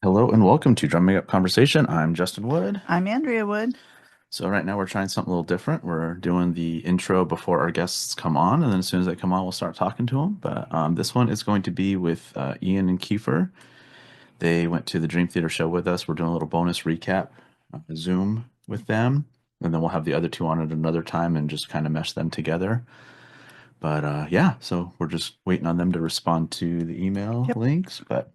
Hello and welcome to Drumming Up Conversation. I'm Justin Wood. I'm Andrea Wood. So right now we're trying something a little different. We're doing the intro before our guests come on, and then as soon as they come on, we'll start talking to them. But this one is going to be with Ian and Kiefer. They went to the Dream Theater show with us. We're doing a little bonus recap, Zoom with them, and then we'll have the other two on at another time and just kind of mesh them together. But yeah, so we're just waiting on them to respond to the email Yep. links. But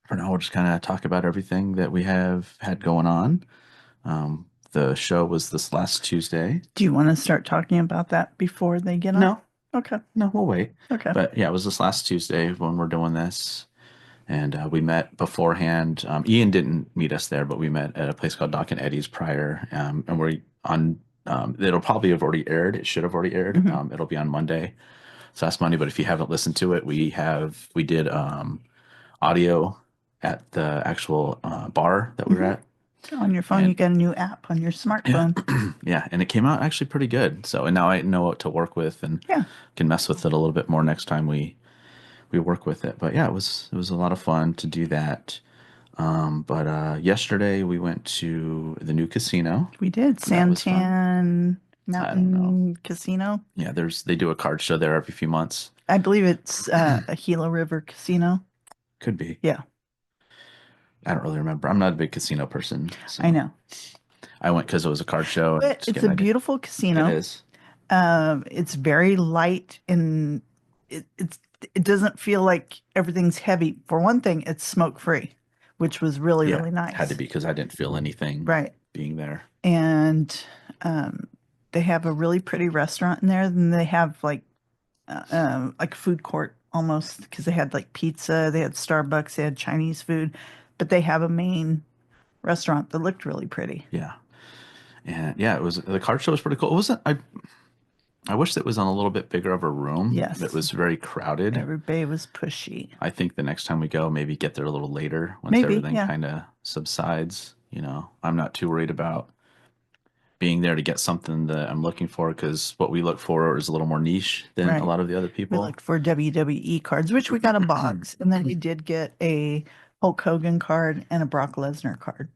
for now, we'll just kind of talk about everything that we have had going on. The show was this last Tuesday. Do you want to start talking about that before they get on? No, Okay. no, we'll wait. Okay. But yeah, it was this last Tuesday when we're doing this. And we met beforehand. Ian didn't meet us there, but we met at a place called Doc and Eddie's prior. And we're on, it'll probably have already aired. It should have already aired. Hmm. It'll be on Monday. So that's Monday. But if you haven't listened to it, we did audio at the actual bar that we were Hmm. at. On your phone, you And got a new app on your yeah, smartphone. yeah, and it came out actually pretty good. So, and now I know what to work with and Yeah, can mess with it a little bit more next time we work with it. But yeah, it was a lot of fun to do that. But yesterday we went to the new casino. we did. That was fun. Santan I don't know. Mountain Casino. Yeah, they do a card show there every few months. I believe it's a Gila River Casino. Could be. Yeah, I don't really remember. I'm not a big casino person, so I know. I went because it was a card show and But just get it's an a idea. beautiful It casino. is. It's very light and it's it doesn't feel like everything's heavy. For one thing, it's smoke free, which was really, Yeah, really had to nice. be because I didn't feel anything Right. being there. And um, they have a really pretty restaurant in there. And they have like a food court almost because they had like pizza, they had Starbucks, they had Chinese food, but they have a main restaurant that looked really pretty. Yeah. And yeah, it was the card show was pretty cool. It wasn't I wish it was on a little bit bigger of a room. It Yes, was very crowded. everybody was pushy. I think the next time we go, maybe get there a little later once Maybe, everything yeah, kind of subsides. I'm not too worried about being there to get something that I'm looking for because what we look for is a little more niche than a right. lot of the other We people. looked for WWE cards, which we got a box, and then we did get a Hulk Hogan card and a Brock Lesnar card.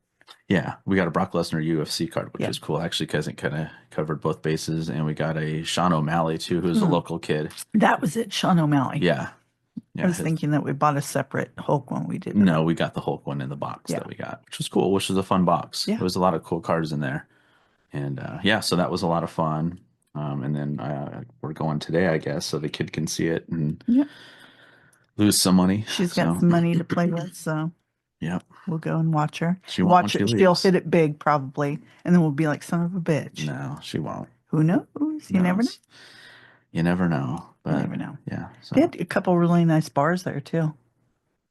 Yeah, we got a Brock Lesnar UFC card, which Yeah. is cool actually because it kind of covered both bases, and we got a Sean O'Malley too, who's a Hmm. local kid. That was it, Sean O'Malley. Yeah, I yeah. was thinking that we bought a separate Hulk when we did No, we got the Hulk one in the box Yeah. that we got, which was cool, which was a fun box. Yeah. There was a lot of cool cards in there. And yeah, so that was a lot of fun. And then we're going today, I guess, so the kid can see it and Yeah. lose some money. She's got So, some money to play with, so yeah, we'll go and watch her. she won't when Watch she it. She'll leaves. hit it big probably, and then we'll be like, son of a bitch. No, she won't. Who knows? You No, never know. you never know. You But never know. yeah, They so had a couple really nice bars there too.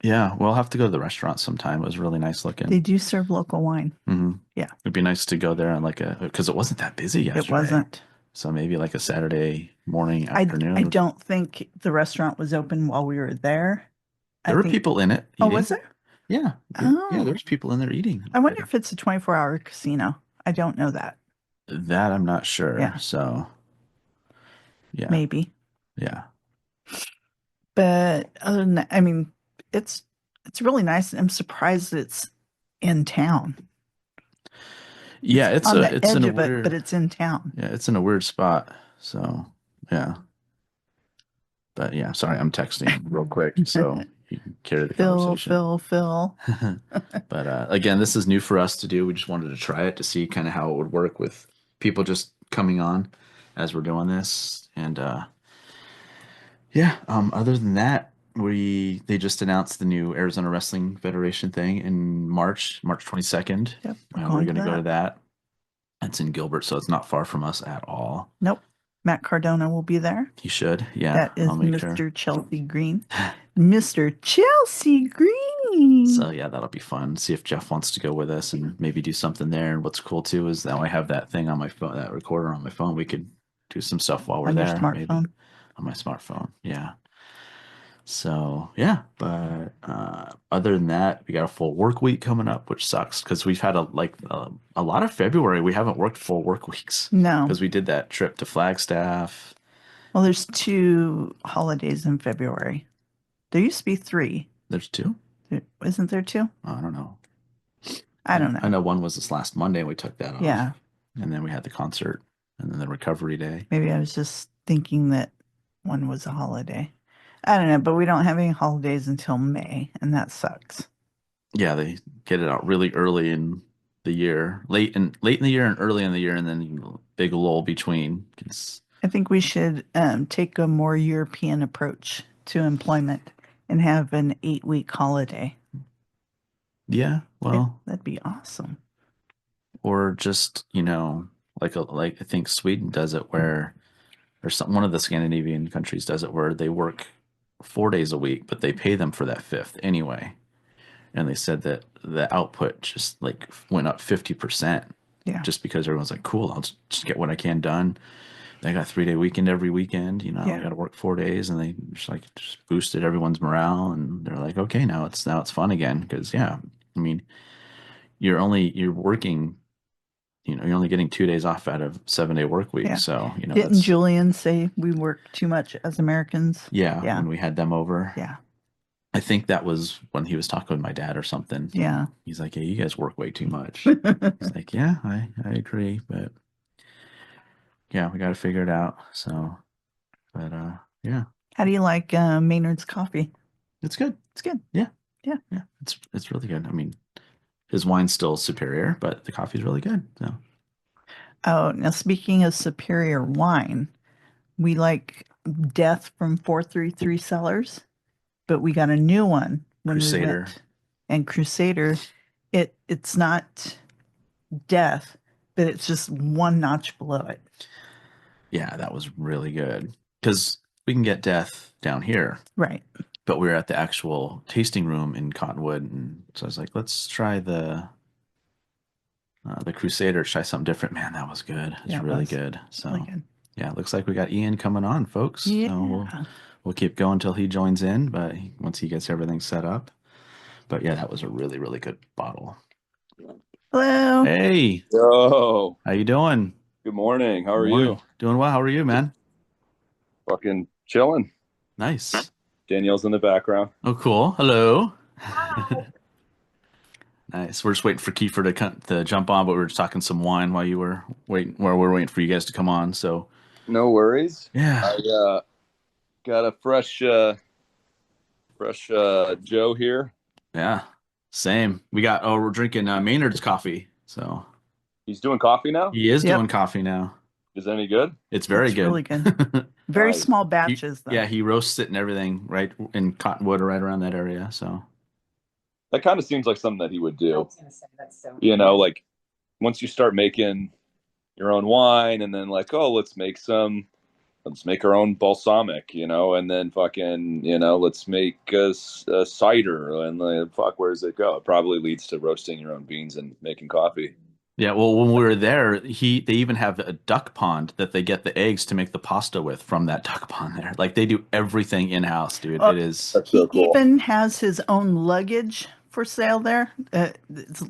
yeah, we'll have to go to the restaurant sometime. It was really nice They looking. do serve local wine. Yeah, It'd be nice to go there on like because it wasn't that busy it yesterday. wasn't. So maybe like a Saturday morning, I afternoon. don't think the restaurant was open while we were there. I There were think. people in it Oh, was eating. there? Yeah, yeah, Oh, there's people in there eating. I wonder if it's a 24-hour casino. I don't know that. That I'm not sure. Yeah, So yeah, maybe. yeah, But other than that, I mean, it's it's really nice. I'm surprised it's in town. yeah. It's On a the it's in edge a of it, but weird it's in town. yeah, it's in a weird spot. So yeah, but yeah. Sorry, I'm texting real quick, so you can carry the Phil, conversation. Phil, Phil. But again, this is new for us to do. We just wanted to try it to see kind of how it would work with people just coming on as we're doing this. And yeah, other than that, they just announced the new Arizona Wrestling Federation thing in March 22nd. Yep, we're We're going to going to go to that. that. It's in Gilbert, so it's not far from us at all. Nope. Matt Cardona will be there. He should. Yeah, That is I'll make sure. Mr. Chelsea Green. Mr. Chelsea Green. So yeah, that'll be fun. See if Jeff wants to go with us and maybe do something there. And what's cool too is now I have that thing on my phone, that recorder on my phone. We could do some stuff while we're On your there, maybe smartphone. on my smartphone. Yeah. So yeah, but other than that, we got a full work week coming up, which sucks because we've had a lot of February. We haven't worked full work weeks No. because we did that trip to Flagstaff. Well, there's two holidays in February. There used to be three. There's two. Isn't there two? I don't know. I don't I know. know one was this last Monday and we took that off. Yeah, And then we had the concert and then the recovery day. maybe I was just thinking that one was a holiday. I don't know, but we don't have any holidays until May, and that sucks. Yeah, they get it out really early in the year, late in the year and early in the year, and then big lull between. I think we should take a more European approach to employment and have an 8-week holiday. Yeah, well, That'd be awesome. or just, like I think Sweden does it where or one of the Scandinavian countries does it where they work 4 days a week, but they pay them for that fifth anyway. And they said that the output just like went up 50% Yeah, just because everyone's like, cool, I'll just get what I can done. They got 3 day weekend every weekend, I yeah, got to work 4 days, and they just boosted everyone's morale, and they're like, okay, now it's fun again because yeah, I mean, you're working, you're only getting 2 days off out of 7 day work week, yeah. so Didn't that's Julian say we work too much as Americans? yeah. Yeah, When we had them over, yeah, I think that was when he was talking with my dad or something. yeah. He's like, yeah, you guys work way too much. It's like, yeah, I agree, but yeah, we got to figure it out. So, but yeah, How do you like Maynard's coffee? it's good. It's good. Yeah, Yeah. yeah, it's really good. I mean, his wine's still superior, but the coffee's really good. So, Oh, now speaking of superior wine, we like Death from 433 Cellars, but we got a new one when we Crusader, went. And Crusader, it's not Death, but it's just one notch below it. yeah, that was really good because we can get death down here, Right. but we were at the actual tasting room in Cottonwood, and so I was like, let's try the Crusader, try something different. Man, that was good. It's Yeah, it really was. good. It's really So, good. yeah, it looks like we got Ian coming on, folks. So Yeah. we'll keep going until he joins in, but once he gets everything set up. But yeah, that was a really, really good bottle. Hello. Hey, Yo, how you doing? good morning. How Good are morning. you? Doing well. How are you, man? Fucking chilling. Nice. Danielle's in the background. Oh, cool. Hello. Nice. We're just waiting for Kiefer to jump on, but we were just talking some wine while you were waiting, while we're waiting for you guys to come on. So No worries. yeah, I got a fresh Joe here. yeah, same. We're drinking Maynard's coffee. So He's doing coffee now. he is doing Yep. coffee now. Is any good? It's very It's really good. good. Very Nice. small batches, Yeah, though. he roasts it and everything right in Cottonwood or right around that area. So That kind of seems like something that he would do. You know, like once you start making your own wine, and then like, oh, let's make our own balsamic, and then fucking, let's make a cider, and like, fuck, where does it go? It probably leads to roasting your own beans and making coffee. yeah, well, when we were there, they even have a duck pond that they get the eggs to make the pasta with from that duck pond there. Like they do everything in-house, dude. Oh, It is, That's so he cool. even has his own luggage for sale there. It's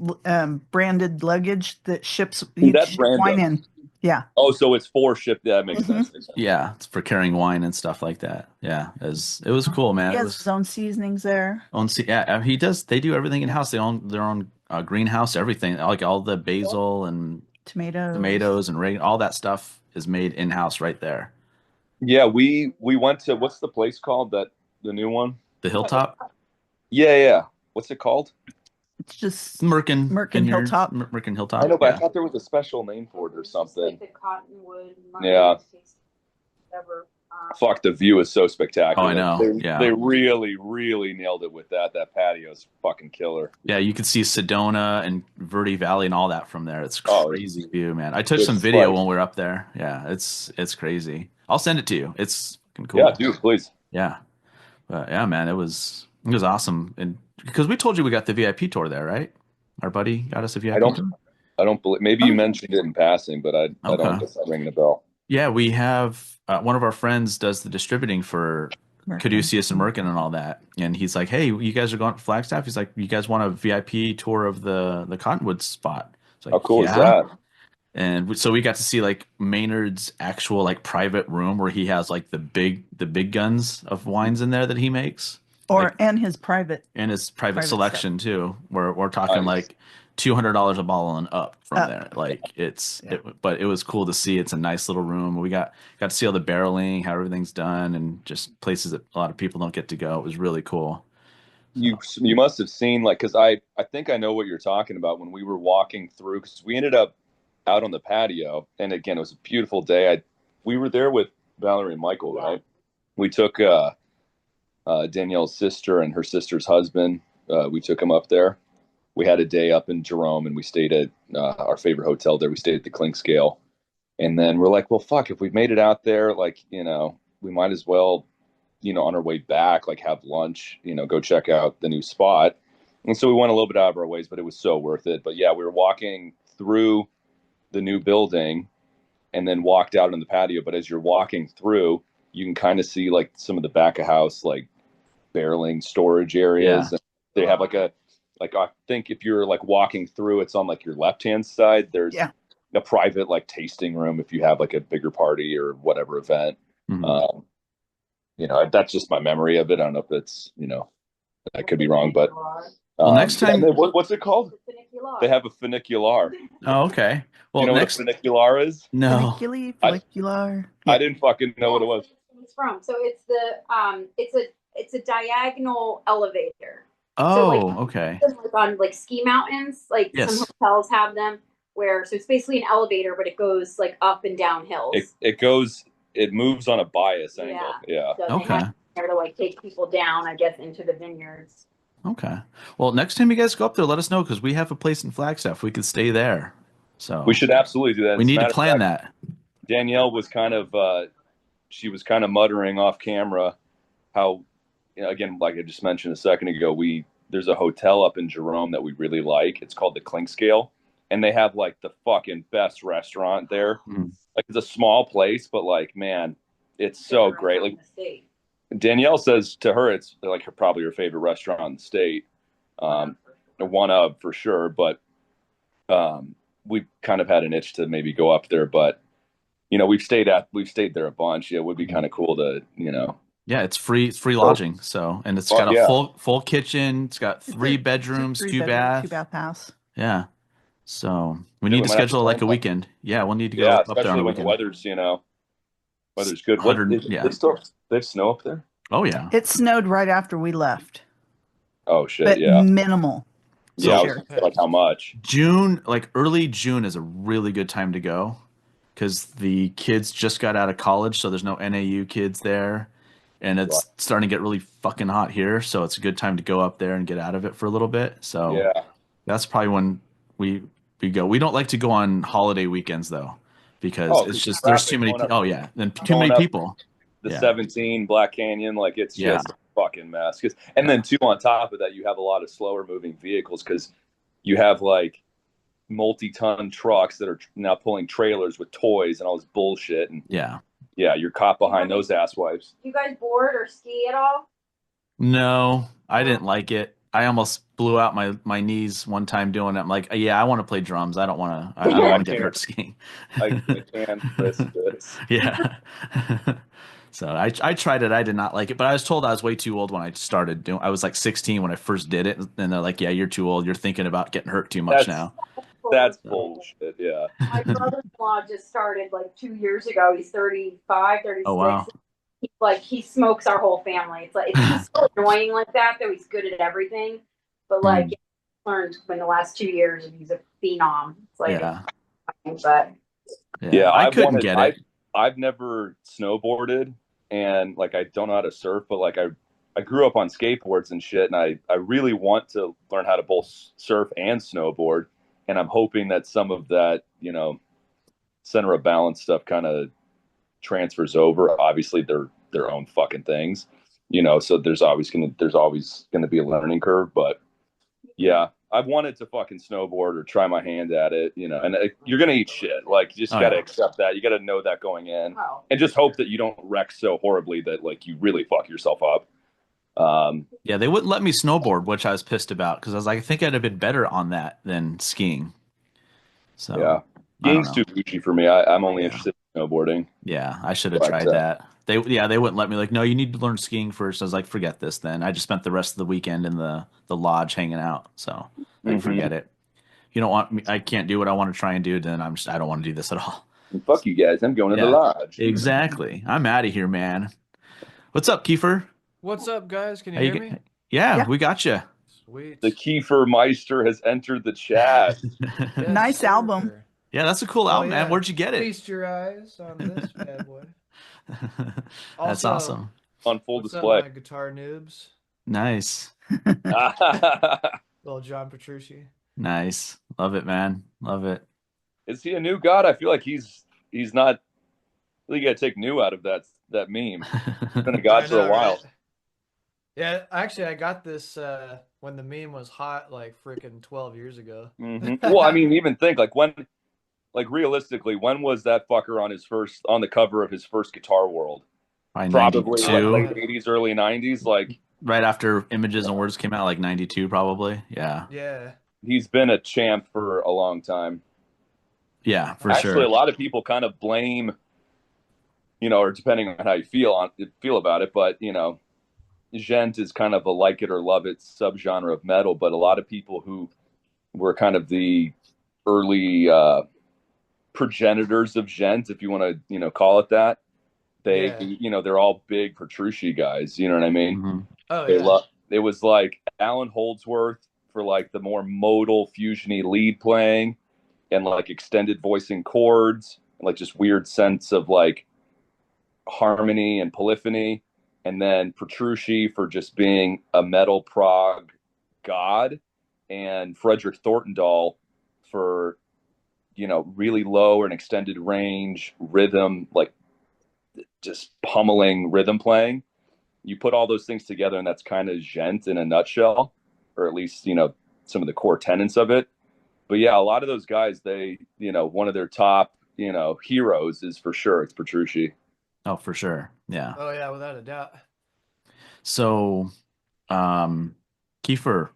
branded luggage that ships See, you can that's ship wine random. in. Yeah. Oh, so it's for ship. Yeah, that makes Hmm. sense. Makes sense. yeah, it's for carrying wine and stuff like that. Yeah, it was cool, man. He It has his was own seasonings there. on see, yeah, he does. They do everything in-house. They own their own greenhouse, everything, like all the basil and Tomatoes. tomatoes and all that stuff is made in-house right there. Yeah, we went to, what's the place called, that the new one? The Hilltop, Yeah, yeah. What's it called? It's just Merkin Merkin Vineyards, Hilltop. Merkin I Hilltop. know, but I Yeah, thought there was a special name for it or something. Like the cottonwood Yeah. ever. Fuck, the view is so spectacular. oh, I know. They Yeah, really, really nailed it with that. That patio is fucking killer. yeah. You can see Sedona and Verde Valley and all that from there. It's Oh, crazy view, man. I took some it's video like, when we were up there. Yeah, it's crazy. I'll send it to you. It's fucking yeah, cool. dude, please. Yeah, but yeah, man, it was awesome. And because we told you we got the VIP tour there, right? Our buddy got us a I VIP don't, tour. I don't believe. Maybe Oh, you yeah. mentioned it in passing, but I don't Okay. guess that ring the bell. Yeah, we have one of our friends does the distributing for Merkin. Caduceus and Merkin and all that. And he's like, "Hey, you guys are going to Flagstaff?" He's like, "You guys want a VIP tour of the Cottonwood spot?" It's How like, cool is "Yeah." that? And so we got to see like Maynard's actual like private room where he has like the big guns of wines in there that he makes. and his private and his private private selection too. We're talking like $200 a bottle and up from Up. there. Like Yeah. but it was cool to see. It's a nice little room. We got to see all the barreling, how everything's done, and just places that a lot of people don't get to go. It was really cool. You must have seen like because I think I know what you're talking about when we were walking through because we ended up out on the patio and again it was a beautiful day. We were there with Valerie and Michael, right? We took Danielle's sister and her sister's husband. We took them up there. We had a day up in Jerome and we stayed at our favorite hotel there. We stayed at the Clink Scale. And then we're like, well, fuck, if we've made it out there, like, we might as well, on our way back, like have lunch, go check out the new spot. And so we went a little bit out of our ways, but it was so worth it. But yeah, we were walking through the new building and then walked out on the patio. But as you're walking through, you can kind of see like some of the back of house, like barreling storage areas. Yeah. And they have like I think if you're like walking through, it's on like your left-hand side. There's a private like tasting room if you have like a bigger party or whatever event. Mm-hmm. That's just my memory of it. I don't know if it's, I could be wrong, but well, next time, what's it called? They have a funicular. Oh, okay. Well, what a funicular is? No. Funicular. I didn't fucking know what it was. It's from. So it's it's a diagonal elevator. Oh, okay. Like on like ski mountains, like some hotels have them so it's basically an elevator, but it goes like up and down hills. It moves on a bias angle. Yeah. So okay. They have there to like take people down, I guess, into the vineyards. Okay. Well, next time you guys go up there, let us know because we have a place in Flagstaff. We could stay there. So we should absolutely do that. We need to plan that. Danielle was kind of muttering off camera how, again, like I just mentioned a second ago, there's a hotel up in Jerome that we really like. It's called the Clink Scale, and they have like the fucking best restaurant there. Mm. Like it's a small place, but like, man, it's so great. Like Danielle says to her, it's like probably her favorite restaurant in the state. One of for sure, but we've kind of had an itch to maybe go up there, but we've stayed there a bunch. Yeah, it would be kind of cool to, Yeah, it's free lodging. So, and it's got a full kitchen. It's got three bedrooms, two bath house. Yeah. So we need to schedule like a weekend. Yeah, we'll need to go up there on a when weekend. The weather's good. They have snow up there? Oh yeah. It snowed right after we left. Oh shit, but yeah. Minimal. Yeah, like how much? June, like early June is a really good time to go because the kids just got out of college, so there's no NAU kids there. And it's starting to get really fucking hot here, so it's a good time to go up there and get out of it for a little bit. So that's probably when we go. We don't like to go on holiday weekends though, because it's just there's too many. And too many people. The 17 Black Canyon, like it's just a fucking mess. And then too, on top of that, you have a lot of slower moving vehicles because you have like multi-ton trucks that are now pulling trailers with toys and all this bullshit. And you're caught behind those asswipes. You guys board or ski at all? No, I didn't like it. I almost blew out my knees one time doing it. I'm like, I want to play drums. I don't want to get hurt skiing. I can. This. Yeah. So I tried it. I did not like it, but I was told I was way too old when I started doing. I was like 16 when I first did it, and they're like, "Yeah, you're too old. You're thinking about getting hurt too much now." That's bullshit. Yeah. My brother-in-law just started like 2 years ago. He's 35, 36. Oh wow. He smokes our whole family. It's like he's so annoying like that, though he's good at everything. But like learned in the last 2 years, he's a phenom. It's like, I couldn't get it. I've never snowboarded, and like I don't know how to surf, but like I grew up on skateboards and shit, and I really want to learn how to both surf and snowboard, and I'm hoping that some of that center of balance stuff kind of transfers over. Obviously, they're their own fucking things, so there's always gonna be a learning curve, but yeah, I've wanted to fucking snowboard or try my hand at it, and you're gonna eat shit. Like, you just gotta accept that. You gotta know that going in, and just hope that you don't wreck so horribly that like you really fuck yourself up. They wouldn't let me snowboard, which I was pissed about because I was like, I think I'd have been better on that than skiing. So skiing's too bougie for me. I'm only interested snowboarding. Yeah, I should have But tried that. They wouldn't let me, like, no, you need to learn skiing first. I was like, forget this then. I just spent the rest of the weekend in the lodge hanging out. So, like, mhm. forget it. You don't want me, I can't do what I want to try and do, then I don't want to do this at all. Fuck you guys, I'm going to the Yeah, lodge. exactly. I'm out of here, man. What's up, Kiefer? What's up, guys? Can you How you hear get? me? Yeah, Yeah. we got you. The Sweet. Kiefer Meister has entered the chat. Yes, Nice sir. album. Yeah, that's a cool Oh album, man. yeah. Where'd you get it? Feast your eyes on this bad boy. That's Also, awesome. On full what's up, display. my guitar noobs? Nice. Little John Petrucci. Nice. Love it, man. Love it. Is he a new god? I feel like he's not. I think you got to take new out of that meme. He's been a god I for a know, while. right? Yeah, actually, I got this when the meme was hot, like freaking 12 years ago. Well, I mean, even think like realistically, when was that fucker on the cover of his first Guitar World? By Probably like 92, late '80s, early '90s. Like right after Images and Words came out, like 92, probably. Yeah. Yeah. he's been a champ for a long time. Yeah, for Actually, sure. a lot of people kind of blame, or depending on how you feel about it, but gent is kind of a like it or love it subgenre of metal. But a lot of people who were kind of the early progenitors of gent, if you want to call it that, they they're all big Petrucci guys. You know what I mean? Mm-hmm. Oh yeah. It was like Alan Holdsworth for like the more modal fusiony lead playing and like extended voicing chords and like just weird sense of like harmony and polyphony, and then Petrucci for just being a metal prog god, and Frederick Thorntondahl for really low and extended range rhythm, like just pummeling rhythm playing. You put all those things together, and that's kind of gent in a nutshell, or at least some of the core tenets of it. But yeah, a lot of those guys, they one of their top heroes is for sure it's Petrucci. Oh, for sure. Yeah. Oh yeah, without a doubt. So, Kiefer,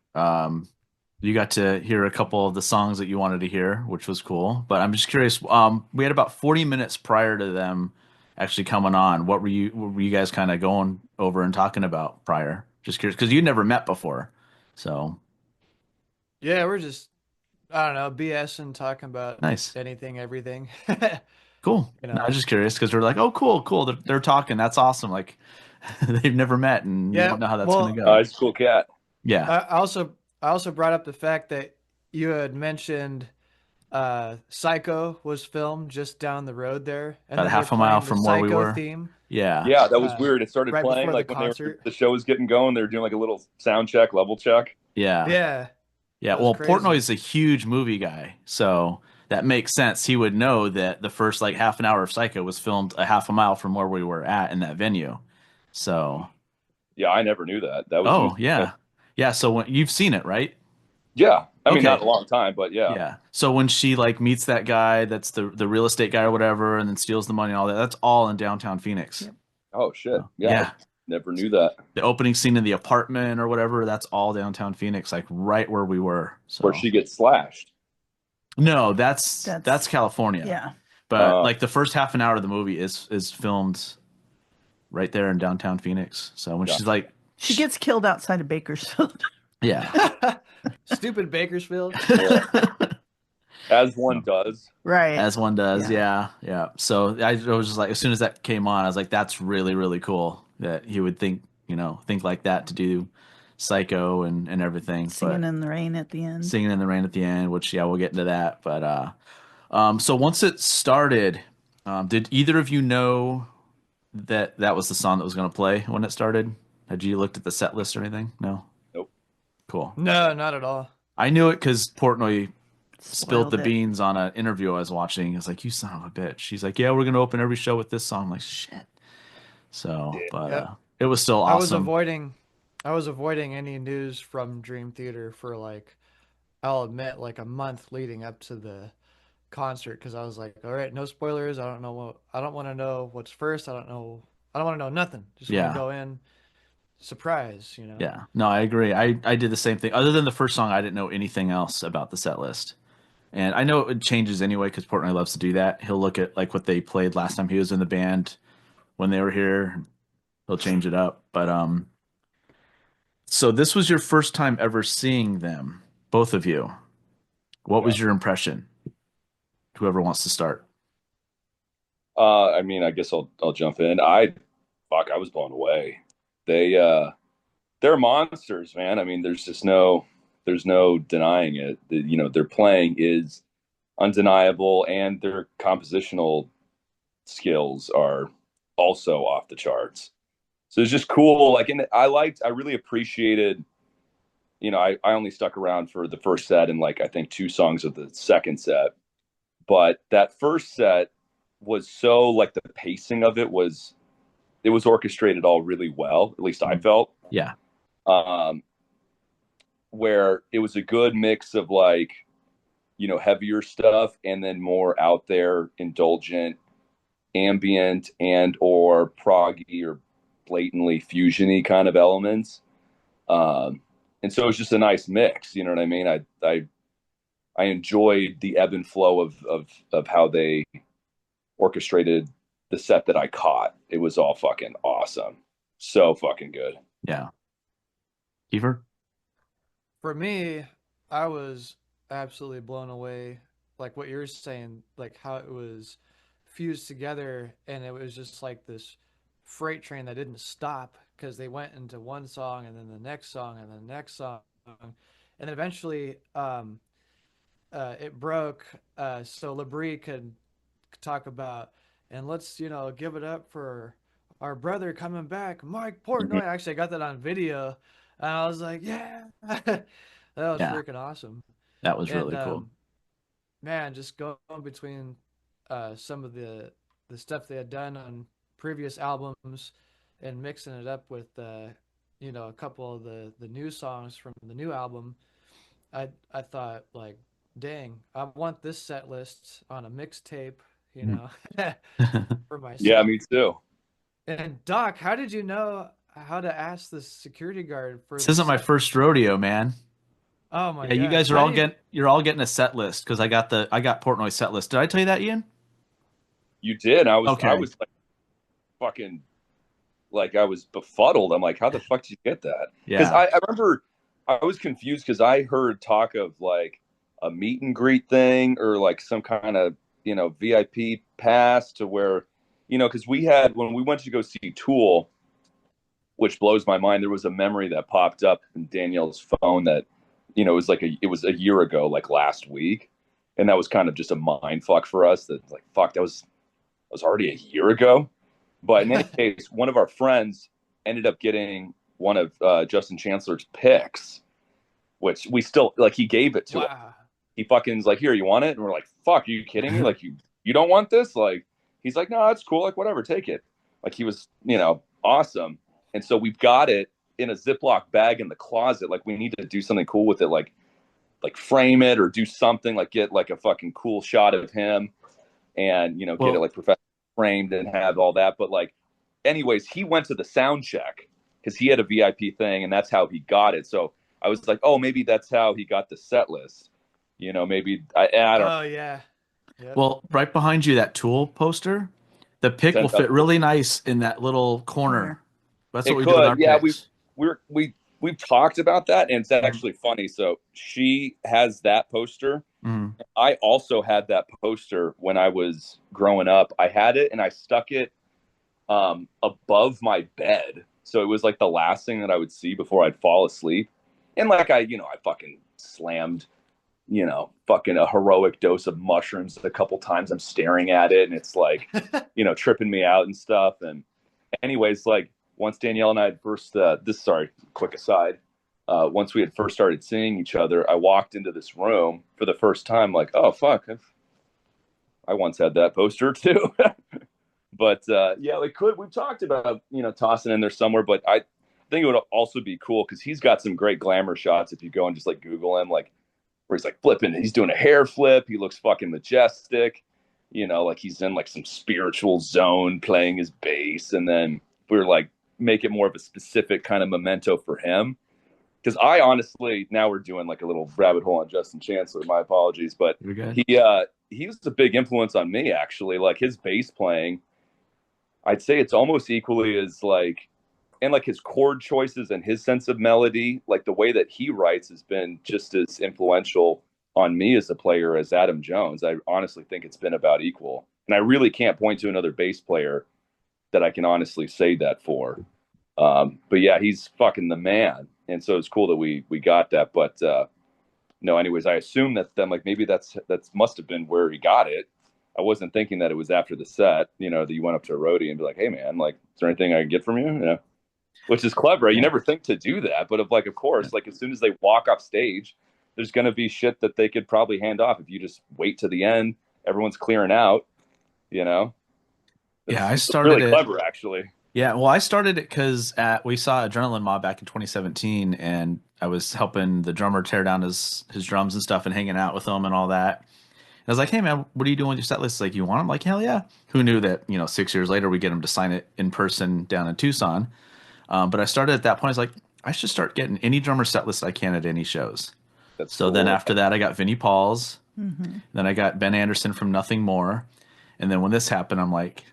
you got to hear a couple of the songs that you wanted to hear, which was cool. But I'm just curious. We had about 40 minutes prior to them actually coming on. What were you guys kind of going over and talking about prior? Just curious, because you never met before. So Yeah, we're just I don't know, BSing, talking about nice. anything, everything. Cool. You No, I know. was just curious because they're like, oh, cool, cool. They're talking. That's awesome. Like they've never met and you Yeah, don't know how that's well, gonna go. He's a cool cat. Yeah. I also brought up the fact that you had mentioned Psycho was filmed just down the road there, and About a then they're half a mile playing the from where we Psycho were. theme Yeah. Yeah, that was uh, weird. It started right playing before the like when concert. the show was getting going. They were doing like a little sound check, level check. Yeah. Yeah, Yeah. it was Well, crazy. Portnoy's a huge movie guy, so that makes sense. He would know that the first like half an hour of Psycho was filmed a half a mile from where we were at in that venue. So, Yeah, I never knew that. That was oh news. yeah, yeah. So when you've seen it, right? Yeah, I mean Okay. not a long time, but yeah. Yeah. So when she like meets that guy, that's the real estate guy or whatever, and then steals the money and all that, that's all in downtown Phoenix. Yep. Oh shit. So, Yeah, yeah. never knew that. The opening scene in the apartment or whatever, that's all downtown Phoenix, like right where we were. So Where she gets slashed. no, that's California. Yeah. But like the first half an hour of the movie is filmed right there in downtown Phoenix. So when Yeah. she's like, She gets killed outside of Bakersfield. yeah, Stupid Bakersfield. As one does. Right. as one does, yeah. So I was just like, as soon as that came on, I was like, that's really, really cool that he would think like that to do Psycho and everything. Singing But in the rain at the end. Singing in the Rain at the end, which we'll get into that. But so once it started, did either of you know that was the song that was going to play when it started? Had you looked at the set list or anything? No. Nope. Cool. No, not at all. I knew it because Portnoy spilled Spoiled the it. beans on an interview I was watching. It's like, you son of a bitch. She's like, yeah, we're going to open every show with this song. I'm like, shit. So, but Yep. it was still I was awesome. I was avoiding any news from Dream Theater for like, I'll admit, like a month leading up to the concert, because I was like, all right, no spoilers. I don't want to know what's first. I don't want to know nothing. Just want Yeah. to go in surprise, Yeah. No, I agree. I did the same thing. Other than the first song, I didn't know anything else about the set list. And I know it changes anyway because Portnoy loves to do that. He'll look at like what they played last time he was in the band when they were here. He'll change it up. But so this was your first time ever seeing them, both of you. What Yeah. was your impression? Whoever wants to start. I mean, I guess I'll jump in. I was blown away. They they're monsters, man. I mean, there's no denying it. Their playing is undeniable, and their compositional skills are also off the charts. So it's just cool. Like, and I really appreciated. I only stuck around for the first set and like I think two songs of the second set, but that first set was so like the pacing of it was orchestrated all really well. At least I felt. Yeah. Um, where it was a good mix of like heavier stuff and then more out there indulgent ambient and or proggy or blatantly fusiony kind of elements. And so it's just a nice mix, you know what I mean? I enjoyed the ebb and flow of how they orchestrated the set that I caught. It was all fucking awesome. So fucking good. Yeah. Kiefer? For me, I was absolutely blown away, like what you're saying, like how it was fused together, and it was just like this freight train that didn't stop because they went into one song and then the next song and the next song, and eventually, it broke, so Labrie could talk about, and let's give it up for our brother coming back, Mike Mhm. Portnoy. Actually, I got that on video, and I was like, yeah, that was Yeah, freaking awesome. that was And really cool. man, just going between some of the stuff they had done on previous albums and mixing it up with a couple of the new songs from the new album. I thought like, dang, I want this set list on a mixtape, you Mhm. know, for Yeah, myself. me too. And Doc, how did you know how to ask the security guard for This the isn't my set? first rodeo, man. Oh my Yeah, you gosh, guys are I all didn't even. getting you're all getting a set list because I got Portnoy set list. Did I tell you that, Ian? You did. I Okay. was like fucking like I was befuddled. I'm like, how the fuck did you get that? Because Yeah. I remember I was confused because I heard talk of like a meet and greet thing or like some kind of VIP pass to where because we had when we went to go see Tool, which blows my mind. There was a memory that popped up in Danielle's phone that it was a year ago, like last week, and that was kind of just a mind fuck for us. That like fuck that was already a year ago. But in any case, one of our friends ended up getting one of Justin Chancellor's picks, which we still like. He gave it to us. Wow. He fucking's like, "Here, you want it?" And we're like, "Fuck, are you kidding me? Like, you don't want this?" Like, he's like, "No, it's cool. Like, whatever, take it." Like, he was, awesome. And so we've got it in a Ziploc bag in the closet. Like, we need to do something cool with it, like frame it or do something like get like a fucking cool shot of him and get it Well, like professionally framed and have all that. But like, anyways, he went to the sound check because he had a VIP thing, and that's how he got it. So I was like, oh, maybe that's how he got the set list. Maybe I don't Oh yeah. Yep. well, right behind you, that Tool poster, the pick will know. fit really nice in that little corner. Corner. That's what It we do with could, our yeah. picks. We've talked about that, and it's Mhm. actually funny. So she has that poster. Mhm. I also had that poster when I was growing up. I had it and I stuck it above my bed. So it was like the last thing that I would see before I'd fall asleep. And like I fucking slammed, fucking a heroic dose of mushrooms a couple times. I'm staring at it and it's like, tripping me out and stuff. And anyways, like once Danielle and I had first, quick aside. Once we had first started seeing each other, I walked into this room for the first time, like, oh fuck, I once had that poster too. But yeah, like we've talked about tossing in there somewhere, but I think it would also be cool because he's got some great glamour shots if you go and just like Google him, like where he's like flipping, he's doing a hair flip, he looks fucking majestic, like he's in like some spiritual zone playing his bass, and then we're like make it more of a specific kind of memento for him because I honestly, now we're doing like a little rabbit hole on Justin Chancellor. My apologies, but You're good. he was a big influence on me actually. Like his bass playing, I'd say it's almost equally as like, and like his chord choices and his sense of melody, like the way that he writes has been just as influential on me as a player as Adam Jones. I honestly think it's been about equal, and I really can't point to another bass player that I can honestly say that for. But yeah, he's fucking the man, and so it's cool that we got that. But no, anyways, I assume that then like maybe that's must have been where he got it. I wasn't thinking that it was after the set, you know, that you went up to a roadie and be like, "Hey, man, like, is there anything I can get from you?" You know, which is clever. You never think to do that, but of course, like as soon as they walk off stage, there's going to be shit that they could probably hand off if you just wait to the end. Everyone's clearing out, you know. Yeah, I It's started really it. clever, actually. Yeah, well, I started it because we saw Adrenaline Mob back in 2017, and I was helping the drummer tear down his drums and stuff, and hanging out with him and all that. I was like, "Hey, man, what are you doing with your set list? Like, you want him?" Like, hell yeah. Who knew that? 6 years later, we get him to sign it in person down in Tucson. But I started at that point. I was like, I should start getting any drummer set list I can at any shows. That's So cool. then after that, I got Vinnie Paul's. Mm-hmm. Then I got Ben Anderson from Nothing More. And then when this happened, I'm like,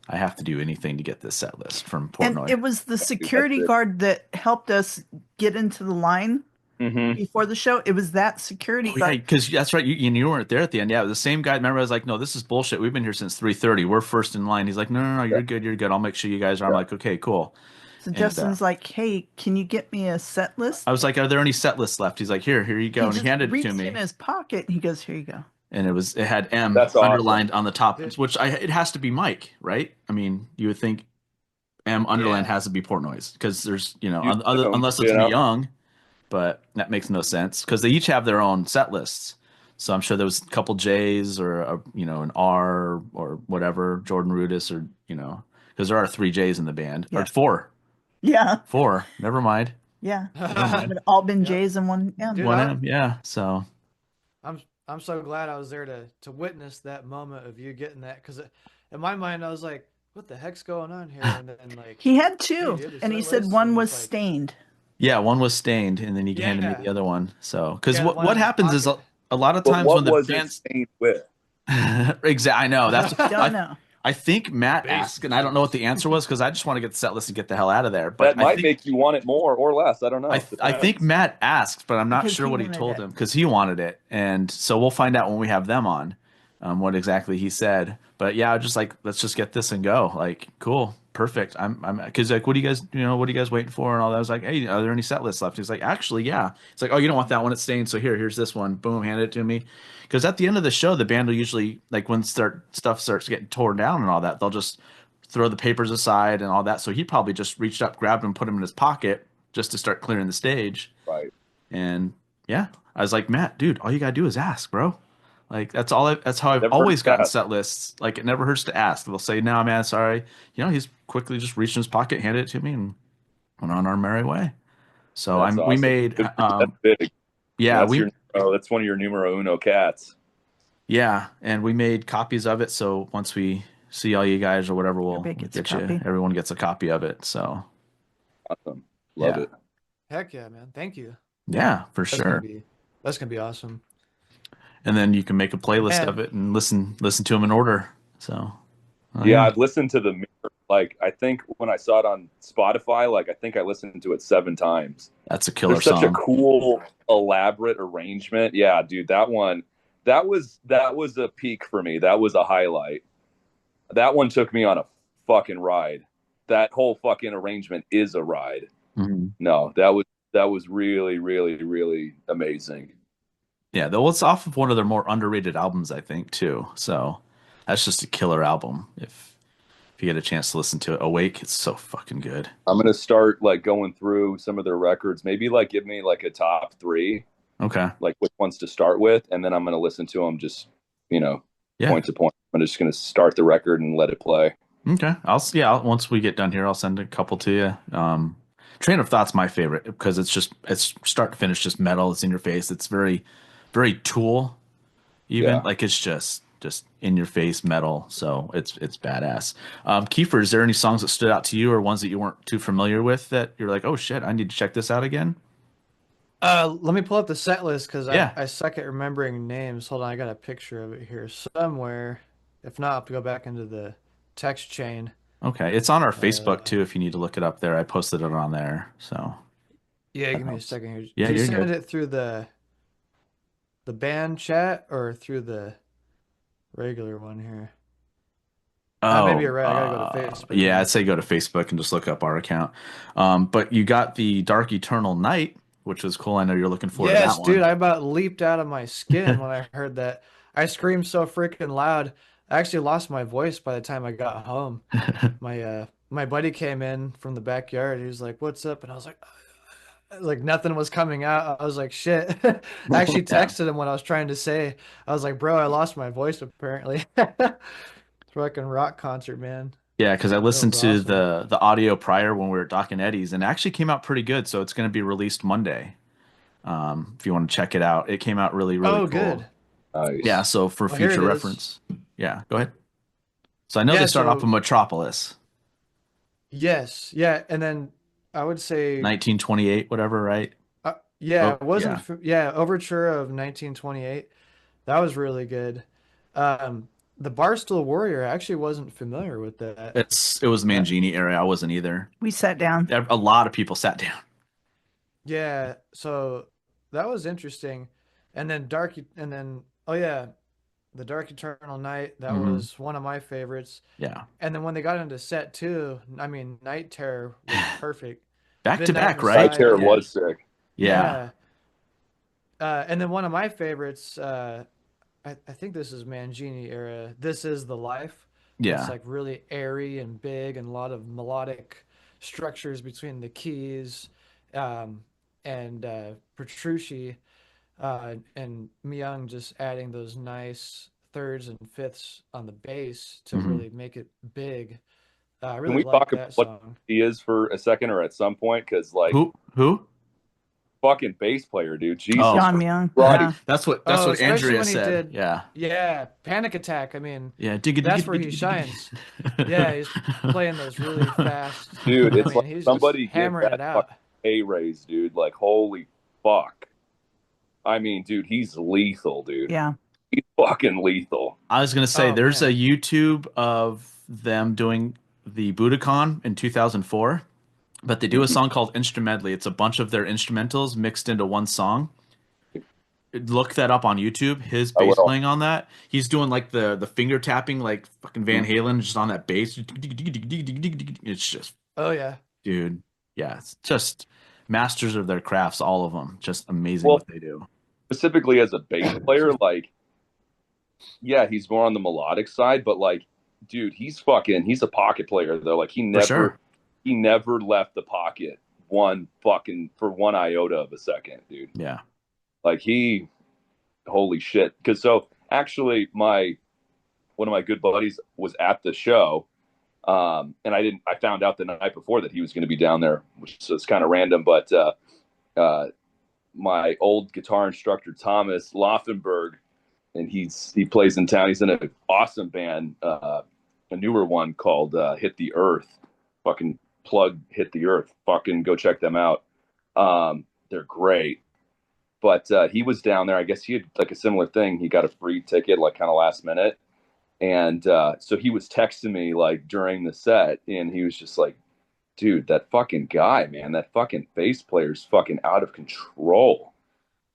I have to do anything to get this set list from And Portnoy. it was the security guard that helped us get into the line before the show. It was that security Oh, yeah, guard. because that's right. You weren't there at the end. Yeah, the same guy. Remember, I was like, "No, this is bullshit. We've been here since 3:30. We're first in line." He's like, "No, no, no, you're good. You're good. I'll make sure you guys are." I'm like, "Okay, cool." So And Justin's like, "Hey, can you get me a set list?" I was like, "Are there any set lists left?" He's like, "Here you go," He and he just handed it reached to me. in his pocket and he goes, "Here you go." And it had M That's awesome. underlined on the top, which it has to be Mike, right? I mean, you would think M underlined has to be Portnoy's because there's unless it's me Young, but that makes no sense because they each have their own set lists. So I'm sure there was a couple J's or an R or whatever, Jordan Rudess or because there are 3 J's in the band or four. Yeah. Four. Never mind. Yeah. It would all been J's and one M. Dude, One M. Yeah. So I'm so glad I was there to witness that moment of you getting that, because in my mind I was like, what the heck's going on here? And then like He had hey, two, you have the and he set said list? one And was it's like, stained. yeah, one was stained, and then he handed me Yeah. the other one. So because Yeah, the one what in his happens is pocket. a lot of But times what when the was it bands stained with? exactly, I know that's Don't know. I think Matt asked, and I don't know what the answer was because I just want to get the set list and get the hell out of there. But That might make you want it more or less. I don't know. I think Matt asked, but I'm not Because sure he what he wanted told it. him because he wanted it, and so we'll find out when we have them on, what exactly he said. But yeah, just like let's just get this and go. Like, cool, perfect. I'm because like, what do you guys what are you guys waiting for and all that. I was like, hey, are there any set lists left? He's like, actually, yeah. It's like, oh, you don't want that one? It's staying. So here's this one. Boom, hand it to me. Because at the end of the show, the band will usually like when stuff starts getting torn down and all that, they'll just throw the papers aside and all that. So he probably just reached up, grabbed him, put him in his pocket just to start clearing the stage. Right. And yeah, I was like, Matt, dude, all you gotta do is ask, bro. Like that's all. That's how I've Never always heard gotten that. set lists. Like it never hurts to ask. They'll say, "No, man, sorry." He's quickly just reached in his pocket, handed it to me, and went on our merry way. So That's we awesome. made That's big. yeah That's one of your numero uno cats. yeah, and we made copies of it. So once we see all you guys or whatever, we'll Everybody gets a get you. copy. Everyone gets a copy of it. So Awesome. Love Yeah. it. Heck yeah, man. Thank you. yeah, for That's sure. that's gonna be awesome. And then you can make a playlist And- of it and listen to them in order. So Yeah, I've listened to the mirror. Like I think when I saw it on Spotify, like I think I listened to it 7 times. that's a killer There's such a song. cool, elaborate arrangement. Yeah, dude, that one, that was a peak for me. That was a highlight. That one took me on a fucking ride. That whole fucking arrangement is a ride. Mhm. No, that was really, really, really amazing. Yeah, though it's off of one of their more underrated albums, I think, too. So that's just a killer album. If you get a chance to listen to it, Awake, it's so fucking good. I'm gonna start like going through some of their records. Maybe like give me like a top 3, Okay. like which ones to start with, and then I'm gonna listen to them just Yeah. point to point. I'm just gonna start the record and let it play. Okay. Once we get done here, I'll send a couple to you. Train of Thought's my favorite because it's start to finish just metal. It's in your face. It's very, very Tool, even Yeah. like it's just in your face metal. So it's badass. Kiefer, is there any songs that stood out to you or ones that you weren't too familiar with that you're like, oh shit, I need to check this out again? Let me pull up the set list because I, Yeah. I suck at remembering names. Hold on, I got a picture of it here somewhere. If not, I'll have to go back into the text chain. Okay. It's on our Facebook Uh, too if you need to look it up there. I posted it on there. So yeah, that give me a helps. second here. Yeah, Did you you're send good. it through the band chat or through the regular one here? Maybe you're Oh, right. I gotta go to Facebook yeah, now. I'd say go to Facebook and just look up our account. But you got the Dark Eternal Night, which was cool. I know you're looking forward to that Yes, dude, one. I about leaped out of my skin when I heard that. I screamed so freaking loud. I actually lost my voice by the time I got home. My buddy came in from the backyard. He was like, "What's up?" And I was like nothing was coming out. I was like, "Shit." I actually Yeah. texted him what I was trying to say. I was like, "Bro, I lost my voice apparently." Fucking rock concert, man. Yeah, because I That was listened to awesome. the audio prior when we were at Doc and Eddie's, and it actually came out pretty good. So it's going to be released Monday. If you want to check it out, it came out really, really Oh, cool. good. Yeah, Nice. so for Oh, here future it is. reference, yeah, go ahead. So I know they Yeah, start off in so Metropolis, yes, yeah, and then I would say 1928, whatever, right? yeah, Oh, it wasn't yeah. yeah, Overture of 1928. That was really good. The Barstool Warrior, I actually wasn't familiar with that. It was Uh, Mangini era. I wasn't either. We sat down. A lot of people sat down. yeah, so that was interesting. And then oh yeah, The Dark Eternal Night, that Hmm. was one of my favorites. Yeah, And then when they got into set two, I mean, Night Terror was perfect. back to Midnight back, Night right? Messiah, Terror yeah, was sick. Yeah. yeah. And then one of my favorites, I think this is Mangini era. This is the Life. It's Yeah. like really airy and big and a lot of melodic structures between the keys. Um, and Petrucci and Myung just adding those nice thirds and fifths on the bass to Hmm. really make it big. I Can really we like talk about that what song. he is for a second or at some point? Because like Who? fucking bass player, dude. Jesus Oh, John Myung. Christ. Yeah. that's Oh, what especially Andrea when he said. did, Yeah. yeah, Panic Attack. I mean, Yeah. Digga digga that's where digga he digga shines. Yeah, digga. he's playing those really fast. Dude, I it's mean, like he's just somebody give hammering that it out. fucking a raise, dude. Like, holy fuck. I mean, dude, he's lethal, dude. Yeah. He's fucking lethal. I was gonna say Oh there's a man. YouTube of them doing the Budokan in 2004, but they do a Mhm. song called Instrumentally. It's a bunch of their instrumentals mixed into one song. Look that up on YouTube. His I bass will. playing on that. He's doing like the finger tapping like fucking Van Mhm. Halen just on that bass. It's just Oh yeah. dude, yeah, it's just masters of their crafts, all of them. Just amazing Well, what they do. specifically as a bass player, Excuse me. like, yeah, he's more on the melodic side, but like, dude, he's a pocket player though. Like For sure. he never left the pocket one fucking for one iota of a second, dude. Yeah. Like he holy shit. Because so actually my one of my good buddies was at the show. And I found out the night before that he was going to be down there, which is kind of random. But uh, my old guitar instructor, Thomas Laufenberg, and he plays in town. He's in an awesome band, a newer one called Hit the Earth. Fucking plug Hit the Earth. Fucking go check them out. They're great. But he was down there. I guess he had like a similar thing. He got a free ticket, like kind of last minute. And so he was texting me like during the set, and he was just like, dude, that fucking guy, man, that fucking bass player's fucking out of control.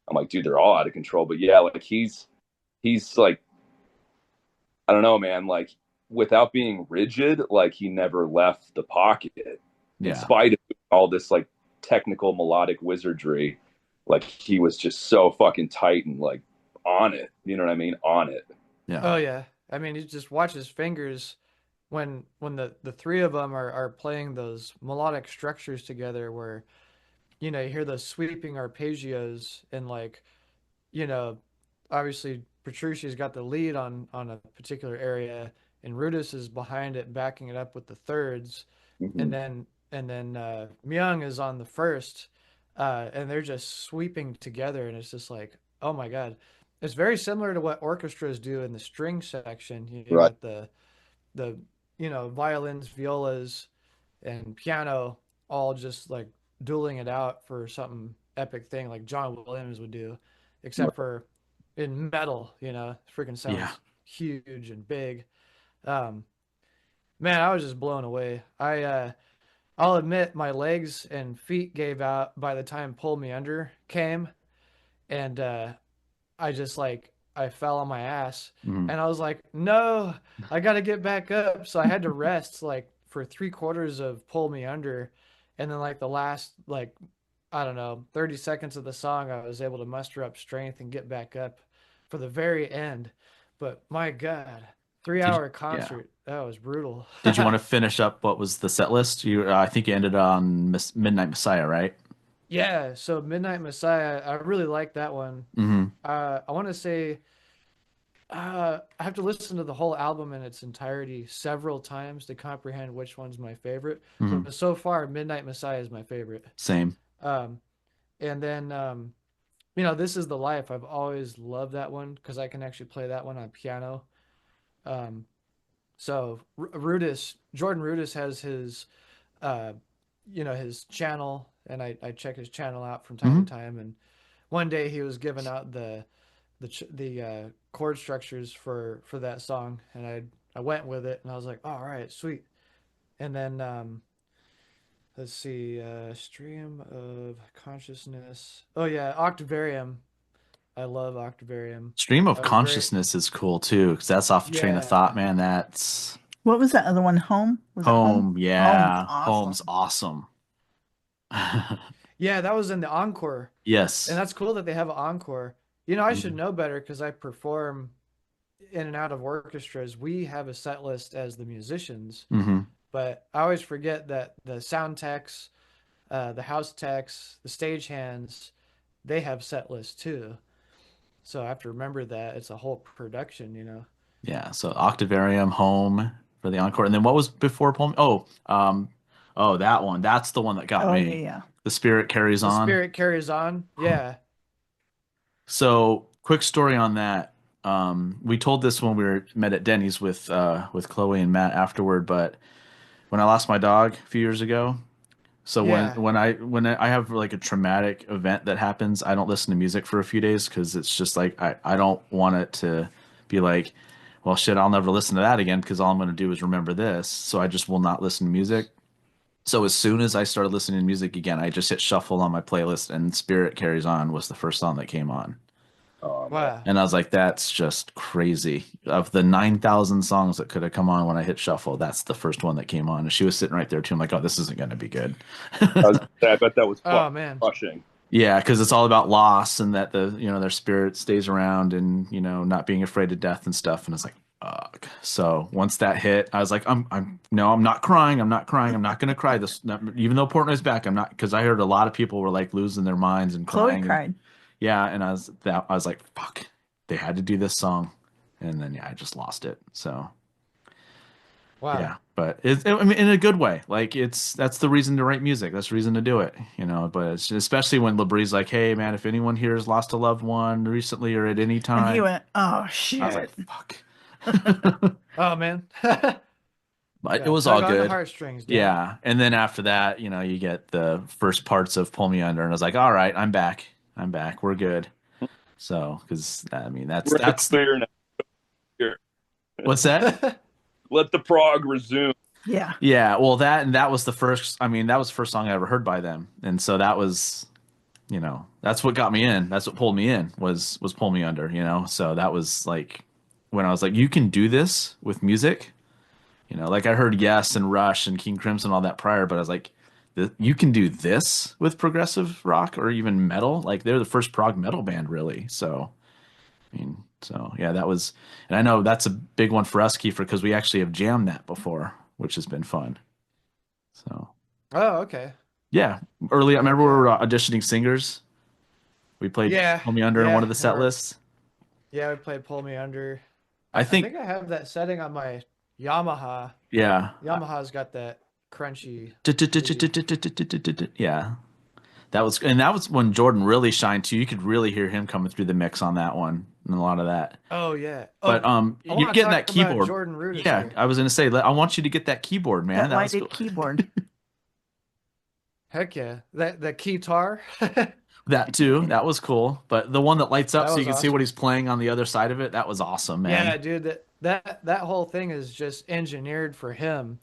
I'm like, dude, they're all out of control. But yeah, like he's like, I don't know, man, like without being rigid, like he never left the pocket in Yeah. spite of all this like technical melodic wizardry. Like he was just so fucking tight and like on it. You know what I mean? On it. Yeah. Oh yeah. I mean, you just watch his fingers when the three of them are playing those melodic structures together where you hear those sweeping arpeggios and like you know, obviously Petrucci's got the lead on a particular area, and Rudis is behind it, backing it up with the thirds, Mm-hmm. and then Myung is on the first, and they're just sweeping together, and it's just like, oh my God, it's very similar to what orchestras do in the string section. You Right. got the violins, violas, and piano all just like dueling it out for something epic thing like John Williams would do, except for in metal, freaking Yeah. sounds huge and big. Um, Man, I was just blown away. I'll admit my legs and feet gave out by the time Pull Me Under came, and I just like I fell on my ass, Mhm. and I was like, no, I got to get back up. So I had to rest like for 3/4 of Pull Me Under, and then like the last like I don't know 30 seconds of the song, I was able to muster up strength and get back up for the very end. But my God, three Did you, hour yeah. concert, that was brutal. Did you want to finish up what was the set list? I think you ended on Midnight Messiah, right? Yeah, so Midnight Messiah, I really like that one. Mm-hmm. I want to say I have to listen to the whole album in its entirety several times to comprehend which one's my favorite. Mm-hmm. But so far, Midnight Messiah is my favorite. Same. Um, and then This Is the Life. I've always loved that one because I can actually play that one on piano. Um, Jordan Rudess has uh, his channel, and I check his channel out from time Mm-hmm. to time. And one day he was giving out the chord structures for that song, and I went with it, and I was like, oh, all right, sweet. And then let's see, stream of consciousness. Oh yeah, Octavarium. I love Octavarium. Stream of That was very Consciousness is cool too, because that's off of Train of Thought, yeah man. That's What was that other one? Home? Was it Home? Home. Home's Yeah. Home's awesome. awesome. yeah that was in the encore, and Yes. that's cool that they have an encore. I should Mhm. know better because I perform in and out of orchestras. We have a set list as the musicians, Mhm. but I always forget that the sound techs, the house techs, the stage hands, they have set lists too. So I have to remember that it's a whole production. Yeah. So Octavarium, Home for the encore, and then what was before Pull Me? Oh, that one. That's the one that got Oh, yeah, me. yeah. The Spirit Carries The On. spirit carries on. Yeah. So, quick story on that. We told this when we were met at Denny's with Chloe and Matt afterward, but when I lost my dog a few years ago, so Yeah. when I have like a traumatic event that happens, I don't listen to music for a few days because it's just like I don't want it to be like, well, shit, I'll never listen to that again because all I'm going to do is remember this. So I just will not listen to music. So as soon as I started listening to music again, I just hit shuffle on my playlist, and Spirit Carries On was the first song that came on. Oh man. Wow. And I was like, that's just crazy. Of the 9,000 songs that could have come on when I hit shuffle, that's the first one that came on. And she was sitting right there too. I'm like, oh, this isn't going to be good. I bet that was Oh man. crushing. Yeah, because it's all about loss and that their spirit stays around and not being afraid of death and stuff. And it's like, fuck. So once that hit, I was like, no, I'm not crying. I'm not crying. I'm not going to cry. Even though Portnoy's back, I'm not, because I heard a lot of people were like losing their minds and Chloe crying. cried. Yeah, and I was like, fuck, they had to do this song, and then yeah, I just lost it. So Wow. yeah, but I mean, in a good way. Like that's the reason to write music. That's the reason to do it. But especially when LeBree's like, hey man, if anyone here has lost a loved one recently or at any And he time, went, oh, I was like, shit. fuck. Oh man. But it Yeah. was all Tug on the good. heartstrings, damn it. Yeah, and then after that, you get the first parts of Pull Me Under, and I was like, all right, I'm back. I'm back. We're good. So, because I mean, We're in the that's clear now. Here. what's that? Let the prog resume. Yeah. Yeah, well, that was the first. I mean, that was the first song I ever heard by them, and so that was, that's what got me in. That's what pulled me in was Pull Me Under. So that was like when I was like, you can do this with music. Like I heard Yes and Rush and King Crimson and all that prior, but I was like, you can do this with progressive rock or even metal. Like they're the first prog metal band, really. So I mean, so yeah, that was, and I know that's a big one for us, Kiefer, because we actually have jammed that before, which has been fun. So Oh, okay. yeah, early. I Heck remember we yeah. were auditioning singers. We played Yeah. Pull Me Under in one Yeah. of the set lists. Yeah, we played Pull Me Under. I I think, think I have that setting on my Yamaha. yeah, Yamaha's got that crunchy. yeah. That was when Jordan really shined too. You could really hear him coming through the mix on that one and a lot of that. Oh yeah. But Oh, I you're want to getting that talk about keyboard. Jordan Rudess Yeah, here. I was gonna say, I want you to get that keyboard, man. That That was lighted cool. keyboard. Heck yeah. That guitar. That too. That was cool. But the one that lights up That so you was can see what awesome. he's playing on the other side of it, that was awesome, man. Yeah, dude, that whole thing is just engineered for him.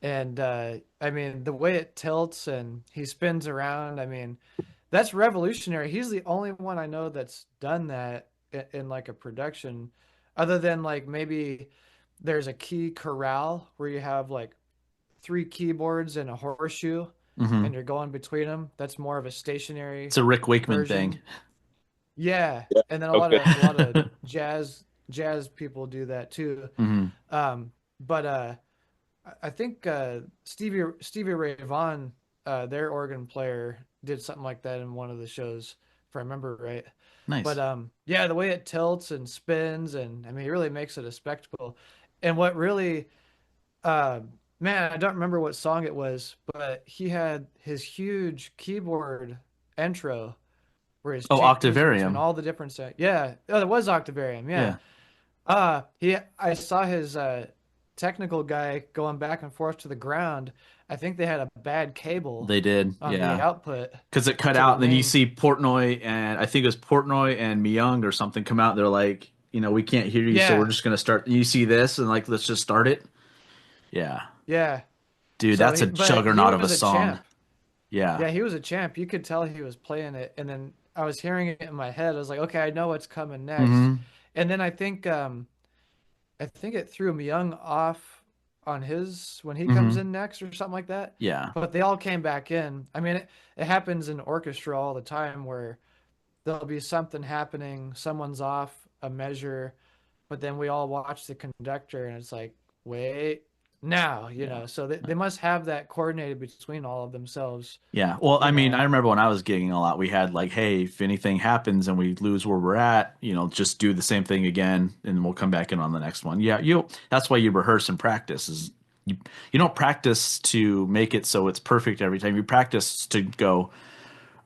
And I mean, the way it tilts and he spins around, I mean, that's revolutionary. He's the only one I know that's done that in like a production, other than like maybe there's a key corral where you have like three keyboards and a horseshoe Hmm. and you're going between them. That's more of a stationary It's a Rick Wakeman thing. version. Yeah, Yeah. and then Okay. a lot of jazz people do that too. Hmm. But I think Stevie Ray Vaughan, their organ player, did something like that in one of the shows, if I remember right. But Nice. yeah, the way it tilts and spins, and I mean, it really makes it a spectacle. And what really, uh, man, I don't remember what song it was, but he had his huge keyboard intro where he's Oh, changing between Octavarium. all the different sounds. Yeah, oh, it was Octavarium. Yeah, Yeah, I saw his technical guy going back and forth to the ground. I think they had a bad cable they did. on the Yeah. output Because it cut to the out, and then you main. see Portnoy and I think it was Portnoy and Myung or something come out. They're like, we can't hear you, so we're Yeah, just gonna start. You see this, and like, let's just start it. Yeah, yeah. dude, So that's a but he juggernaut of a was a song. champ. Yeah. Yeah, he was a champ. You could tell he was playing it, and then I was hearing it in my head. I was like, okay, I know what's coming next. Hmm. And then I think it threw Myung off on his when he comes Hmm. in next or something like that. Yeah. But they all came back in. I mean, it happens in orchestra all the time where there'll be something happening, someone's off a measure, but then we all watch the conductor and it's like, wait, now, Yeah. so they must have that coordinated between all of themselves, Yeah. Well, I you mean, I know. remember when I was gigging a lot, we had like, hey, if anything happens and we lose where we're at, just do the same thing again and we'll come back in on the next one. Yeah, that's why you rehearse and practice is you don't practice to make it so it's perfect every time. You practice to go,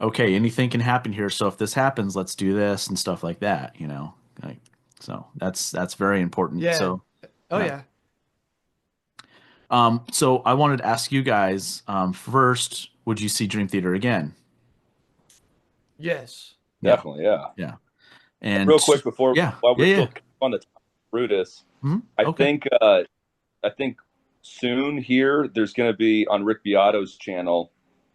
okay, anything can happen here, so if this happens, let's do this and stuff like that. Like, so that's very important. Yeah. So, Oh yeah. yeah. So I wanted to ask you guys, first, would you see Dream Theater again? Yes. Yeah. Definitely, yeah. Yeah. And Real quick before yeah, while yeah, we're yeah. still on the topic of Brutus, I Okay. think I think soon here there's going to be on Rick Beato's channel.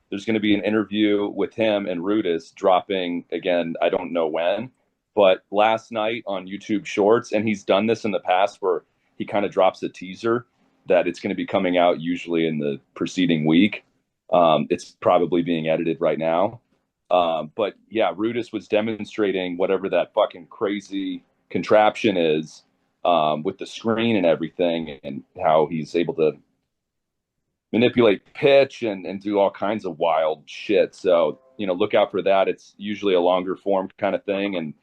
There's going to be an interview with him and Rudis dropping again. I don't know when, but last night on YouTube Shorts, and he's done this in the past where he kind of drops a teaser that it's going to be coming out usually in the preceding week. It's probably being edited right now. But yeah, Rudis was demonstrating whatever that fucking crazy contraption is with the screen and everything, and how he's able to manipulate pitch and do all kinds of wild shit. So, look out for that. It's usually a longer form kind of thing. And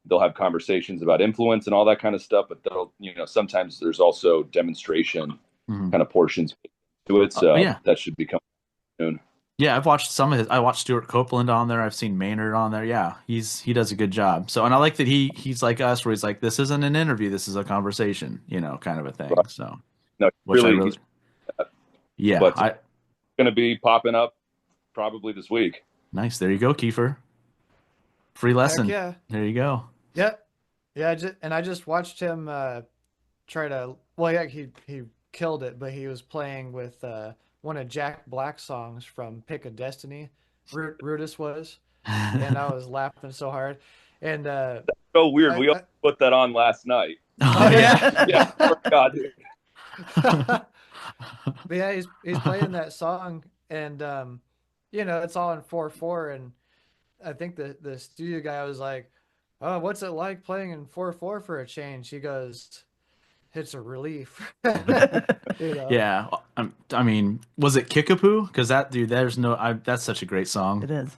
they'll have conversations about influence and all that kind of stuff. But sometimes there's also demonstration Hmm. kind of portions to it. So Yeah. that should be coming soon. Yeah, I've watched some of his. I watched Stuart Copeland on there. I've seen Maynard on there. Yeah, he does a good job. So, and I like that he's like us, where he's like, this isn't an interview, this is a conversation, kind of a thing. But So, no, which I really, really, yeah, but I going to be popping up probably this week. nice. There you go, Kiefer. Free Heck lesson. yeah. There you go. Yep. Yeah, I just watched him try to well yeah, he killed it, but he was playing with one of Jack Black's songs from Pick a Destiny. Rudis was, and I was laughing so hard. And So weird. We all I put that on last night. Oh oh yeah. yeah. Yeah, God, dude. But yeah, he's playing that song, and it's all in 4/4, and I think the studio guy was like, "Oh, what's it like playing in 4/4 for a change?" He goes, "It's a relief." you know. Yeah. I mean, was it Kickapoo? Because that dude, that's such a great song. It is.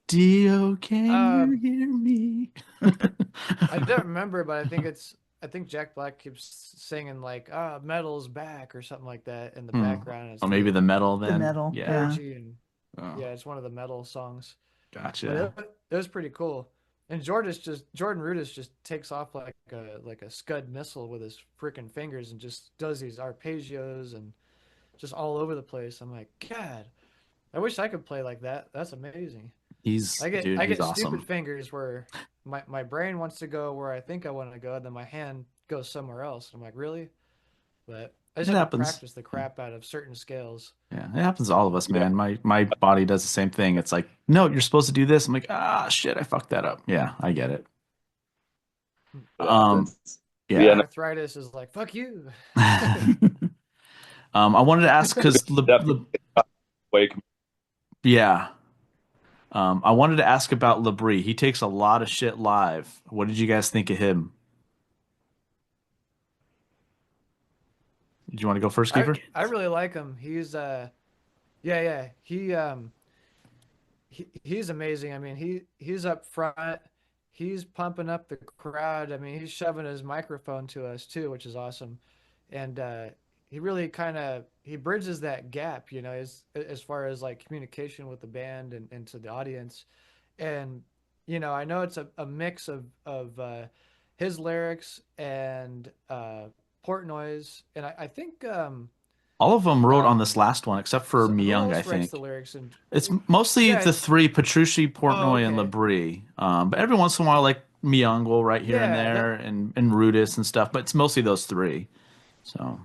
Dio, can you Um, hear me? I don't remember, but I think Jack Black keeps singing like metal's back or something like that in the background. It's Or maybe the metal The then. metal. Yeah. Yeah. orgy and Oh, yeah, it's one of the metal songs. But gotcha. it was pretty cool. And Jordan Rudess just takes off like a Scud missile with his freaking fingers and just does these arpeggios and just all over the place. I'm like, God, I wish I could play like that. That's amazing. He's dude, I he's get stupid awesome. fingers where my brain wants to go where I think I want to go, and then my hand goes somewhere else. I'm like, really? But I just It have to happens. practice the Yeah. crap out of certain scales. Yeah, it happens to all of us, Yeah, man. My body does the same thing. It's like, no, you're supposed to do this. I'm like, ah, shit, I fucked that up. Yeah, I get it. it Um, happens. Yeah, yeah. no, Arthritis is like, fuck you. I wanted to ask because definitely wake. yeah. I wanted to ask about Labrie. He takes a lot of shit live. What did you guys think of him? Did you want to go first, Kiefer? I really like him. He's yeah, yeah. He's amazing. I mean, he's up front. He's pumping up the crowd. I mean, he's shoving his microphone to us too, which is awesome. And he really kind of he bridges that gap, you know, as far as like communication with the band and to the audience. And you know, I know it's a mix of his lyrics and Portnoy's, and I think All of them wrote on this um, last one except for who Myung, I else writes the think. lyrics? And It's mostly yeah, the three, Petrucci, oh, Portnoy, and okay. Labrie. But every once in a while, like Myung will write here and Yeah, there, and Rudis and stuff. But it's mostly those three. So,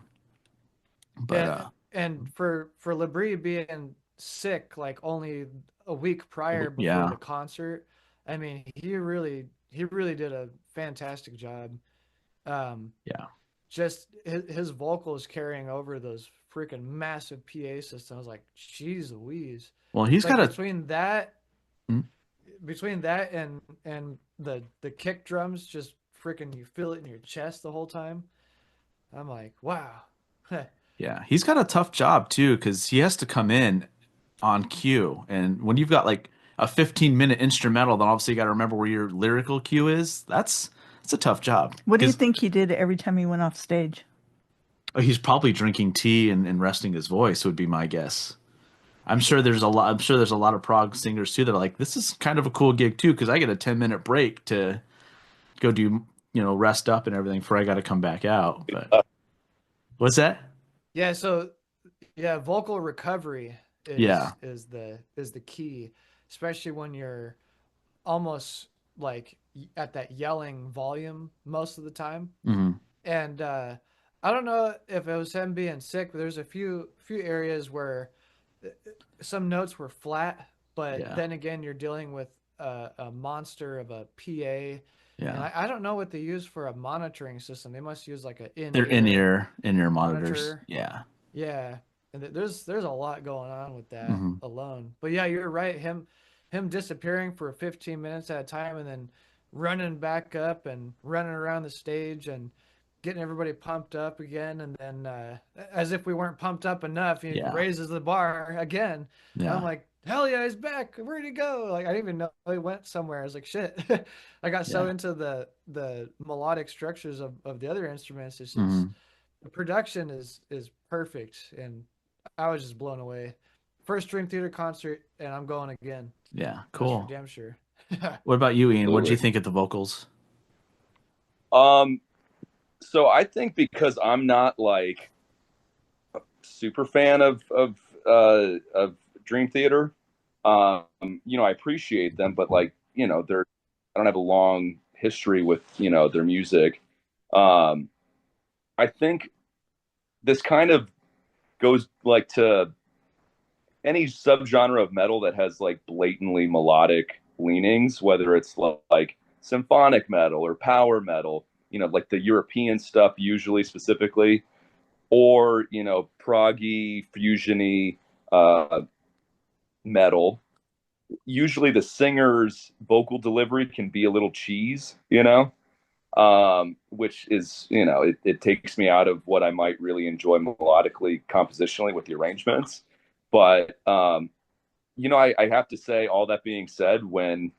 but yeah, and for Labrie being sick like only a week prior before yeah, the concert, I mean, he really did a fantastic job. Um, yeah. just his vocals carrying over those freaking massive PA systems, like, jeez Louise. Well, he's Like got a. Hmm? between that and the kick drums, just freaking you feel it in your chest the whole time. I'm like, wow. Yeah, he's got a tough job too because he has to come in on cue, and when you've got like a 15-minute instrumental, then obviously you got to remember where your lyrical cue is. That's a tough job What do you because think he did every time he went off stage? he's probably drinking tea and resting his voice would be my guess. I'm sure there's a lot of prog singers too that are like, this is kind of a cool gig too because I get a 10-minute break to go do rest up and everything before I got to come back out. But what's that? Yeah, so yeah, vocal recovery Yeah. is the key, especially when you're almost like at that yelling volume most of the time. Hmm. And I don't know if it was him being sick, but there's a few areas where uh, some notes were flat, but Yeah. then again, you're dealing with a monster of a PA, and Yeah. I don't know what they use for a monitoring system. They must use like an They're in-ear in ear monitors. monitor. Yeah. Yeah, and there's a lot going on with that Hmm. alone. But yeah, you're right. Him disappearing for 15 minutes at a time and then running back up and running around the stage and getting everybody pumped up again, and then as if we weren't pumped up enough, he Yeah. raises the bar again. I'm Yeah. like, hell yeah, he's back. Where'd he go? Like I didn't even know he went somewhere. I was like, shit. I got so Yeah. into the melodic structures of the other instruments. It's Hmm. the production is perfect, and I was just blown away. First Dream Theater concert, and I'm going again. Yeah. That's for Cool. damn sure. What about you, Ian? What did you absolutely. think of the vocals? Um, so I think because I'm not like a super fan of Dream Theater, I appreciate them, but like I don't have a long history with their music. Um, I think this kind of goes like to any subgenre of metal that has like blatantly melodic leanings, whether it's like symphonic metal or power metal, like the European stuff usually specifically, or proggy, fusiony metal. Usually the singer's vocal delivery can be a little cheese, which is, it takes me out of what I might really enjoy melodically, compositionally with the arrangements. But I have to say, all that being said, when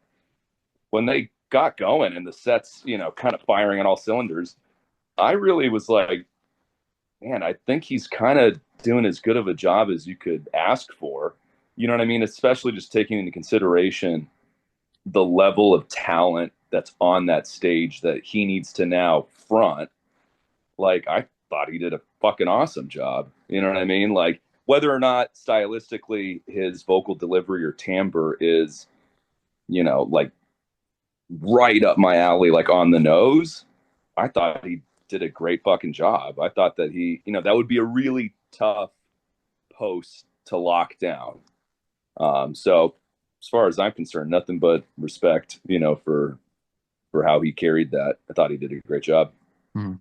they got going and the sets, kind of firing on all cylinders, I really was like, man, I think he's kind of doing as good of a job as you could ask for. You know what I mean? Especially just taking into consideration the level of talent that's on that stage that he needs to now front. Like, I thought he did a fucking awesome job. You know what I mean? Like, whether or not stylistically his vocal delivery or timbre is like right up my alley, like on the nose. I thought he did a great fucking job. I thought that that would be a really tough post to lock down. So as far as I'm concerned, nothing but respect, for how he carried that. I thought he did a great job. Mhm.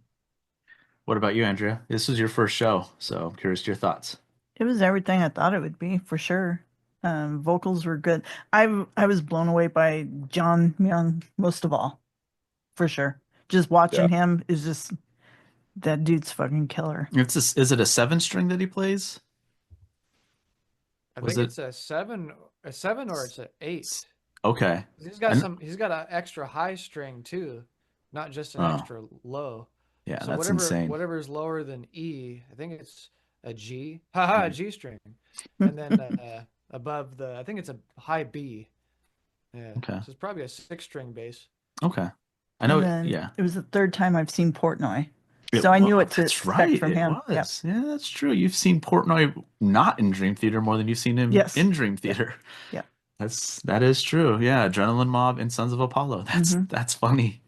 What about you, Andrea? This was your first show, so I'm curious to your thoughts. It was everything I thought it would be, for sure. Vocals were good. I was blown away by John Young most of all, for sure. Just Yeah. watching him is just that dude's fucking killer. Is it a 7 string that he plays? I Was think it it's a seven or it's an eight. okay? He's I got kn- he's got an extra high string too, not just an oh, extra low. yeah, So that's insane. whatever is lower than E, I think it's a G. Haha, a Mhm. G string. And then above I think it's a high B. Yeah. Okay, So it's probably a 6 string bass. okay. I And know. then Yeah, it was the third time I've seen Portnoy. it So I was. knew what to That's expect right. from It him. Yep. was. Yeah, that's true. You've seen Portnoy not in Dream Theater more than you've seen him Yes. in Dream Yep. Theater. Yep. That is true. Yeah, Adrenaline Mob and Sons of Apollo. Mhm. That's funny.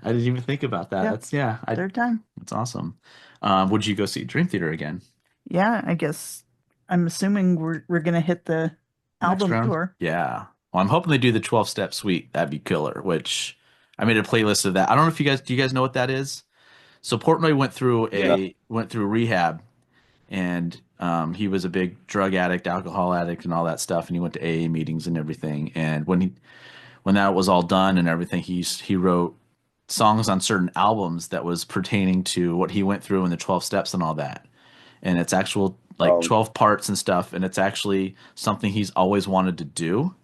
I didn't even think about that. Yep. I Third time. that's awesome. Would you go see Dream Theater again Yeah, I guess I'm assuming we're gonna hit the next album round? tour. Yeah. Well, I'm hoping they do the 12-step suite. That'd be killer. Which I made a playlist of that. I don't know if you guys know what that is. So Portnoy Yeah. went through rehab, and he was a big drug addict, alcohol addict, and all that stuff. And he went to AA meetings and everything. And when that was all done and everything, he wrote songs on certain albums that was pertaining to what he went through in the 12 steps and all that. And it's actual like Um, 12 parts and stuff. And it's actually something he's always wanted to do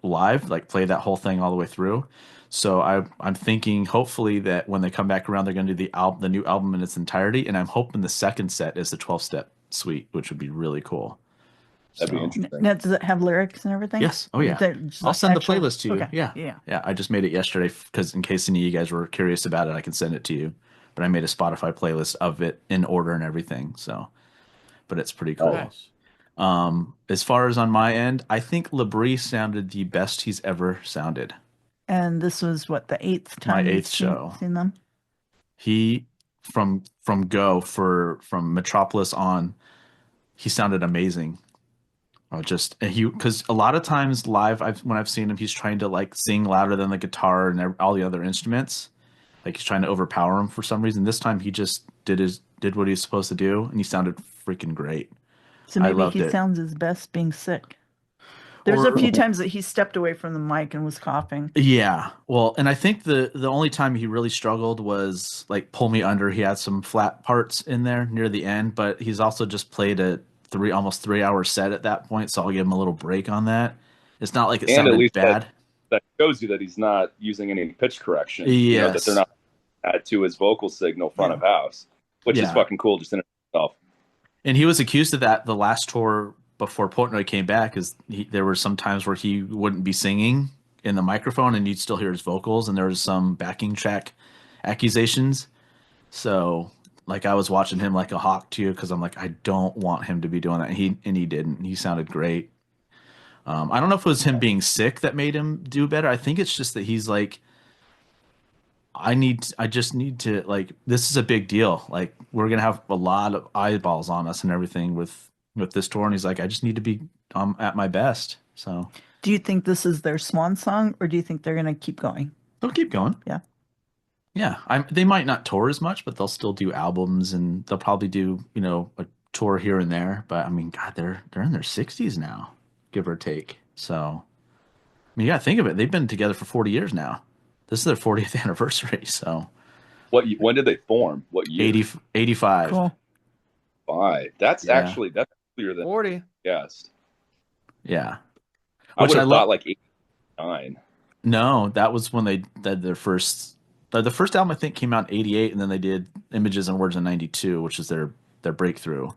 live, like play that whole thing all the way through. So I'm thinking hopefully that when they come back around, they're going to do the new album in its entirety. And I'm hoping the second set is the 12-step suite, which would be really cool. that'd be So. interesting. Now, does it have lyrics and everything? Yes. Oh Or yeah. is it just I'll like send the actual- playlist to you. Okay. Yeah. Yeah. Yeah. I just made it yesterday because in case any of you guys were curious about it, I can send it to you. But I made a Spotify playlist of it in order and everything. So, but it's pretty cool. Nice. As far as on my end, I think Labrie sounded the best he's ever sounded. And this was what, the eighth My time you've eighth show. seen them? He from from Metropolis on, he sounded amazing. Because a lot of times live, when I've seen him, he's trying to like sing louder than the guitar and all the other instruments. Like he's trying to overpower him for some reason. This time he just did what he was supposed to do, and he sounded freaking great. So I maybe loved he it. sounds his best being sick. There's Or- a few times that he stepped away from the mic and was coughing. Yeah, well, and I think the only time he really struggled was like "Pull Me Under." He had some flat parts in there near the end, but he's also just played a almost 3 hour set at that point, so I'll give him a little break on that. It's not like it And at sounded least bad. that shows you that he's not using any pitch correction. Yes. That they're not add to his vocal signal front of house, which is Yeah. fucking cool just in itself. And he was accused of that the last tour before Portnoy came back, is there were some times where he wouldn't be singing in the microphone and you'd still hear his vocals, and there was some backing track accusations. So like I was watching him like a hawk too, because I'm like, I don't want him to be doing that. And he didn't. He sounded great. I don't know if it was him being sick that made him do better. I think it's just that he's like, I just need to, like, this is a big deal. Like we're gonna have a lot of eyeballs on us and everything with this tour, and he's like, I just need to be at my best. So Do you think this is their swan song, or do you think they're going to keep going? they'll keep going. Yeah. Yeah, they might not tour as much, but they'll still do albums, and they'll probably do a tour here and there. But I mean, God, they're in their 60s now, give or take. So I mean, you gotta think of it. They've been together for 40 years now. This is their 40th anniversary. So When did they form? What year? 85. Cool. Five. That's Yeah. actually that's clearer than 40. guessed. Yeah. I Which would I have love. thought like 89. No, that was when they did their first. The first album I think came out in '88, and then they did Images and Words in '92, which is their breakthrough.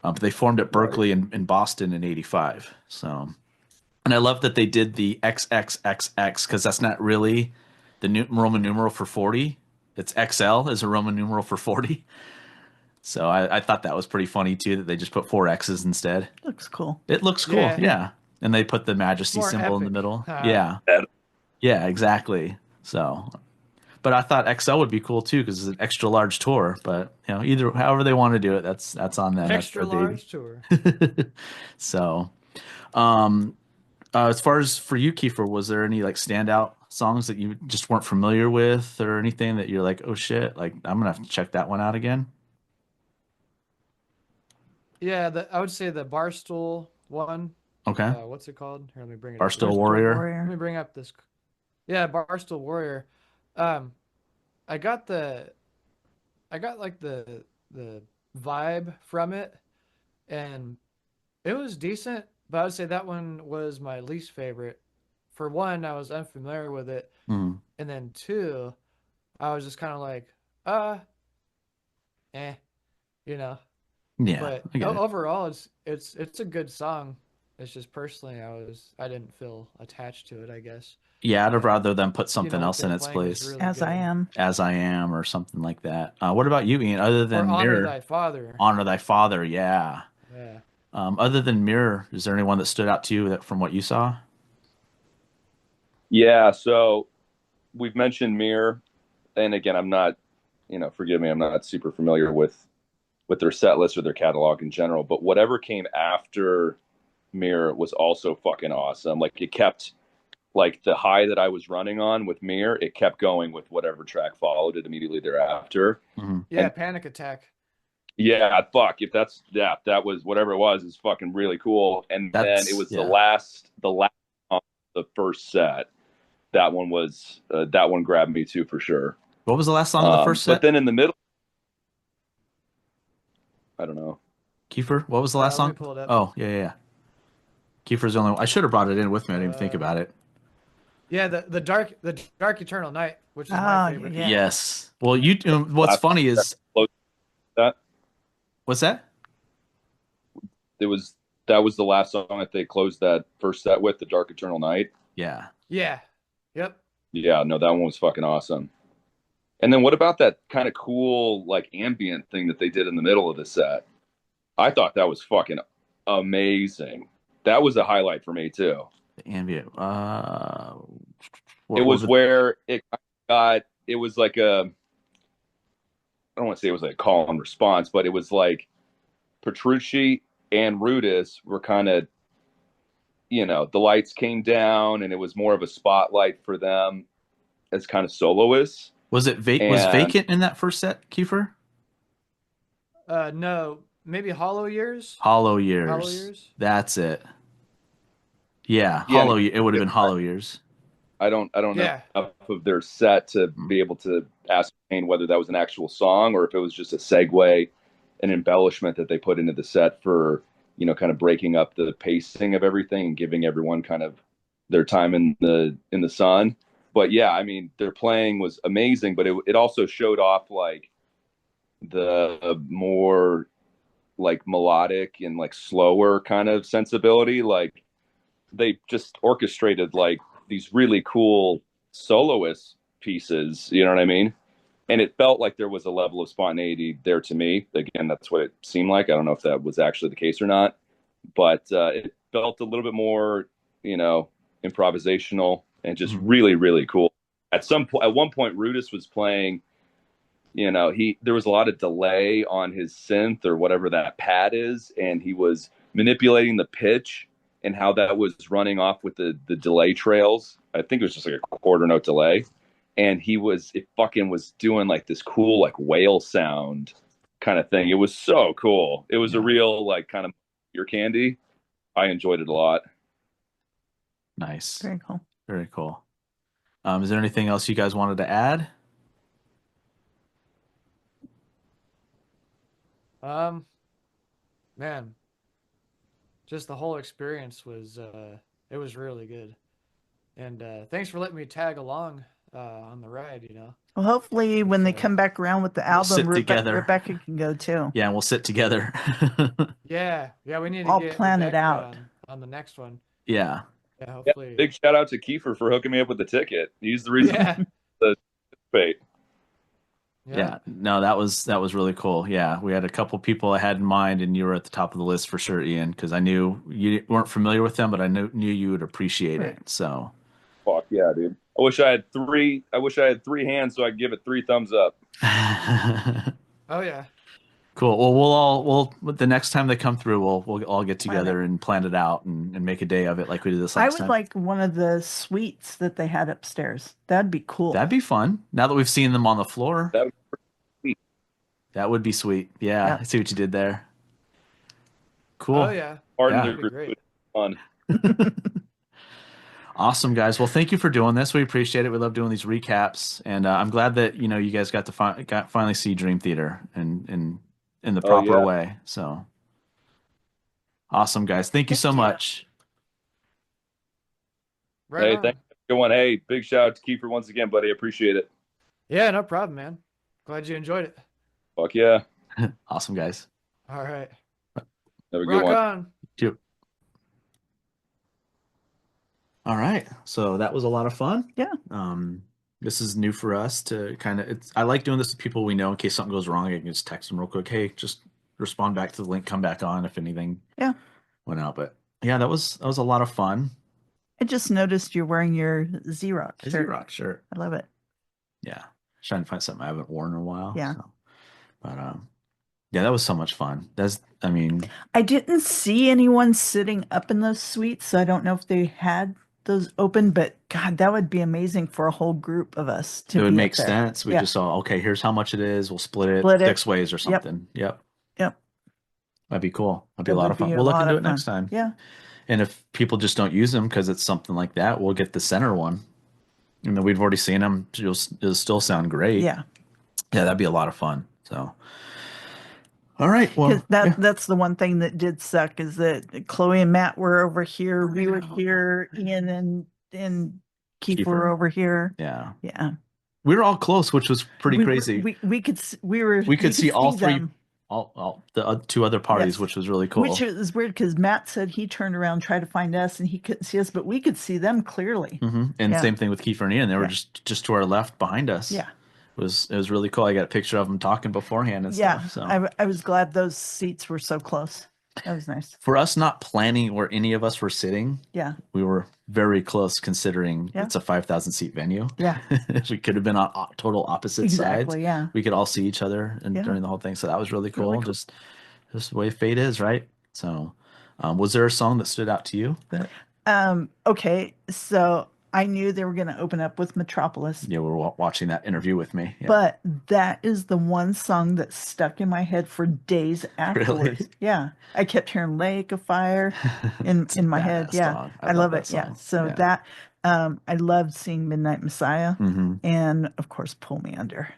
But they formed at Berkeley in Boston in '85. So, and I love that they did the XXXX, because that's not really the Roman numeral for 40. It's XL as a Roman numeral for 40. So I thought that was pretty funny too, that they just put 4 X's instead. Looks cool. It looks cool, Yeah. yeah. And they put the Majesty More symbol in the epic. middle. Yeah. That- Yeah, exactly. So, but I thought XL would be cool too because it's an extra large tour. But either however they want to do it, that's on them. That's Extra their baby. large tour. So, um, as far as for you, Kiefer, was there any like standout songs that you just weren't familiar with, or anything that you're like, oh shit, like I'm gonna have to check that one out again? Yeah, I would say the Barstool one. Okay, What's it called? Here, let me bring it up real Barstool quick. Warrior. Let me Warrior. bring up this. Yeah, Barstool Warrior. Um, I got like the vibe from it, and it was decent. But I would say that one was my least favorite. For one, I was unfamiliar with it, Mm, and then two, I was just kind of like, uh, eh, you know. yeah, But I get it. overall, it's a good song. It's just personally, I didn't feel attached to it, I guess. Yeah, I'd have And rather them put something what else they're in its playing was place, really As I good. Am. as I am, or something like that. What about you, Ian? Other Or than Honor Mirror, Thy Father. Honor Thy Father, yeah. Yeah. Other than Mirror, is there anyone that stood out to you that from what you saw? Yeah, so we've mentioned Mir, and again, I'm not, forgive me, I'm not super familiar with their set list or their catalog in general, but whatever came after Mir was also fucking awesome. Like it kept like the high that I was running on with Mir, it kept going with whatever track followed it immediately thereafter. Mhm. Yeah, And Panic Attack. yeah, fuck, if that's yeah, that was whatever it was is fucking really cool. And then it That's was yeah. the last on the first set. That one grabbed me too for sure. What was the last song on the first But set? then in the middle, I don't know. Kiefer, what was the last Let me song? pull it up. Oh, yeah, yeah, yeah. Kiefer's the only one. I should have brought it in with me. I didn't even think Uh, about it. yeah, the dark Eternal Night, which is Oh, my favorite. yeah. Yes. Well, what's Last funny is that what's that? it was that was the last song that they closed that first set with, the Dark Eternal Night. Yeah. Yeah. Yep. Yeah, no, that one was fucking awesome. And then what about that kind of cool like ambient thing that they did in the middle of the set? I thought that was fucking amazing. That was a highlight for me too. The ambient. It What was was it? where it was like I don't want to say it was like a call and response, but it was like Petrucci and Rudis were kind of, the lights came down and it was more of a spotlight for them as kind of soloists. Was it was And Vacant in that first set, Kiefer? No, maybe Hollow Years. Hollow Hollow Years. Years. That's it. Yeah, yeah, It would have been Hollow Years. I don't know Yeah. enough of their set to be able to ascertain whether that was an actual song or if it was just a segue, an embellishment that they put into the set for, kind of breaking up the pacing of everything and giving everyone kind of their time in the sun. But yeah, I mean, their playing was amazing, but it also showed off like the more like melodic and like slower kind of sensibility. Like they just orchestrated like these really cool soloist pieces, you know what I mean? And it felt like there was a level of spontaneity there to me. Again, that's what it seemed like. I don't know if that was actually the case or not, but it felt a little bit more, improvisational and just Mhm. really, really cool. At one point, Rudis was playing. There was a lot of delay on his synth or whatever that pad is, and he was manipulating the pitch and how that was running off with the delay trails. I think it was just like a quarter note delay. And it fucking was doing like this cool, like whale sound kind of thing. It was so cool. It was a Yeah. real, like, kind of ear candy. I enjoyed it a lot. Nice. Very cool. Very cool. Is there anything else you guys wanted to add? Man, just the whole experience was it was really good. And thanks for letting me tag along on the ride. Well, hopefully when they It's, come back around with the We'll sit album, together. Rebecca can go too. Yeah, and we'll sit together. Yeah, we need to I'll get plan it Rebecca out. on the next one. Yeah. Yeah, Yeah, hopefully. big shout out to Kiefer for hooking me up with the ticket. He's the reason Yeah, the debate. Yeah, no, that was really cool. Yeah, we had a couple people I had in mind, and you were at the top of the list for sure, Ian, because I knew you weren't familiar with them, but I knew you would appreciate Right. it. So, Fuck yeah, dude. I wish I had three. I wish I had three hands so I could give it three thumbs up. Oh yeah. cool. Well, the next time they come through, we'll all get Plan it. together and plan it out and make a day of it like we did this I last would time. like one of the suites that they had upstairs. That'd be cool. That'd be fun. Now that we've seen them on the floor, That would be sweet. that would be sweet. Yeah, Yeah. I see what you did there. Cool. Oh yeah. Pardon Yeah. the That'd be great. fun. Awesome, guys. Well, thank you for doing this. We appreciate it. We love doing these recaps, and I'm glad that you guys got to finally see Dream Theater in the Oh, proper yeah. way. So awesome, guys. Thank you so Heck yeah. much. Right Hey, on. thanks. Good one. Hey, big shout out to Kiefer once again, buddy. Appreciate it. Yeah, no problem, man. Glad you enjoyed it. Fuck yeah. Awesome, guys. All right. Have a good Rock one. on. Cute. All right. So that was a lot of fun. Yeah. This is new for us to kind of. I like doing this to people we know in case something goes wrong. I can just text them real quick. Hey, just respond back to the link. Come back on if anything. Yeah. Went out, but yeah, that was a lot of fun. I just noticed you're wearing your Xerox A shirt. Xerox shirt. I love it. Yeah. Trying to find something I haven't worn in a while. Yeah. So. But yeah, that was so much fun. I mean, I didn't see anyone sitting up in those suites, so I don't know if they had those open, but God, that would be amazing for a whole group of us to it would be make up there. sense. We Yeah. just saw, okay, here's how much it is. We'll split it Split it. 6 ways or Yep. something. Yep. Yep. That'd be cool. That'd be a That lot would of fun. be a We'll look lot into of it next fun. time. Yeah. And if people just don't use them because it's something like that, we'll get the center one. And then we've already seen them. It'll still sound great. Yeah. Yeah, that'd be a lot of fun. So, all right. 'Cause Well, yeah. that's the one thing that did suck is that Chloe and Matt were over here. We were here. Ian and Keith were Kiefer. over here. Yeah. Yeah. We were all close, which was pretty We crazy. we could we could see all three, them, all the two other parties, Yes. which was really cool. which is weird because Matt said he turned around, tried to find us, and he couldn't see us, but we could see them clearly. And Yeah. same thing with Kiefer and Ian. They were Yeah. just to our left behind us. Yeah. It was really cool. I got a picture of them talking beforehand and Yeah. stuff. So I was glad those seats were so close. That was nice. for us not planning where any of us were sitting, Yeah. we were very close considering Yeah. it's a 5,000 seat venue. Yeah. We could have been on total opposite sides. Exactly. Yeah. We could all see each other and Yeah. during the whole thing. So that was really cool. Really cool. Just the way fate is, right? So was there a song that stood out to you that Okay. So I knew they were going to open up with Metropolis, you were watching that interview with me? Yeah. but that is the one song that stuck in my head for days afterwards. Yeah. I kept hearing Lake of Fire in my head. badass Yeah. song. I love that it. Yeah. song. So Yeah. that I loved seeing Midnight Messiah Mhm. and of course Pull Me Under.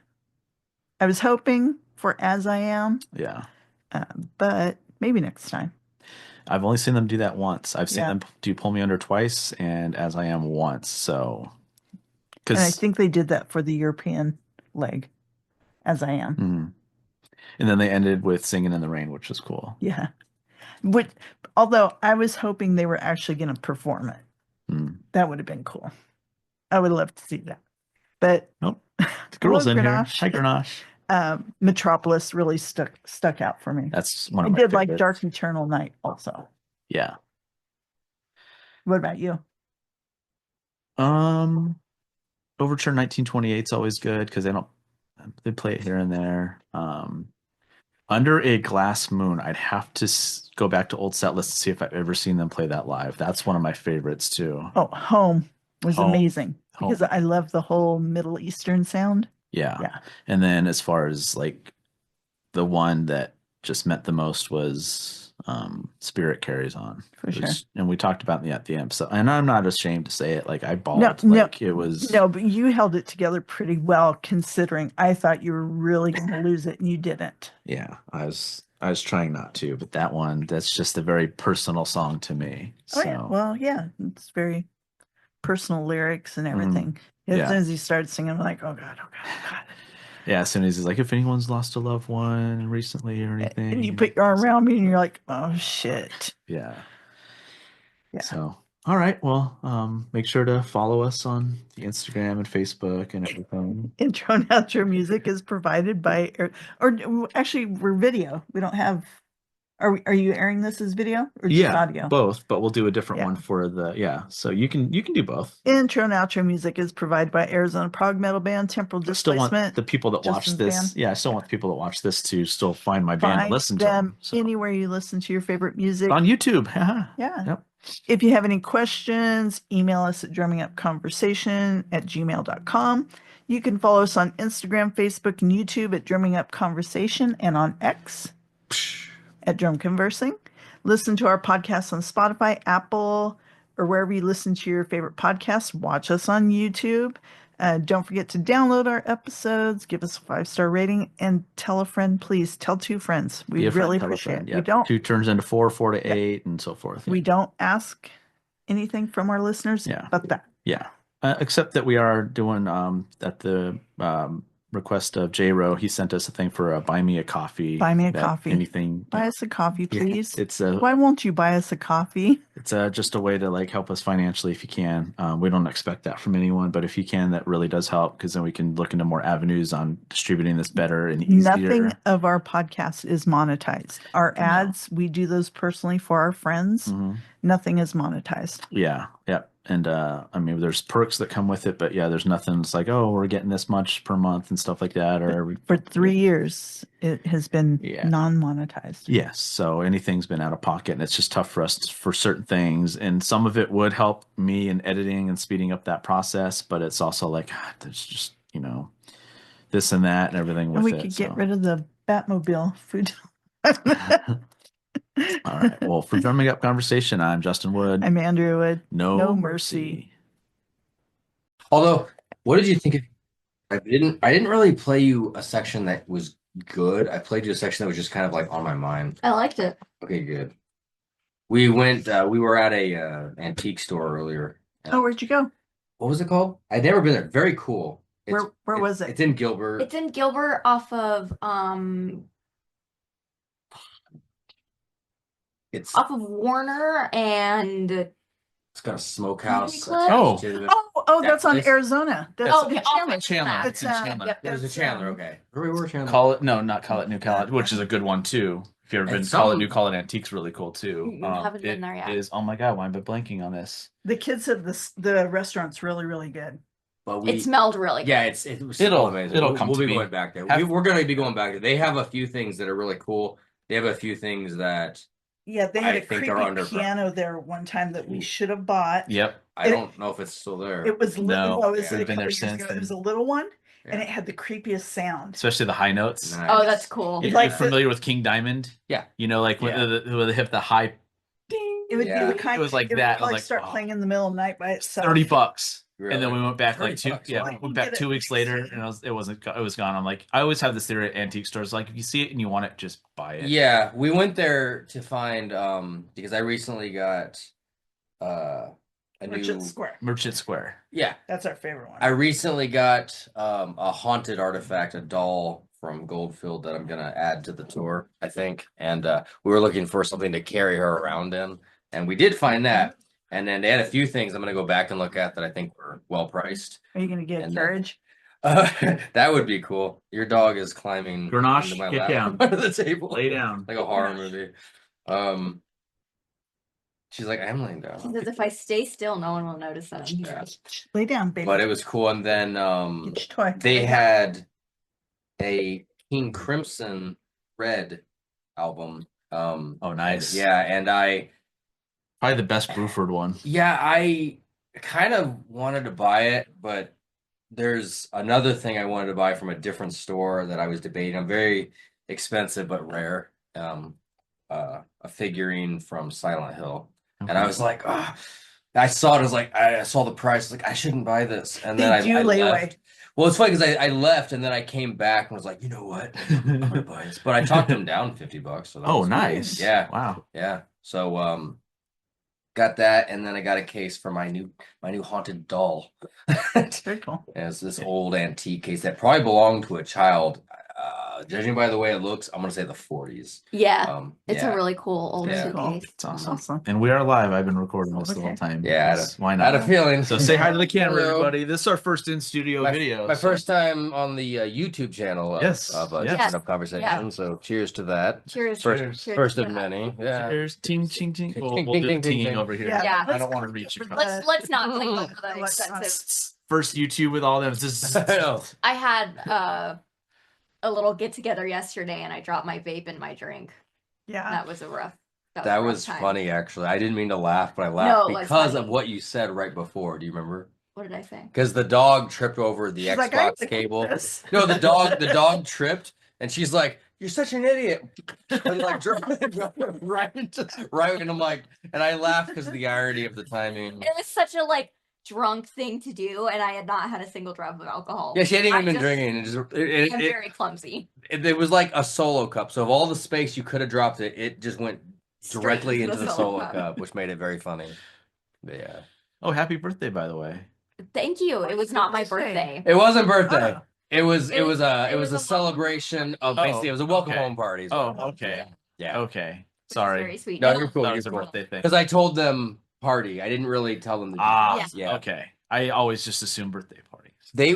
I was hoping for As I Am, Yeah. but maybe next time. I've only seen them do that once. I've seen Yeah. them do Pull Me Under twice and As I Am once. So, And I because think they did that for the European leg, As I Am. and then they ended with Singing in the Rain, which was cool. Yeah. Although I was hoping they were actually going to perform it. Mm. That would have been cool. I would love to see that. But Nope. The girls Hello, in here. Grenache. Hi, Grenache. Metropolis really stuck out for me. That's one I of my did like favorites. Dark Eternal Night also. Yeah. What about you? Overture 1928 is always good because they play it here and there. Under a Glass Moon, I'd have to go back to old set lists to see if I've ever seen them play that live. That's one of my favorites too. Oh, Home was Home. amazing because Home. I love the whole Middle Eastern sound. Yeah. Yeah. And then as far as like the one that just meant the most was Spirit Carries On. For sure. And we talked about it at the end. So, and I'm not ashamed to say it. Like I bawled. No, like it was. No, but you held it together pretty well considering I thought you were really going to lose it and you didn't. Yeah, I was trying not to, but that one, that's just a very personal song to me. Oh, So yeah. Well, yeah, it's very personal lyrics and everything. As Yeah. soon as he started singing, I'm like, oh God, oh God, oh God. yeah, as soon as he's like, if anyone's lost a loved one recently or anything. And you put your arm around me and you're like, oh shit. Yeah. Yeah. So All right. Well, make sure to follow us on the Instagram and Facebook and everything. Intro and outro music is provided by, or actually, we're video. We don't have. Are you airing this as video or just Yeah, audio? both, but we'll do a different Yeah. one for so you can do both. Intro and outro music is provided by Arizona prog metal band Temporal I still want Displacement. the people that watch Justin's this. band. Yeah, I still want the people that watch this to still find my band and Find listen to them them. So. anywhere you listen to your favorite music. On YouTube. Yeah. Yep. If you have any questions, email us at drummingupconversation@gmail.com. You can follow us on Instagram, Facebook, and YouTube at Drumming Up Conversation and on X at Drum Conversing. Listen to our podcasts on Spotify, Apple, or wherever you listen to your favorite podcasts. Watch us on YouTube. Don't forget to download our episodes, give us a 5-star rating, and tell a friend, please. Tell 2 friends. We Be a friend, really tell a appreciate friend. it. Yep. We don't 2 turns into 4, 4 to 8, and so forth. we don't ask anything from our listeners Yeah. but that. Yeah. Except that we are doing at the request of J-Ro, he sent us a thing for a buy me a coffee. Buy me a coffee. Anything. Buy us a coffee, Yeah, please. it's Why won't you buy us a coffee? It's just a way to like help us financially if you can. We don't expect that from anyone, but if you can, that really does help because then we can look into more avenues on distributing this better and easier. Nothing of our podcast is monetized. Our ads, we do those personally for our friends. Mhm. Nothing is monetized. Yeah. And I mean, there's perks that come with it, but yeah, there's nothing. It's like, oh, we're getting this much per month and stuff like that. Or For 3 years, it has been Yeah. non-monetized. Yes. So anything's been out of pocket, and it's just tough for us for certain things. And some of it would help me in editing and speeding up that process, but it's also like there's just this and that and everything with And we it. could So. get rid of the Batmobile food. All right. Well, for Drumming Up Conversation, I'm Justin Wood. I'm Andrew Wood. No mercy. Although, what did you think of? I didn't really play you a section that was good. I played you a section that was just kind of like on my mind. I liked it. Okay, good. We were at a antique store earlier. Oh, where'd you go? What was it called? I'd never been there. Very cool. Where was it? It's in Gilbert. It's in Gilbert off of It's Warner and got a smokehouse. Cliff? attached to it. Oh, that's on It's- Arizona. That's Oh, the okay, Chandler. Chandler. It's in Chandler. yep. There's a Chandler. Okay, where were Chandler? Call it not Call It New Call It, which is a good one too. If you've ever been It's Call It some- New Call It Antique's really cool too. Haven't been there yet. It is. Oh my god, why am I blanking on this? The kids said the restaurant's really, really good. But it smelled really good. Yeah, it was It'll- so amazing. it'll come We'll to be me. going back there. Have- We're going to be going back there. They have a few things that are really cool. They have a few things that Yeah, they had I a think creepy they're under- piano there one time that we should have bought. Yep. I don't know if it's still there. It was No, little. It was yeah. a We've been there couple years since ago. It was a then. little one, and Yeah. it had the creepiest sound. Especially the high notes. Nice. Oh, that's cool. You're Like the- familiar with King Diamond? Yeah. You know, like Yeah. when they hit the high Ding. It would Yeah. be the kind. It was like it that. I Would was probably like, start oh. playing in the middle of the night by itself. $30. Really? And then we went back like $30, yeah, wow. went back Get it. 2 weeks later, and it was gone. I'm like, I always have this theory at antique stores, like if you see it and you want it, just buy it. Yeah, we went there to find because I recently got a Merchant new Square. Merchant Square. yeah. That's our favorite one. I recently got a haunted artifact, a doll from Goldfield that I'm gonna add to the tour, I think. And we were looking for something to carry her around in, and we did find that. And then they had a few things I'm gonna go back and look at that I think were well priced. Are you going to get a And carriage? That would be cool. Your dog is climbing Grenache, into my get lap down. under the table, Lay down. like a horror movie. She's like, I'm laying down. He says if I stay still, no one will notice that I'm here. Yeah. Lay down, baby. But it was cool. And then Get your toy. they had a King Crimson Red album. Oh, nice. Yeah, and Probably the best Bruford one. I kind of wanted to buy it, but there's another thing I wanted to buy from a different store that I was debating. I'm very expensive but rare. A figurine from Silent Hill. And I was like, oh, I saw it. I was like, I saw the price. Like, I shouldn't buy this. And then They do I lay left. away. Well, it's funny because I left and then I came back and was like, you know what? I'm gonna buy this. But I talked him down $50. So that Oh, was nice. Yeah. Wow. Yeah. So got that, and then I got a case for my new haunted doll. Very cool. It's this old antique case that probably belonged to a child. Judging by the way it looks, I'm gonna say the 40s. Yeah. It's Yeah. a really cool old Yeah. suitcase. It's awesome. Awesome. And we are live. I've been recording this the Okay. whole time. Yeah, because why I had a not? feeling. So say hi to the camera, Hello. everybody. This is our first in studio video. My so- first time on the YouTube channel of, Yes, of yes. Stand Up Conversation. Yeah. So cheers to that. Cheers. First, Cheers first to of that. many. Yeah. Cheers. Ting, ting, ting. Ting, We'll ting, do ting, the ting, tinging ting. over here. Yeah. I don't want to reach you. Let's not clean over the expensive. First YouTube with all them. I know. I had a little get together yesterday and I dropped my vape in my drink. Yeah. That was a rough. That a rough was time. funny, actually. I didn't mean to laugh, but I laughed No, it was because of funny. what you said right before. Do you remember? What did I say? Because the dog tripped over the She's Xbox like, I have to cable. quit this. No, the dog tripped, and she's like, "You're such an idiot!" And like right into the mic, and I laughed because of the irony of the timing. It was such a like drunk thing to do, and I had not had a single drop of alcohol. Yeah, she hadn't even I been just- drinking. I'm very clumsy. It was like a solo cup. So of all the space you could have dropped it, it just went Straight directly into into the the solo solo cup. cup, which made it very funny. But yeah, Oh, happy birthday, by the way. Thank you. It was not my birthday. it wasn't birthday. Oh. It was It was a a welcome celebration of Oh, basically it was a welcome okay. home party. Oh, okay. Yeah. Okay. Which is Sorry. very sweet. No, And you're cool. That You're was a cool. birthday thing. Because I told them party. I didn't really tell them the Ah, details. Yeah. okay. I always just assume birthday parties. They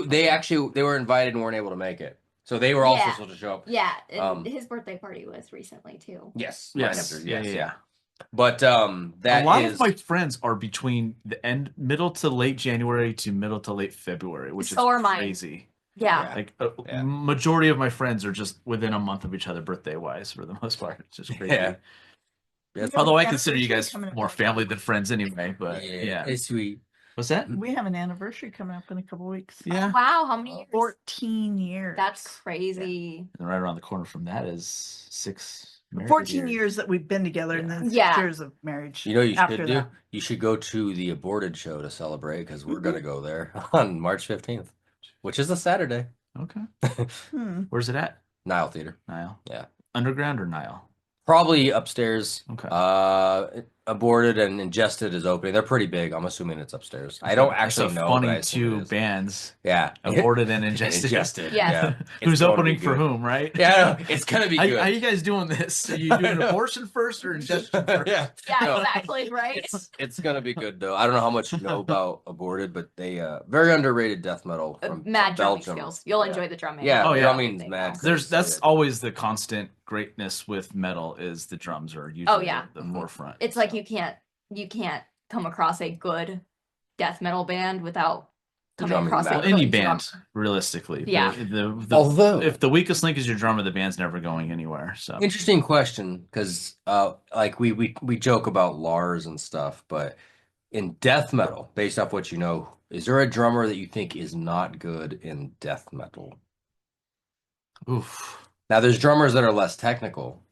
were invited and weren't able to make it. So they were also Yeah. supposed to show up. Yeah, and Um, his birthday party was recently too. Yes. Yes. Right after, Yeah, yes. yeah. But that a lot is of my friends are between the middle to late January to middle to late February, which So are is mine. crazy. Yeah. Like Yeah. majority of my friends are just within a month of each other birthday wise for the most part. It's just crazy. Yeah. Yes. Although I Yeah, consider you anniversary guys coming up more next family than friends anyway, but yeah. It's sweet. What's that? We have an anniversary coming up in a couple weeks. Yeah. Wow, how many years? 14 years. That's crazy. And right around the corner from that is 6 married 14 years that we've been together and then 6 Yeah. years of marriage. You know what you after should do? that. You should go to the aborted show to celebrate because we're gonna go there on March 15th, which is a Saturday. Okay. Hmm. Where's it at? Nile Theater. Nile. Yeah. Underground or Nile? Probably upstairs. Okay. Aborted and Ingested is opening. They're pretty big. I'm assuming it's upstairs. I don't That's actually a know. funny but I assume it two is. bands. Yeah. Aborted and Ingested. Ingested. Yeah. Yeah. Who's It's gonna opening be for good. whom, right? Yeah, I know. It's gonna be How, good. how you guys doing this? Are you doing know. abortion first or ingestion first? Yeah. Yeah, No. exactly, right? It's gonna be good though. I don't know how much you know about Aborted, but they very underrated death metal from Mad drumming Belgium. skills. You'll Yeah. enjoy the drumming. Yeah, Oh, yeah. drumming's mad. That's crazy. always the constant greatness with metal is the drums are usually Oh, yeah. the Mhm. forefront. It's like so. you can't come across a good death metal band without The coming drumming across a matters. Well, any good band, drummer. realistically. Yeah. Although if the weakest link is your drummer, the band's never going anywhere. So interesting question, because like we joke about Lars and stuff, but in death metal, based off what you know, is there a drummer that you think is not good in death metal? oof, Now there's drummers that are less technical.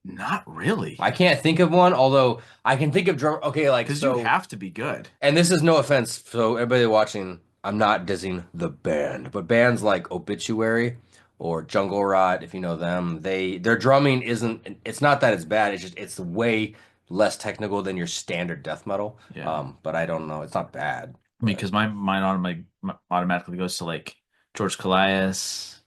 not really. I can't think of one, although I can think of drum. Okay, like Because so, you have to be good. and this is no offense, so everybody watching, I'm not dissing the band, but bands like Obituary or Jungle Rot, if you know them, their drumming isn't. It's not that it's bad. It's just it's way less technical than your standard death metal. Yeah. But I don't know. It's not bad. I mean, because my mind automatically goes to like George Calais,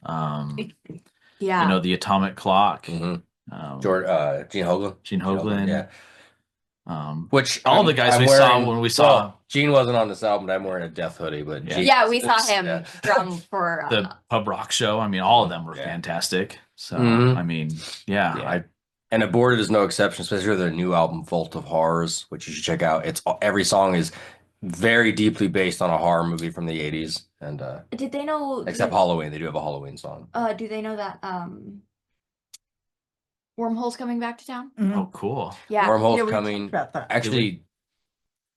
Yeah. you know, the Atomic Clock, Mhm. um, Gene Hoglan. Gene Hoglan, Yeah. Which all the guys we saw when we saw- well, Gene wasn't on this album, but I'm wearing a death hoodie. But Yeah. Gene- Yeah, we saw him Yeah. drum for the pub rock show. I mean, all of them were Yeah. fantastic. So Mhm. I mean, yeah, Yeah. And Aborted is no exception, especially with their new album Vault of Horrors, which you should check out. Every song is very deeply based on a horror movie from the 80s, and Did they know except Halloween, they do have a Halloween song. do they know that Wormhole's coming back to town? Mhm. oh cool. Yeah. Wormhole's Yeah, we coming. talked about that. Actually,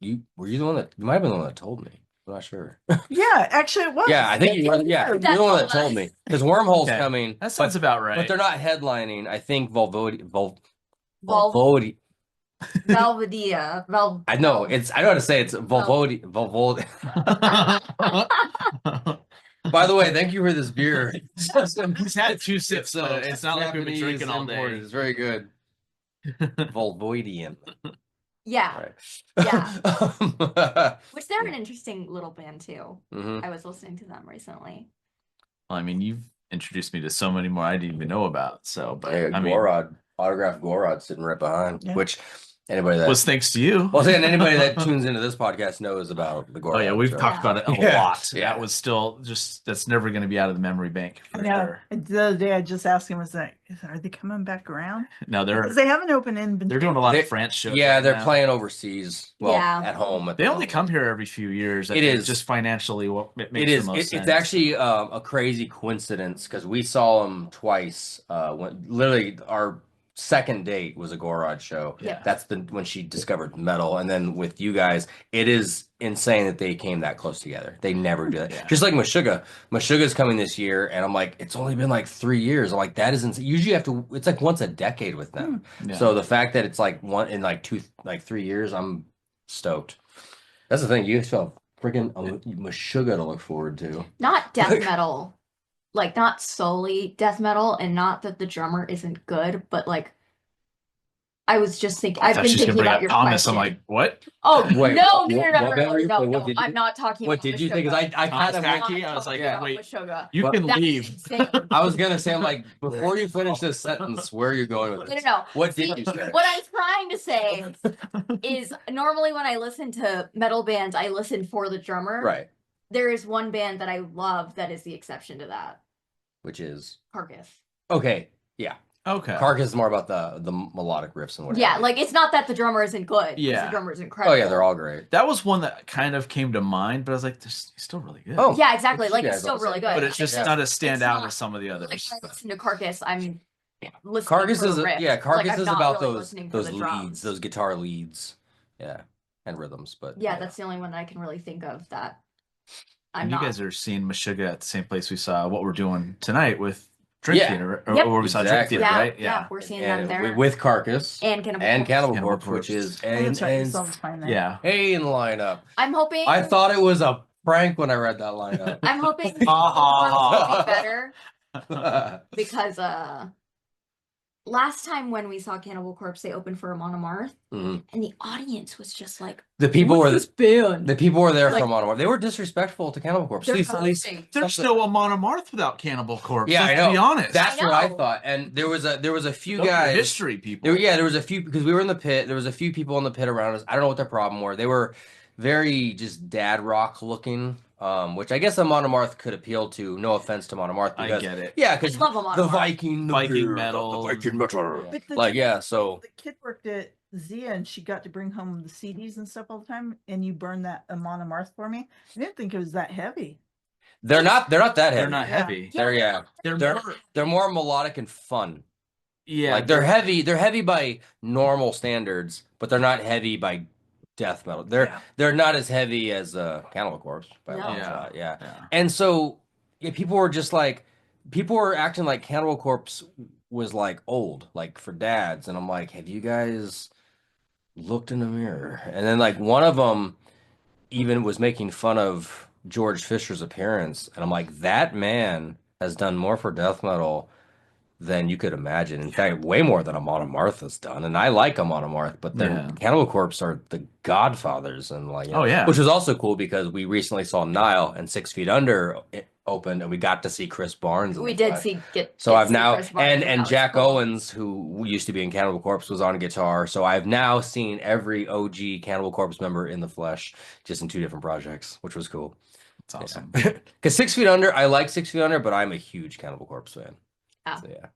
you the one that you might have been the one that told me. I'm not sure. Yeah, actually it was. Yeah, I think you were. Yeah, you're the one that told me because Wormhole's Okay. coming. That sounds about right. But they're not headlining. I think Volvodi. Velvedia. I know it's. I know how to say it's Volvodi. Volvodi. By the way, thank you for this beer. He's had 2 sips, so it's not like we've been Japanese drinking all imported. day. It's very good. Volvoidian. Yeah. Right. Yeah. Which they're an interesting little band too. Mhm. I was listening to them recently. Well, I mean, introduced me to so many more I didn't even know about. So, but Yeah, I mean, Gorod, autographed Gorod sitting right behind, Yeah. which anybody that was thanks to you. well, saying anybody that tunes into this podcast knows about the Gorod. Oh yeah, we've so. talked about it a Yeah. lot. Yeah. That was still just that's never going to be out of the memory bank for Yeah. sure. The other day, I just asked him, are they coming back around? No, Because they have an open inventory. they're doing a lot They- of France shows. Yeah, right they're now. playing overseas. Well, Yeah. at home. At They the only moment. come here every few years. I It think, is. just financially what it It makes is. the most sense. It's actually a crazy coincidence because we saw them twice. When literally our second date was a Gorod show. Yeah. That's when she discovered metal, and then with you guys, it is insane that they came that close together. They never do that. Yeah. Just like Meshuggah. Meshuggah's coming this year, and I'm like, it's only been like 3 years. I'm like, that is insane. Usually you have to. It's like once a decade with them. Yeah. So the fact that it's like one in like 3 years, I'm stoked. That's the thing. You guys feel freaking Meshuggah to look forward to. Not death metal, like not solely death metal, and not that the drummer isn't good, but like I was just thinking, I I've thought been she's gonna thinking bring about up your Thomas. question. I'm like, what? Oh Wait, no, what- no, what no, band no, were you? no, Wait, what no, did you- I'm not talking What about did you think? Meshuggah. Because I kind of Thomas went. Tacky? I was like, Talking about wait. Meshuggah. You Well, can That's leave. insane. I was gonna say, I'm like, before you finish this sentence, where are you going with No, this? no, no. What See, did you say? what I'm trying to say is normally when I listen to metal bands, I listen for the drummer. Right, There is one band that I love that is the exception to that. which is Carcass. okay. Yeah, Okay. Carcass is more about the melodic riffs and whatever. Yeah, like it's not that the drummer isn't good. 'cause Yeah. the drummer is Oh incredible. yeah, they're all great. That was one that kind of came to mind, but I was like, he's still really good. Oh, Yeah, exactly. Which Like you it's guys still all really say. good. but it's just Yeah. not as stand It's out not- as some of the Like others. when I listen to Carcass, I'm listening Carcass for is the riff. yeah. Carcass Like, I'm is not about really those listening for the leads, drums. those guitar leads, yeah, and rhythms. But Yeah, that's the only one that I can really think of that I'm And not. you guys are seeing Meshuggah at the same place we saw what we're doing tonight with Drink Yeah. Theater, or Yep. where we saw Drink Exactly. Theater, yeah, right? yeah, we're seeing and them there. with Carcass and Cannibal and Corpse. Cannibal Cannibal Corpse, Corpse. which is Oh, that's right. You and saw the fine there. Yeah. in lineup. I'm hoping. I thought it was a prank when I read that lineup. I'm hoping Ha, will be better because last time when we saw Cannibal Corpse, they opened for Amon Amarth, Mhm. and the audience was just like, The people were "What's this band?" the people were there Like- from Ottawa. They were disrespectful to Cannibal Corpse. They're At least amazing. There's something- no Amon Amarth without Cannibal Corpse. Yeah, let's I know. be honest. That's I what I know. thought. And there was a few Those are guys. history people. There was a few because we were in the pit. There was a few people in the pit around us. I don't know what their problem were. They were very just dad rock looking, which I guess a Monomarth could appeal to. No offense to Monomarth, I because get it. yeah, I because love Amon the Amarth. Viking metal. the Viking metal. But the Like kid- yeah, so The kid worked at Zia and she got to bring home the CDs and stuff all the time. And you burned that Amon Amarth for me. I didn't think it was that heavy. they're not that heavy. They're not Yeah. heavy. They're they're more melodic and fun. Yeah. Like they're heavy by normal standards, but they're not heavy by death metal. They're not as heavy as Cannibal Corpse by a No. long Yeah. shot. Yeah. Yeah. And so yeah, people were acting like Cannibal Corpse was like old, like for dads. And I'm like, have you guys looked in the mirror? And then like one of them even was making fun of George Fisher's appearance. And I'm like, that man has done more for death metal than you could imagine. In fact, way more than Amon Amarth has done. And I like Amon Amarth, but then Yeah. Cannibal Corpse are the godfathers, and like, you know, Oh, yeah. which was also cool because we recently saw Nile and 6 Feet Under it opened, and we got to see Chris Barnes. in We the did flesh. So I've now Chris Barnes, and that was Jack cool. Owens, who used to be in Cannibal Corpse, was on guitar. So I've now seen every OG Cannibal Corpse member in the flesh, just in 2 different projects, which was cool. It's awesome. Because 6 Feet Under, I like 6 Feet Under, but I'm a huge Cannibal Corpse fan. Oh. So, yeah.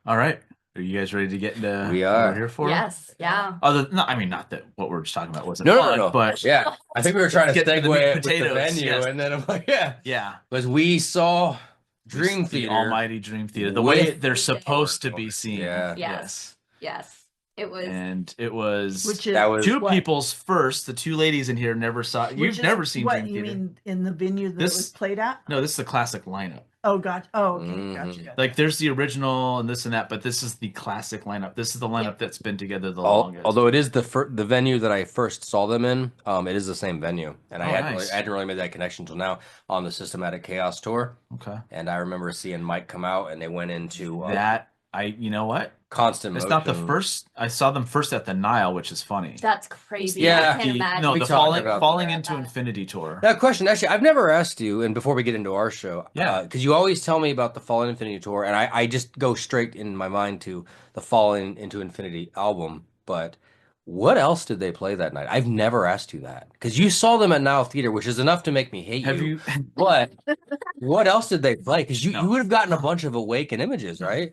All right. Are you guys ready to get into We what are. we're here for? Yes, yeah. Not that what we're just talking about wasn't No, fun, no. but Yeah, I think we were trying to Get to the segue meat it and with the potatoes, venue, yes. and then I'm like, yeah, yeah. because we saw Dream The Theater. almighty Dream Theater. The way With- they're supposed to be seen. Yeah. Yes. Yes. It was. And it was Which is That was- two what? people's first. The 2 ladies in here never saw. Which You've is never seen what Dream you Theater. mean in the venue that This- it was played at? No, this is the classic lineup. Oh, gotcha. Oh, okay. Mhm. Gotcha. Like there's the original and this and that, but this is the classic lineup. This is the lineup that's been together the Al- longest. Although it is the venue that I first saw them in, it is the same venue, and Oh, I nice. hadn't really made that connection until now on the Systematic Chaos tour. Okay. And I remember seeing Mike come out, and they went into That You know what? Constant It's not the motion. first. I saw them first at the Nile, which is funny. That's crazy. Yeah. I can't imagine. No, We the talked about falling that. into Infinity Tour. Now, question, actually, I've never asked you, and before we get into our show, Yeah. because you always tell me about the Fallen Infinity Tour, and I just go straight in my mind to the Fallen into Infinity album, but what else did they play that night? I've never asked you that, because you saw them at Nile Theater, which is enough to make me hate Have you. you? But what else did they play? Because you No. would have gotten a bunch of Awaken images, right?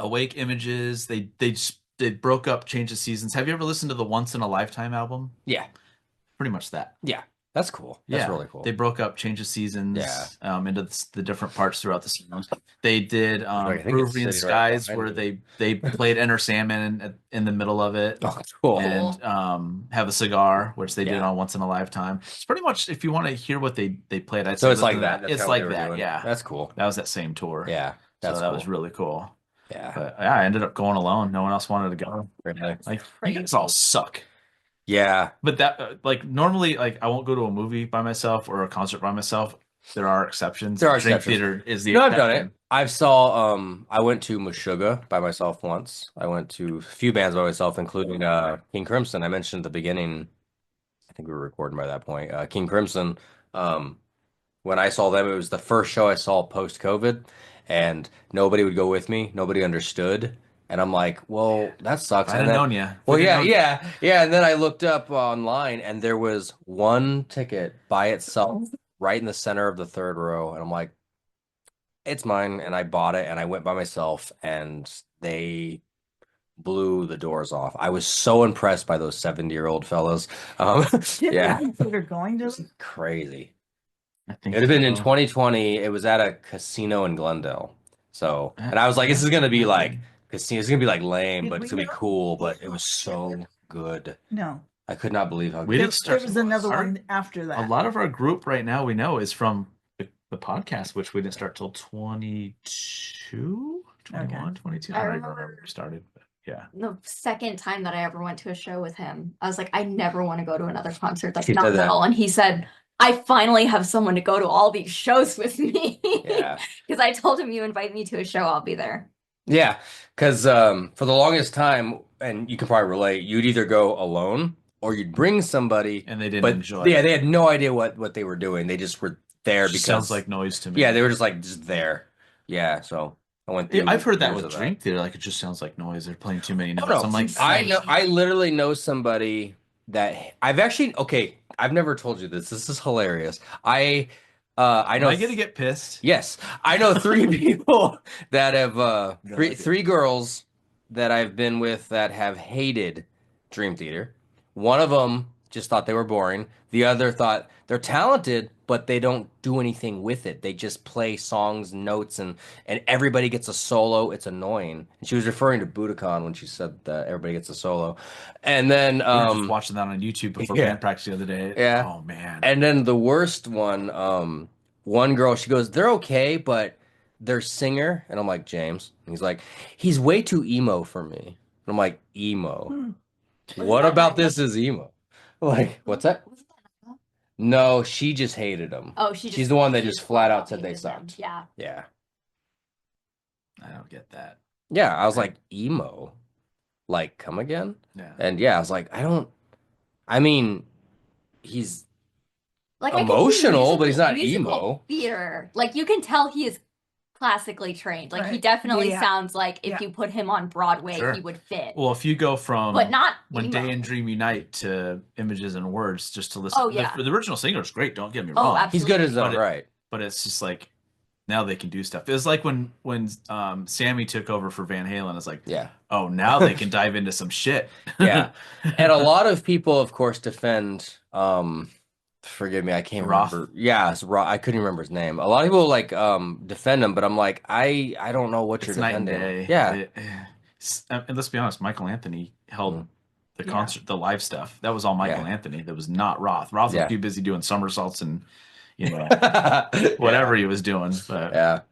Awake Images. They broke up Change of Seasons. Have you ever listened to the Once in a Lifetime album? Yeah. Pretty much that. Yeah. That's cool. That's really cool. They broke up Change of Seasons into the different parts throughout the songs. They did Peruvian Skies, where they played Enter Sandman in the middle of it. Oh, cool. And Have a Cigar, which they did on Once in a Lifetime. It's pretty much, if you want to hear what they played, I'd say it's like that. It's like that, yeah. That's cool. That was that same tour. Yeah. So that was really cool. Yeah. But yeah, I ended up going alone. No one else wanted to go. Really? Like, you guys all suck. Yeah. But that, normally, I won't go to a movie by myself or a concert by myself. There are exceptions. There are Dream exceptions. Theater is the No, exception. I've done it. I went to Meshuggah by myself once. I went to a few bands by myself, including King Crimson. I mentioned at the beginning, I think we were recording by that point. King Crimson, when I saw them, it was the first show I saw post-COVID, and nobody would go with me. Nobody understood. And I'm like, well, that sucks. I didn't know you. Well, yeah. And then I looked up online, and there was one ticket by itself right in the center of the third row. And I'm like, it's mine. And I bought it, and I went by myself, and they blew the doors off. I was so impressed by those 70-year-old fellows. Yeah. They're going to Crazy. I think It'd have been in 2020. It was at a casino in Glendale. So, and I was like, this is gonna be like casino. It's gonna be like lame, but it's gonna be cool. But it was so good. No. I could not believe how We good. didn't start. There was another one after that. A lot of our group right now we know is from the podcast, which we didn't start till 22, 21, 22. I don't even remember when we started. But yeah. The second time that I ever went to a show with him, I was like, I never want to go to another concert that's He not said that. metal. And he said, I finally have someone to go to all these shows with me. Yeah. Because I told him, you invite me to a show, I'll be there. Yeah, because for the longest time, and you can probably relate, you'd either go alone or you'd bring somebody, and they didn't enjoy. Yeah, they had no idea what they were doing. They just were there because sounds like noise to me. Yeah, they were just there. Yeah, so I went through. I've heard that with Dream Theater. Like, it just sounds like noise. They're playing too many notes. No, I'm like, I literally know somebody that I've never told you this. This is hilarious. I know. Am I gonna get pissed? Yes, I know 3 people that have three girls that I've been with that have hated Dream Theater. One of them just thought they were boring. The other thought they're talented, but they don't do anything with it. They just play songs, notes, and everybody gets a solo. It's annoying. And she was referring to Budokan when she said that everybody gets a solo. And then we were just watching that on YouTube before band practice the other day. Yeah. Oh man. And then the worst one, one girl, she goes, they're okay, but their singer, and I'm like, James. And he's like, he's way too emo for me. And I'm like, emo. What about this is emo? Like, what's that? No, she just hated them. Oh, she's the one that just flat out said they sucked. Yeah. Yeah. I don't get that. Yeah, I was like, emo? Like, come again? Yeah. And yeah, I was like, I mean, he's like emotional, but he's not musical emo. Theater. Like, you can tell he is classically trained. Like, he definitely sounds like if you put him on Broadway, he would fit. Well, if you go from but not When emo. Day and Dream Unite to Images and Words, just to listen. Oh, yeah. The original singer is great. Don't get me Oh, wrong. absolutely. He's good as own, right? But it's just like now they can do stuff. It was like when Sammy took over for Van Halen. It's like, yeah. Oh, now they can dive into some shit. Yeah. And a lot of people, of course, defend. Forgive me, I can't remember. Yeah, it's Roth. I couldn't remember his name. A lot of people like defend him, but I'm like, I don't know what you're defending. Night and day. Yeah. And let's be honest, Michael Anthony held the concert, the live stuff. That was all Michael Anthony. That was not Roth. Roth was too busy doing somersaults and whatever he was doing. But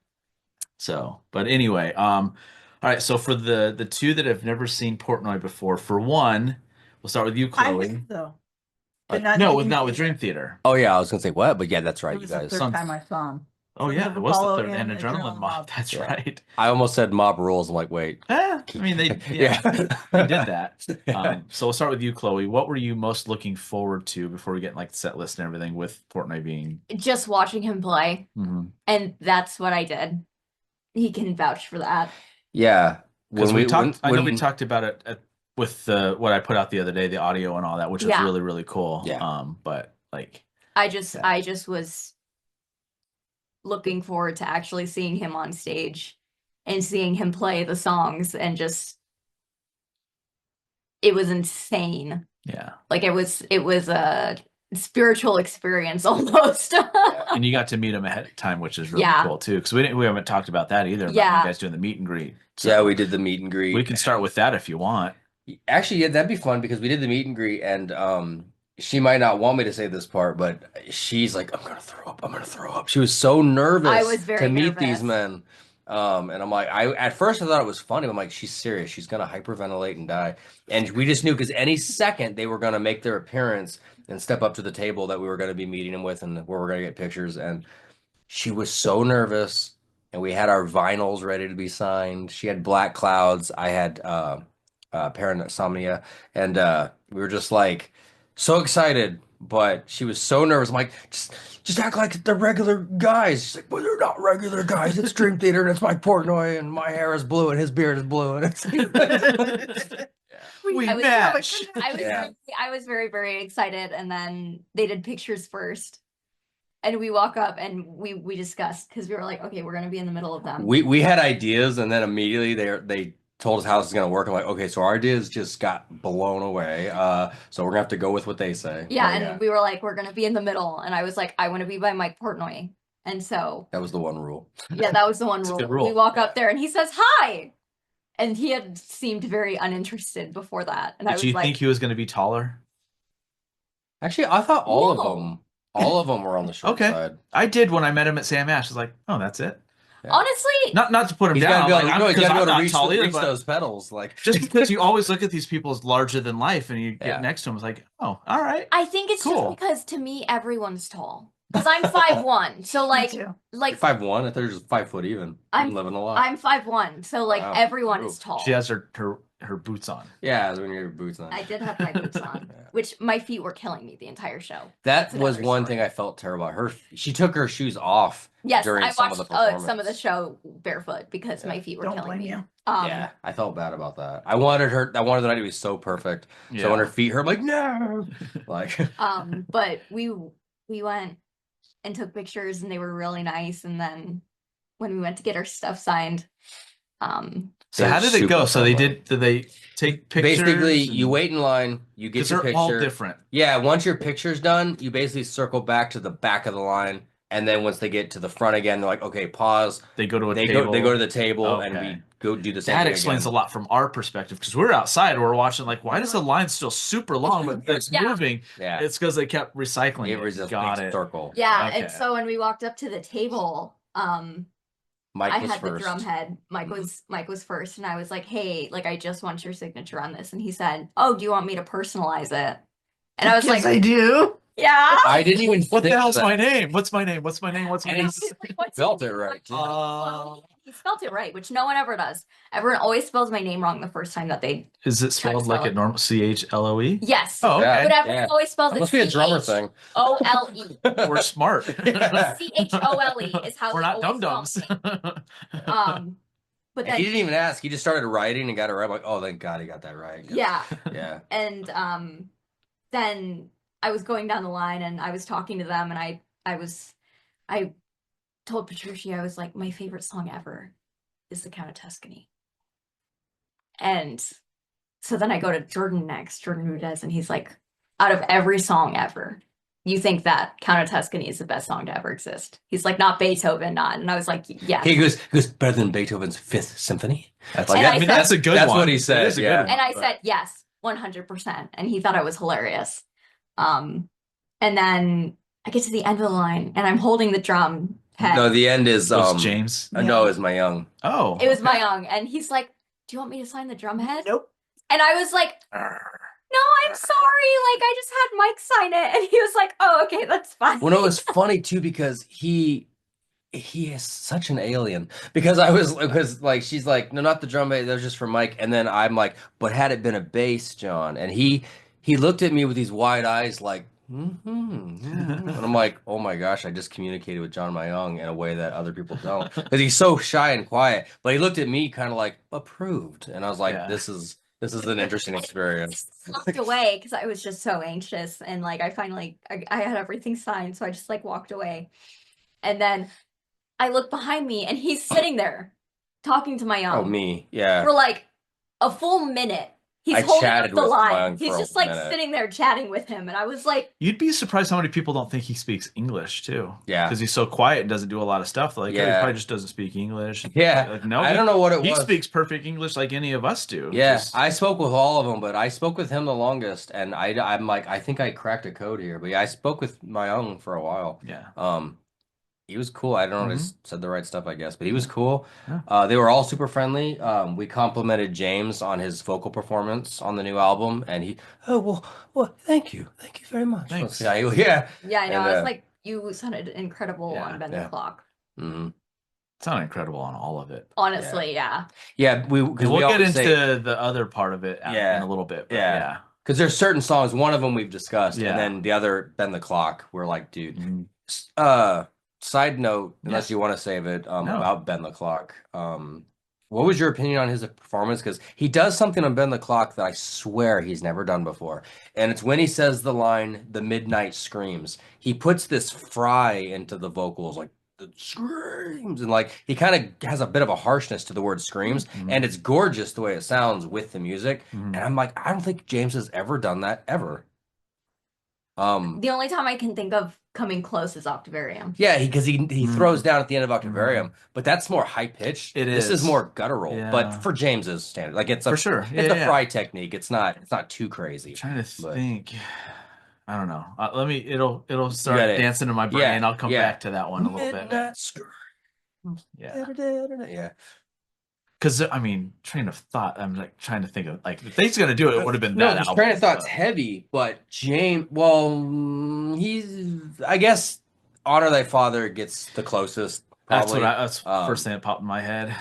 but anyway, all right. So for the two that have never seen Portnoy before, for one, we'll start with you, Chloe. But not with Dream Theater. Oh yeah, I was gonna say what, but yeah, that's right. It was You guys. the third time I saw him. Oh So yeah, have it was Apollo the third and and Adrenaline Adrenaline Mob. Mob. That's Yeah. right. I almost said Mob Rules. I'm like, wait. I mean, they he did that. So we'll start with you, Chloe. What were you most looking forward to before we get like the set list and everything with Portnoy being? Just watching him play, Mhm. and that's what I did. He can vouch for that. Yeah. Because When we talked, I know we when talked about it with what I put out the other day, the audio and all that, which was Yeah. really, really cool. Yeah. But like, I just Yeah. I just was looking forward to actually seeing him on stage and seeing him play the songs, and just it was insane. yeah. Like it was a spiritual experience almost. And you got to meet him ahead of time, which is really Yeah. cool too. Because we haven't talked about that either. About Yeah. you guys doing the meet and greet. So yeah, we did the meet and greet. we can start with that if you want. Actually, yeah, that'd be fun because we did the meet and greet, and she might not want me to say this part, but she's like, "I'm gonna throw up. I'm gonna throw up." She was so nervous I was very to meet these nervous. men, and I'm like, at first I thought it was funny. But I'm like, she's serious. She's gonna hyperventilate and die, and we just knew because any second they were gonna make their appearance and step up to the table that we were gonna be meeting them with, and where we're gonna get pictures. And she was so nervous, and we had our vinyls ready to be signed. She had Black Clouds. I had Parasomnia, and we were just like so excited. But she was so nervous. I'm like, just act like they're regular guys. She's like, well, they're not regular guys. It's Dream Theater, and it's Mike Portnoy, and my hair is blue, and his beard is blue, and it's. We I was- match. Yeah. I was very, very excited, and then they did pictures first. And we walk up and we discussed, because we were like, okay, we're gonna be in the middle of them. We had ideas, and then immediately they told us how this is gonna work. I'm like, okay, so our ideas just got blown away. So we're gonna have to go with what they say. Yeah, But and we were like, we're gonna be in the middle, and I was like, I want to be by Mike Portnoy, and so that was the one rule. yeah, that was the one It's a rule. good rule. We walk up there, and he says hi, and he had seemed very uninterested before that, and I Did was you like, think he was going to be taller? Actually, I thought all No. of them were on the short Okay. side. I did when I met him at Sam Ash. I was like, oh, that's it. honestly, Not to put him He's down. gotta be Like, able, I'm, no, he's because gotta be I'm able to not reach, tall either, reach but those pedals. Like just because you always look at these people as larger than life, and you get Yeah. next to him, it's like, oh, all right. I think it's Cool. just because to me everyone's tall, because I'm 5'1", so Me like too. 5'1". I thought you were just 5 foot even. I'm- living a lot. I'm 5'1", so like Wow. everyone Ooh. is tall. She has her boots on. Yeah, when your boots on. I did have my boots on, Yeah. which my feet were killing me the entire show. That That's was another one story. thing I felt terrible about. She took her shoes off Yes, during I some watched of the performance. some of the show barefoot because my feet were Don't killing blame me. you. Yeah, I felt bad about that. I wanted the night to be so perfect. Yeah. So when her feet hurt, I'm like, no. Like, But we went and took pictures, and they were really nice. And then when we went to get our stuff signed, So how did it go? So did they take pictures? basically, you wait in line, you get Because your they're picture. all different. Yeah, once your picture's done, you basically circle back to the back of the line, and then once they get to the front again, they're like, okay, pause. They go to a They table. go to the table, and Okay. we go do the same That thing explains again. a lot from our perspective, because we're outside, we're watching, like, why does the line still super long, but it's Yeah. moving? Yeah, It's because they kept recycling it was just Got big it. circle. yeah. Okay. And so when we walked up to the table, Mike I was had the first. drum head. Mike was first, and I was like, "Hey, like I just want your signature on this." And he said, "Oh, do you want me to personalize it?" And I was Yes, like, I do. "Yeah." I didn't even What the think hell's that. my name? What's my name? What's my name? What's my And name? it's- Like, what's Spelt his- it right, too. He spelled it right, which no one ever does. Everyone always spells my name wrong the first time that they. Is it spelled like a normal CHLOE? Yes. Oh, Yeah. okay. But everyone always spells That it must be a drummer thing. CHOLE. We're smart. CHOLE is how We're they not always dum spell dums. me. But And he then didn't even ask. He just started writing and got it right. I'm like, oh, thank God he got that right. yeah. Yeah. And then I was going down the line, and I was talking to them, and I told Patricia, I was like, my favorite song ever is The Count of Tuscany. And so then I go to Jordan next, Jordan Rudez, and he's like, out of every song ever, you think that Count of Tuscany is the best song to ever exist? He's like, not Beethoven, not. And I was like, yes. He goes better than Beethoven's Fifth Symphony. That's, Like, I mean, that's a good that's one. what he said, It is a yeah. good one, And I but- said, yes, 100%. And he thought I was hilarious. And then I get to the end of the line, and I'm holding the drum head. No, the end is Was James? no, is my young. Oh. It was my young, and he's like, do you want me to sign the drum head? Nope. And I was like, no, I'm sorry. Like, I just had Mike sign it. And he was like, oh, okay, that's fine. Well, no, it was funny too because he he is such an alien because like she's like, no, not the drum bass, that was just for Mike. And then I'm like, but had it been a bass, John? And he looked at me with these wide eyes like, and I'm like, oh my gosh, I just communicated with John Mayung in a way that other people don't because he's so shy and quiet. But he looked at me kind of like approved, and I was like, Yeah. this is an interesting experience. I walked away because I was just so anxious, and like I finally I had everything signed, so I just like walked away, and then I look behind me, and he's sitting there talking to my Oh, me, yeah. for like a full minute. He's I holding up chatted the with line. Mayung He's for a just like minute. sitting there chatting with him, and I was like, You'd be surprised how many people don't think he speaks English too. Yeah. Because he's so quiet and doesn't do a lot of stuff. Like, oh, he Yeah. probably just doesn't speak English. Yeah. Like, no, I don't know what it he was. speaks perfect English like any of us do. Yeah, Just- I spoke with all of them, but I spoke with him the longest, and I'm like, I think I cracked a code here. But yeah, I spoke with Mayung for a while. yeah. He was cool. I don't know, I Mhm. said the right stuff, I guess, but he was cool. Yeah. They were all super friendly. We complimented James on his vocal performance on the new album, and he, oh well, thank you very much. Thanks. Yeah, yeah. yeah, I know. And, I was like, you sounded incredible Yeah, on Bend yeah. the Clock. hmm Sounded incredible on all of it. Honestly, yeah. Yeah, And we we'll get always into say, the other part of it Yeah. in a little bit. But Yeah. yeah. because there's certain songs. One of them we've discussed, Yeah. and then the other, Bend the Clock. We're like, dude. Mhm. Side note, unless Yeah. you want to save it, No. about Bend the Clock. What was your opinion on his performance? Because he does something on Bend the Clock that I swear he's never done before. And it's when he says the line, "The midnight screams." He puts this fry into the vocals, like the screams, and like he kind of has a bit of a harshness to the word screams, Mhm. and it's gorgeous the way it sounds with the music. Mhm. And I'm like, I don't think James has ever done that ever. The only time I can think of coming close is Octavarium. Yeah, because he Mm. throws down at the end of Octavarium, but that's more high pitched. It This is. is more guttural, Yeah. but for James's standard, like it's For sure. it's Yeah, a yeah. fry technique. It's not too crazy. I'm trying to But- think. I don't know. Let me. It'll start got it. dancing in my brain. Yeah, I'll come yeah. back to that one a little bit. Midnight scream. Yeah. Yeah. Because I mean, train of thought. I'm like trying to think of like if he's gonna do it, it would have been No, that his album. train of thought's but- heavy, but James. Well, he's. I guess Honor Thy Father gets the closest. Probably. That's the first thing that popped in my head.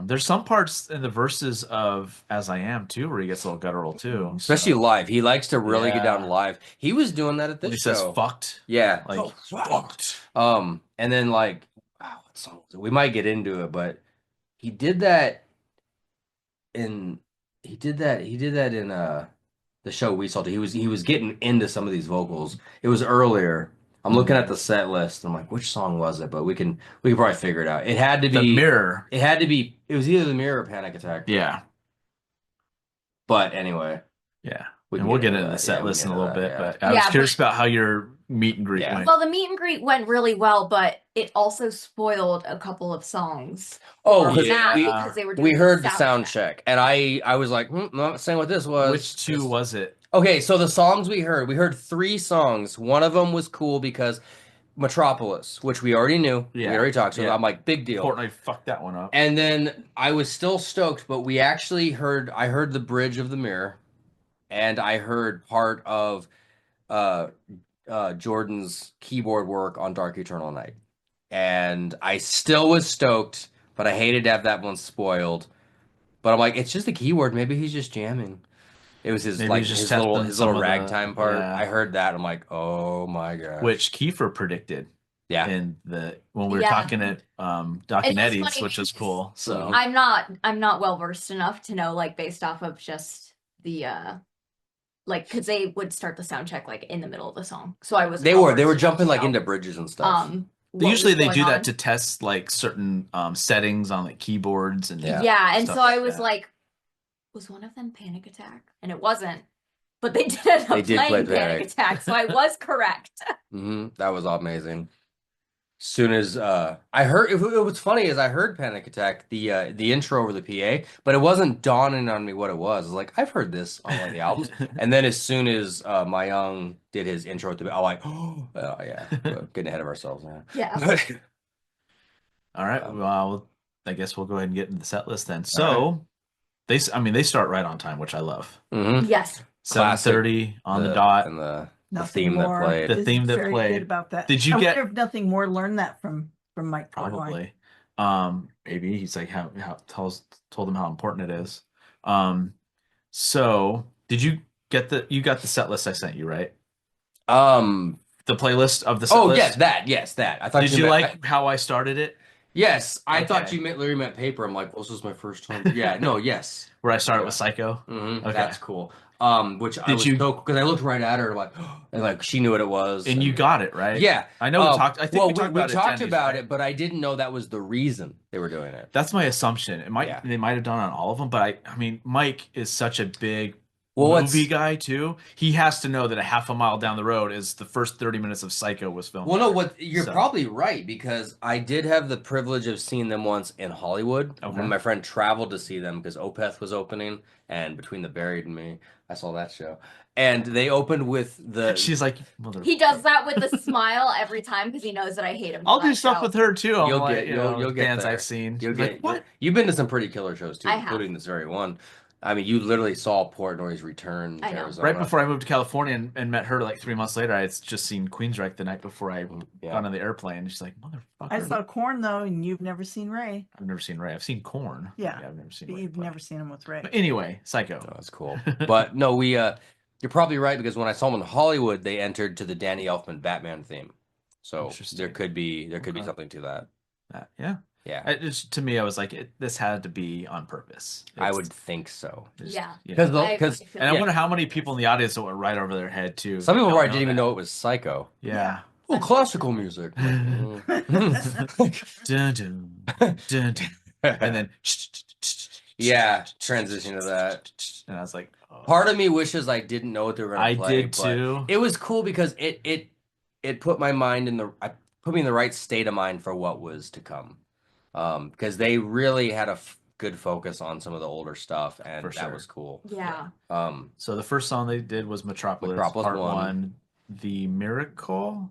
There's some parts in the verses of "As I Am" too, where he gets a little guttural too, Especially so- live. He likes to really get Yeah. down live. He was doing that at when this he show. says "fucked." Yeah. Like Oh, fucked. And then like, wow, what song was it? We might get into it, but he did that in the show we saw. He was getting into some of these vocals. It was earlier. I'm looking at the set list. I'm like, which song was it? But we can probably figure it out. It had to be The Mirror. It had to be. It was either the Mirror or Panic Attack. Yeah, But anyway, yeah. We And can we'll get get into into the that. set Yeah, we list can in a get little into bit, that, but I was Yeah, curious about how your meet and greet Yeah. went. Well, the meet and greet went really well, but it also spoiled a couple of songs. oh, for because Matt we- because they were we doing heard the sound check, and I was like, not saying what this was. Which two was it? Okay, so the songs we heard 3 songs. One of them was cool because Metropolis, which we already knew, we Yeah, already talked. So yeah. I'm like, big deal. Fortnite fucked that one up. And then I was still stoked, but we actually I heard the bridge of the Mirror, and I heard part of Jordan's keyboard work on Dark Eternal Night, and I still was stoked, but I hated to have that one spoiled. But I'm like, it's just a keyword. Maybe he's just jamming. It was his Maybe like he's just his testing little some of the- ragtime part. yeah. I heard that. I'm like, oh my god. Which Kiefer predicted Yeah. in when we were Yeah. talking at Doc and It's Eddie's, funny which was cool. So Mhm. I'm not well versed enough to know, like, based off of just the like, because they would start the sound check like in the middle of the song. So I was They well were versed enough jumping to like know, into bridges and stuff. what usually was they going do that on. to test like certain settings on like keyboards and Yeah. And stuff so I like was that. like, was one of them Panic Attack? And it wasn't. But they did end up They did play playing Panic Panic. Attack, so I was correct. That was amazing. Soon as I heard, what's funny is I heard Panic Attack, the intro over the PA, but it wasn't dawning on me what it was. I was like, I've heard this on one of the albums. And then as soon as Mayung did his intro at the, I'm like, oh yeah, we're getting ahead of ourselves now. Yeah. All right. Um, Well, I guess we'll go ahead and get into the set list then. So they start right on time, which I love. Mhm. Yes. 7:30 on the dot. And the Nothing theme that more played. The is theme that very played. good about that. Did you I get- wonder if Nothing More learned that from from Mike Portnoy. Probably. Maybe he's like told him how important it is. So did you you got the set list I sent you, right? Um. The playlist of the set Oh, list. yes, that. I thought Did you you meant, like how I started it? yes, I thought Okay. you literally meant paper. I'm like, well, this was my first time. Yeah, no, yes. Where I started Yeah. with Psycho? Okay. That's cool. Which I Did was you so because I looked right at her like, and like she knew what it was, and you got it, right? yeah. I know we talked. I think Well, we talked we about it. talked Denny's, about right? it, but I didn't know that was the reason they were doing it. That's my assumption. Yeah. They might have done it on all of them, but I mean, Mike is such a big Well, movie guy too. He has to know that a half a mile down the road is the first 30 minutes of Psycho was filmed. Well, no, there. you're So- probably right because I did have the privilege of seeing them once in Hollywood Okay. when my friend traveled to see them because Opeth was opening, and Between the Buried and Me, I saw that show, and they opened with the. She's like, mother. He does that with a smile every time because he knows that I hate him. I'll for do that stuff show. with her too. I'm You'll like, get you know, you'll get bands there. I've seen. You'll She's get like, what? You've been to some pretty killer shows too, I have. including this very one. I mean, you literally saw Portnoy's return to I know. Arizona. Right before I moved to California and met her like 3 months later, I had just seen Queensryche the night before I Yeah. got on the airplane. She's like, motherfucker. I saw Corn though, and you've never seen Ray. I've never seen Ray. I've seen Korn. Yeah. I've never seen But Ray you've play. never seen him with Ray. But anyway, Psycho. Oh, that's cool. But no, you're probably right because when I saw them in Hollywood, they entered to the Danny Elfman Batman theme. So Interesting. there could be Okay. something to that. Yeah. Yeah, To me, I was like, this had to be on purpose. I would think so. Yeah. Because And I wonder how many people in the audience that were right over their head too. some people don't probably didn't even that. know it was Psycho. Yeah. Oh, classical music. Dun, dun, dun, dun. And then Yeah, transition to that. And I was like, oh. Part of me wishes I didn't know what they were going I to play. did but too. It was cool because it put my mind put me in the right state of mind for what was to come. Because they really had a good focus on some of the older stuff, and For that sure. was cool. Yeah. So the first song they did was Metropolis Part 1. The Miracle.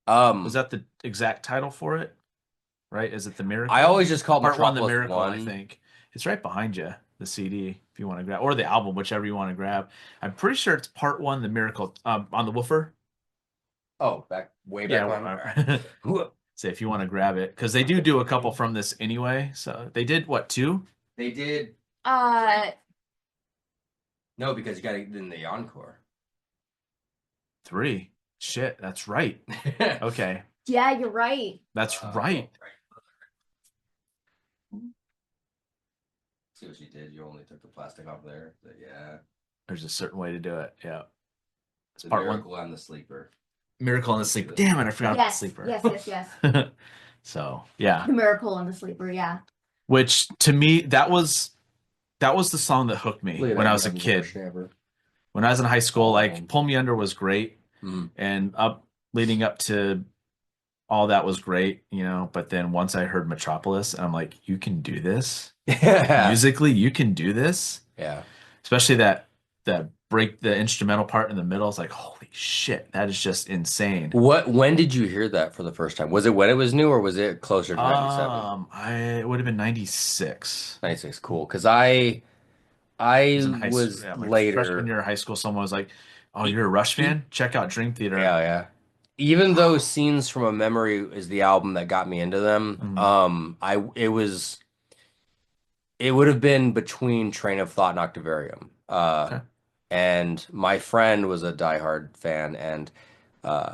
Was that the exact title for it? Right? Is it The Miracle? I always just call Part 1 The Metropolis Miracle, 1. I think. It's right behind you, the CD, if you want to grab, or the album, whichever you want to grab. I'm pretty sure it's Part 1 The Miracle on the woofer. Oh, way back Yeah. So if you want to grab it, because they do a couple from this anyway. So they did what, 2? They did. No, because you got it in the encore. 3. Shit, that's right. Okay, Yeah, you're right. that's right. See what you did? You only took the plastic off there. But yeah. There's a certain way to do it. Yeah. It's The Part 1. Miracle and the Sleeper. Miracle and the Sleeper. Damn it, I forgot about the Yes, Sleeper. yes. So yeah, The Miracle and the Sleeper, yeah. which to me that was the song that hooked me when I was a kid. When I was in high school, like Pull Me Under was great, and leading up to all that was great, you know. But then once I heard Metropolis, I'm like, you can do this musically. You can do this, Yeah. especially that break, the instrumental part in the middle. Is like, holy shit, that is just insane. When did you hear that for the first time? Was it when it was new, or was it closer to 97? It would have been 96. 96, cool. Because I was my later. freshman year of high school. Someone was like, "Oh, you're a Rush fan? Check out Dream Theater." Yeah. Even though Scenes from a Memory is the album that got me into them, it would have been between Train of Thought and Octavarium. Okay. And my friend was a diehard fan, and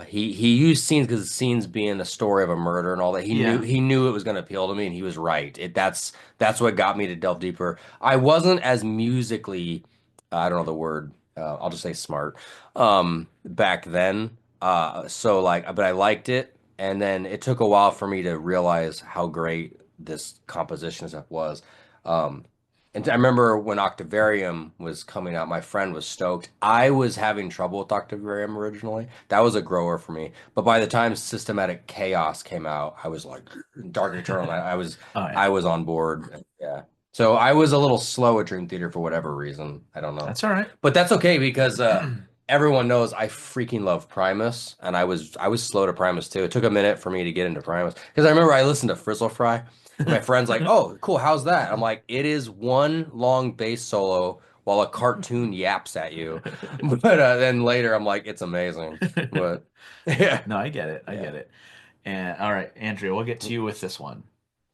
he used Scenes because Scenes being a story of a murder and all that. He knew it was going to appeal to me, and he was right. That's what got me to delve deeper. I wasn't as musically, I don't know the word. I'll just say smart. Back then. But I liked it, and then it took a while for me to realize how great this composition stuff was. And I remember when Octavarium was coming out, my friend was stoked. I was having trouble with Octavarium originally. That was a grower for me. But by the time Systematic Chaos came out, I was like, Dark Eternal. I was on board. Yeah. So I was a little slow at Dream Theater for whatever reason. I don't know. That's all right. But that's okay because everyone knows I freaking love Primus, and I was slow to Primus too. It took a minute for me to get into Primus because I remember I listened to Frizzle Fry. And my friend's like, "Oh, cool, how's that?" I'm like, "It is one long bass solo while a cartoon yaps at you." But then later, I'm like, "It's amazing." But yeah, No, I get it. I get it. And all right, Andrea, we'll get to you with this one.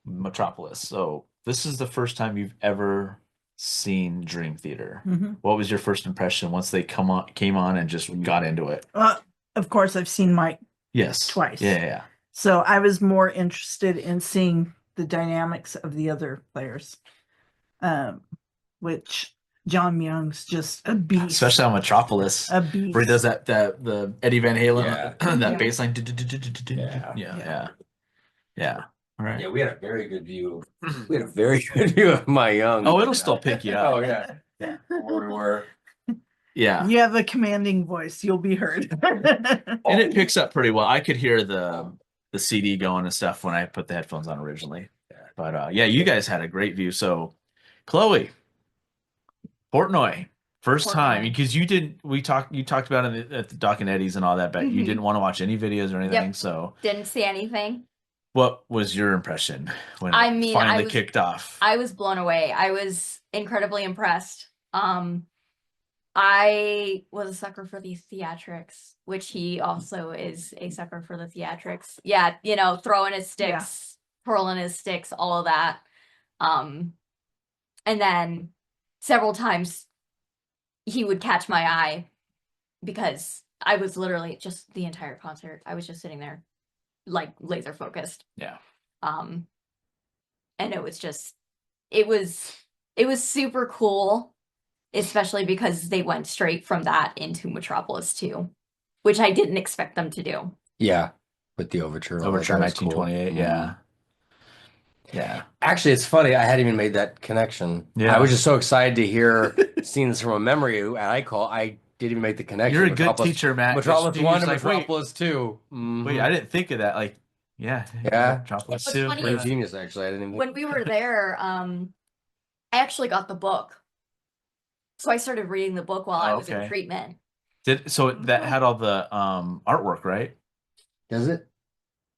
Metropolis. So this is the first time you've ever seen Dream Theater. Mhm. What was your first impression once they came on and just got into it? Of course, I've seen Mike Yes. twice. Yeah. So I was more interested in seeing the dynamics of the other players, which John Myung's just a beast. Especially on Metropolis, a beast. where he does the Eddie Van Halen, Yeah. that bass line. Yeah. All right. Yeah, we had a very good view. We had a very good view of my young. Oh, it'll still pick you up. Oh yeah. Where we were. Yeah. You have a commanding voice. You'll be heard. And it picks up pretty well. I could hear the CD going and stuff when I put the headphones on originally. But yeah, you guys had a great view. So, Chloe, Portnoy, first time, because you talked about it at the Doc and Eddie's and all that, but you didn't want to watch any videos or anything. Yep. So Didn't see anything. what was your impression when I it mean, finally kicked off? I was blown away. I was incredibly impressed. I was a sucker for these theatrics, which he also is a sucker for the theatrics. Yeah, throwing his sticks, twirling his sticks, all of that. And then several times he would catch my eye because I was literally just the entire concert. I was just sitting there like laser focused. Yeah. And it was super cool, especially because they went straight from that into Metropolis 2, which I didn't expect them to do. Yeah, with the overture. Overture That was cool. 1928, yeah. Yeah. Actually, it's funny. I hadn't even made that connection. Yeah. I was just so excited to hear scenes from a memory I didn't even make the connection. You're a good teacher, Matt. Metropolis You're 1 and like, Metropolis 2. Wait, I didn't think of that. Like, yeah. Metropolis What's 2. funny Pretty is- genius, actually. I didn't even. When we were there, I actually got the book. So I started reading the book while I was in okay. treatment. So that had all the artwork, right? Does it?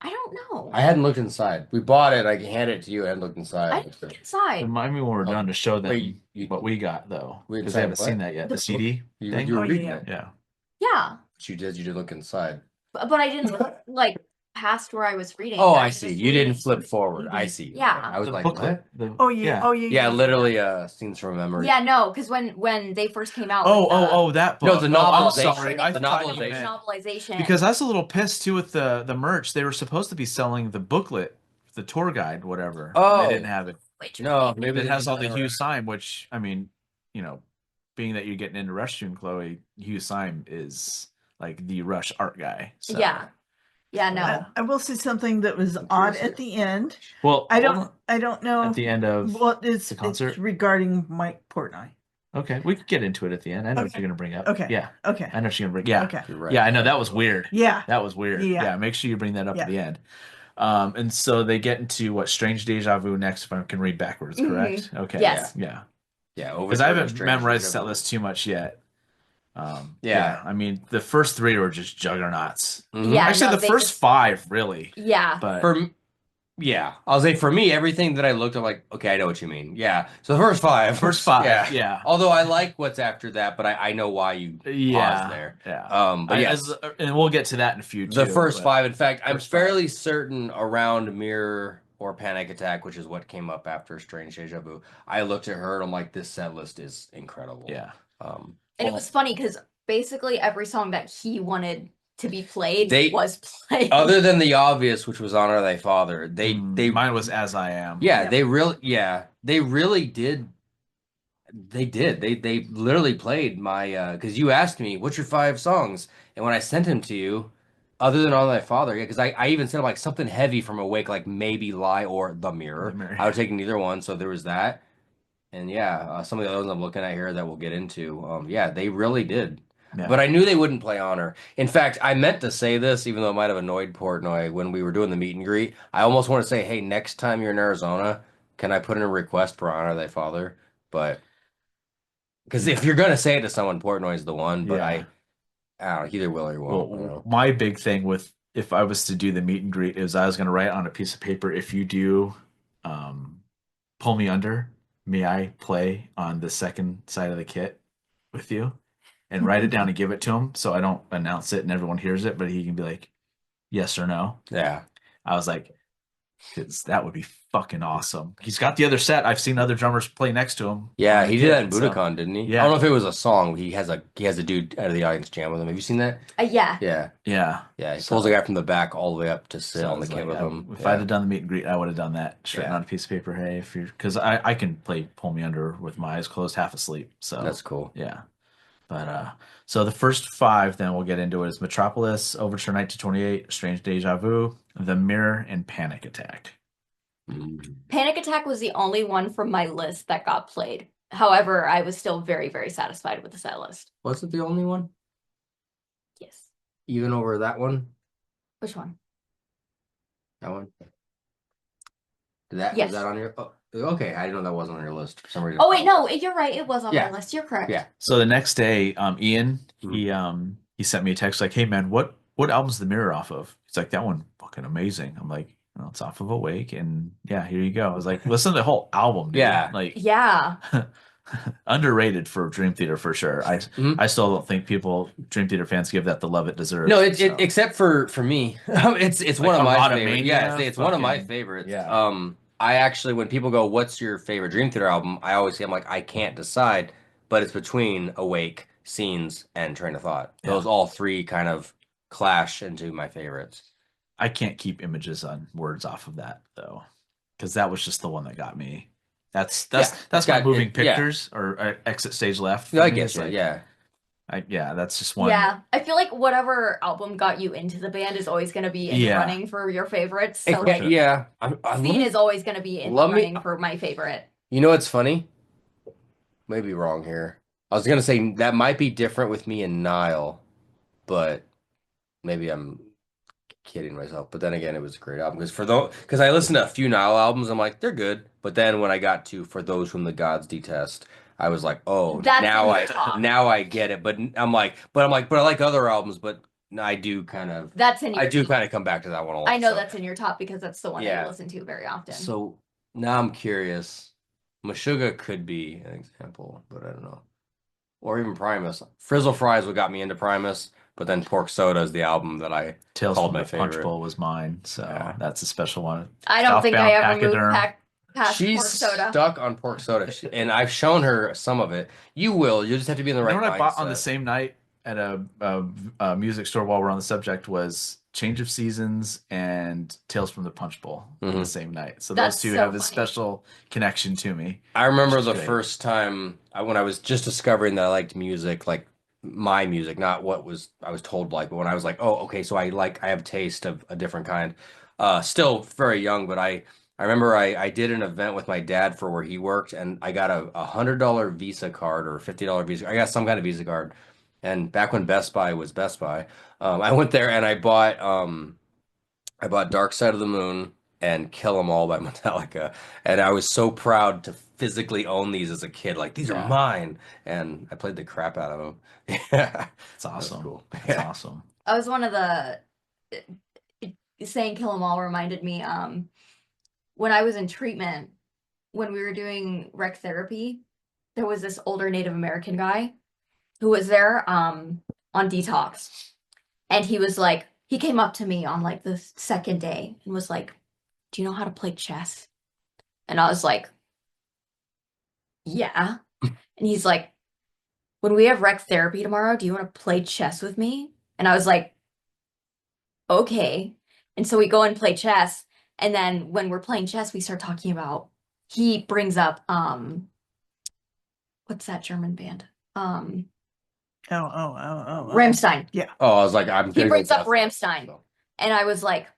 I don't know. I hadn't looked inside. We bought it. I handed it to you. I hadn't looked inside. I didn't look inside. Remind me when we're done to show them Wait, what we got, though. Wait, Because they haven't what? seen that yet. The CD thing? You were reading yeah. it. Yeah. Yeah. But you did look inside. But I didn't like past where I was reading. Oh, I I was see. just You didn't reading. flip forward. I see. Yeah. I was The like, booklet. what? yeah. Yeah, literally scenes from memory. Yeah, no, because when they first came out. That book. No, the I'm novelization. sorry. The I thought you novelization. meant- novelization. Because I was a little pissed too with the merch. They were supposed to be selling the booklet, the tour guide, whatever. Oh. They didn't have it. No, maybe It has all the didn't. Hugh Syme, which I mean, being that you're getting into Rush Chloe, Hugh Syme is like the Rush art guy. So. Yeah. Yeah, no. I will say something that was odd at the end. Well, I don't know at the end of what is the concert? it's regarding Mike Portnoy. Okay, we could get into it at the end. I know what Okay. you're gonna bring up. Okay. Yeah, Okay. I know what you're gonna bring. Yeah. Okay. You're right. Yeah, I know that was weird. Yeah. That was weird. Yeah. Yeah, make sure you bring that up Yeah. at the end. And so they get into what Strange Deja Vu next, if I can read backwards, correct? Okay. Yes. Yeah. Yeah, Because I haven't Overture, memorized Strange set Deja Vu. list too much yet. Yeah. I mean, the first three were just juggernauts. Mhm. Yeah, Actually, no, the they first just- five, really. Yeah. But I'll say for me, everything that I looked, I'm like, okay, I know what you mean. Yeah. So the first five. first five, Yeah. yeah. Although I like what's after that, but I know why you paused there. Yeah. But yeah, And we'll get to that in a few. the too, first but- five. In fact, I'm first five. fairly certain around Mirror or Panic Attack, which is what came up after Strange Deja Vu. I looked at her and I'm like, this set list is incredible. Yeah. And it was funny because basically every song that he wanted to be played They- was played. Other than the obvious, which was Honor Thy Father, they mine was As I Am. yeah, they really did. They did. They literally played my because you asked me what's your 5 songs, and when I sent them to you, other than Honor Thy Father, yeah, because I even said like something heavy from Awake, like maybe Lie or The Mirror. The Mirror. I would take neither one, so there was that, and yeah, some of the others I'm looking at here that we'll get into. Yeah, they really did. Yeah. But I knew they wouldn't play Honor. In fact, I meant to say this, even though it might have annoyed Portnoy when we were doing the meet and greet. I almost want to say, hey, next time you're in Arizona, can I put in a request for Honor Thy Father? But because if you're gonna say it to someone, Portnoy's the one. But Yeah. I don't know, either will or won't. I don't know. My big thing with if I was to do the meet and greet is I was going to write on a piece of paper, if you do Pull Me Under, may I play on the second side of the kit with you? And write it down and give it to him so I don't announce it and everyone hears it, but he can be like, yes or no. Yeah. I was like, because that would be fucking awesome. He's got the other set. I've seen other drummers play next to him. Yeah, on the he did that in gig, so- Budokan, didn't he? I Yeah. don't know if it was a song. But he has a dude out of the audience jam with him. Have you seen that? Yeah. Yeah, Yeah. yeah. He So- pulls the guy from the back all the way up to sit So on the it's kit like, with him. if I'd have done the meet and greet, I would have done that straight Yeah. on a piece of paper. Hey, if you're, because I can play Pull Me Under with my eyes closed, half asleep. So That's cool. yeah. But so the first five, then we'll get into it, is Metropolis, Overture 1928, Strange Deja Vu, The Mirror, and Panic Attack. Panic Attack was the only one from my list that got played. However, I was still very, very satisfied with the set list. Was it the only one? Yes. Even over that one? Which one? That one? Was Yes. that on your? Oh, okay, I didn't know that wasn't on your list for some reason. Oh wait, no, you're right. It was on Yeah. my list. You're correct. Yeah. So the next day, Ian, Mhm. he sent me a text like, "Hey man, what album's The Mirror off of?" He's like, "That one fucking amazing." I'm like, "Well, it's off of Awake," and yeah, here you go. I was like, "Listen to the whole album, dude." Yeah. Like Yeah. underrated for Dream Theater for sure. Mhm. I still don't think Dream Theater fans give that the love it deserves. No, it so. except for me, it's Like one of my Erotomania, favorites. Yeah, it's one of my fucking- favorites. yeah. I actually, when people go, "What's your favorite Dream Theater album?" I always say, I'm like, I can't decide, but it's between Awake, Scenes, and Train of Thought. Yeah. Those all three kind of clash into my favorites. I can't keep Images on Words off of that though, because that was just the one that got me. That's Yeah, it's my got- Moving it- yeah. Pictures or Exit Stage Left. for I me. guess, It's like, yeah. that's just one. Yeah. I feel like whatever album got you into the band is always going to be in the Yeah. running for your favorites. So like, Yeah. Scene is always going to be in the Let me- running for my favorite. You know what's funny? Maybe wrong here. I was gonna say that might be different with me and Nile, but maybe I'm kidding myself. But then again, it was a great album because I listened to a few Nile albums. I'm like, they're good. But then when I got to For Those Whom the Gods Detest, I was like, oh, That's now in the top. I get it. But I'm like, but I like other albums. But I do kind of come back to that one a lot. I know so. that's in your top because that's the one Yeah. I listen to very often. So now I'm curious. Meshuggah could be an example, but I don't know. Or even Primus. Frizzle Fries what got me into Primus, but then Pork Soda is the album that I Tales called from my the Punch favorite. Bowl was mine, so Yeah. that's a special one. I don't think I Southbound ever moved Pachyderm. past She's Pork Soda. stuck on Pork Soda, and I've shown her some of it. You will. You just have to be in the You right know what I bought on the mindset. same night at a music store while we're on the subject was Change of Seasons and Tales from the Punch Bowl on the Mhm. same night. So That's those two so have a funny. special connection to me. I remember Which is the great. first time when I was just discovering that I liked music, like my music, not what I was told like, but when I was like, oh, okay, so I have taste of a different kind. Still very young, but I remember I did an event with my dad for where he worked, and I got a $100 Visa card or $50 Visa. I got some kind of Visa card, and back when Best Buy was Best Buy, I went there and I bought Dark Side of the Moon and Kill 'Em All by Metallica. And I was so proud to physically own these as a kid. Like, these Yeah. are mine. And I played the crap out of them. Yeah. It's awesome. cool. It's Yeah. awesome. I was one of the saying kill 'em all reminded me when I was in treatment, when we were doing rec therapy, there was this older Native American guy who was there on detox. And he was like, he came up to me on like the second day and was like, "Do you know how to play chess?" And I was like, "Yeah." And he's like, "When we have rec therapy tomorrow, do you want to play chess with me?" And I was like, "Okay." And so we go and play chess. And then when we're playing chess, we start talking about, he brings up, what's that German band? Oh. Rammstein. Yeah. Oh, I was like, I'm He gonna go brings up Death. Rammstein. So. And I was like,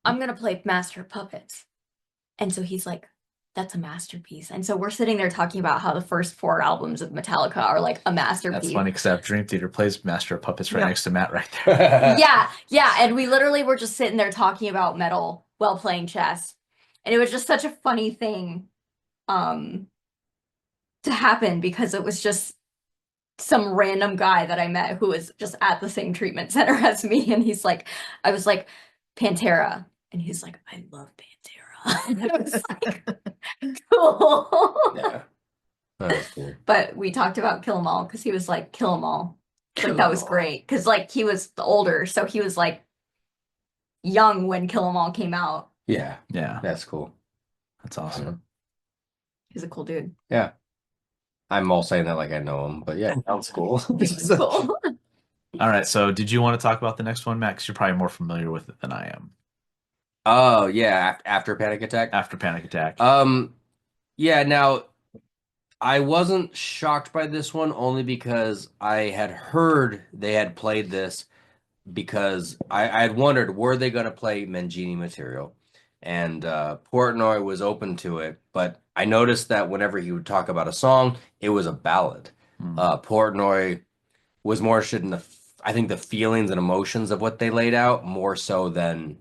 I'm going to play Master of Puppets. And so he's like, that's a masterpiece. And so we're sitting there talking about how the first 4 albums of Metallica are like a masterpiece. That's funny because that Dream Theater plays Master of Puppets right Yeah. next to Matt right there. Yeah. And we literally were just sitting there talking about metal while playing chess. And it was just such a funny thing to happen because it was just some random guy that I met who was just at the same treatment center as me. And he's like, I was like, Pantera. And he's like, I love Pantera. And I was like, cool. Yeah. That was cool. But we talked about Kill 'Em All because he was like, Kill 'Em All. Like that was great because like he was older, so he was like young when Kill 'Em All came out. Yeah, Yeah, that's cool. that's awesome. He's a cool dude. Yeah. I'm all saying that like I know him, but yeah, sounds cool. Cool. All right, so did you want to talk about the next one, Max? You're probably more familiar with it than I am. Oh yeah, after Panic Attack. After Panic Attack. Yeah, now I wasn't shocked by this one only because I had heard they had played this because I had wondered were they going to play Mangini material, and Portnoy was open to it, but I noticed that whenever he would talk about a song, it was a ballad. Portnoy was more interested in I think the feelings and emotions of what they laid out more so than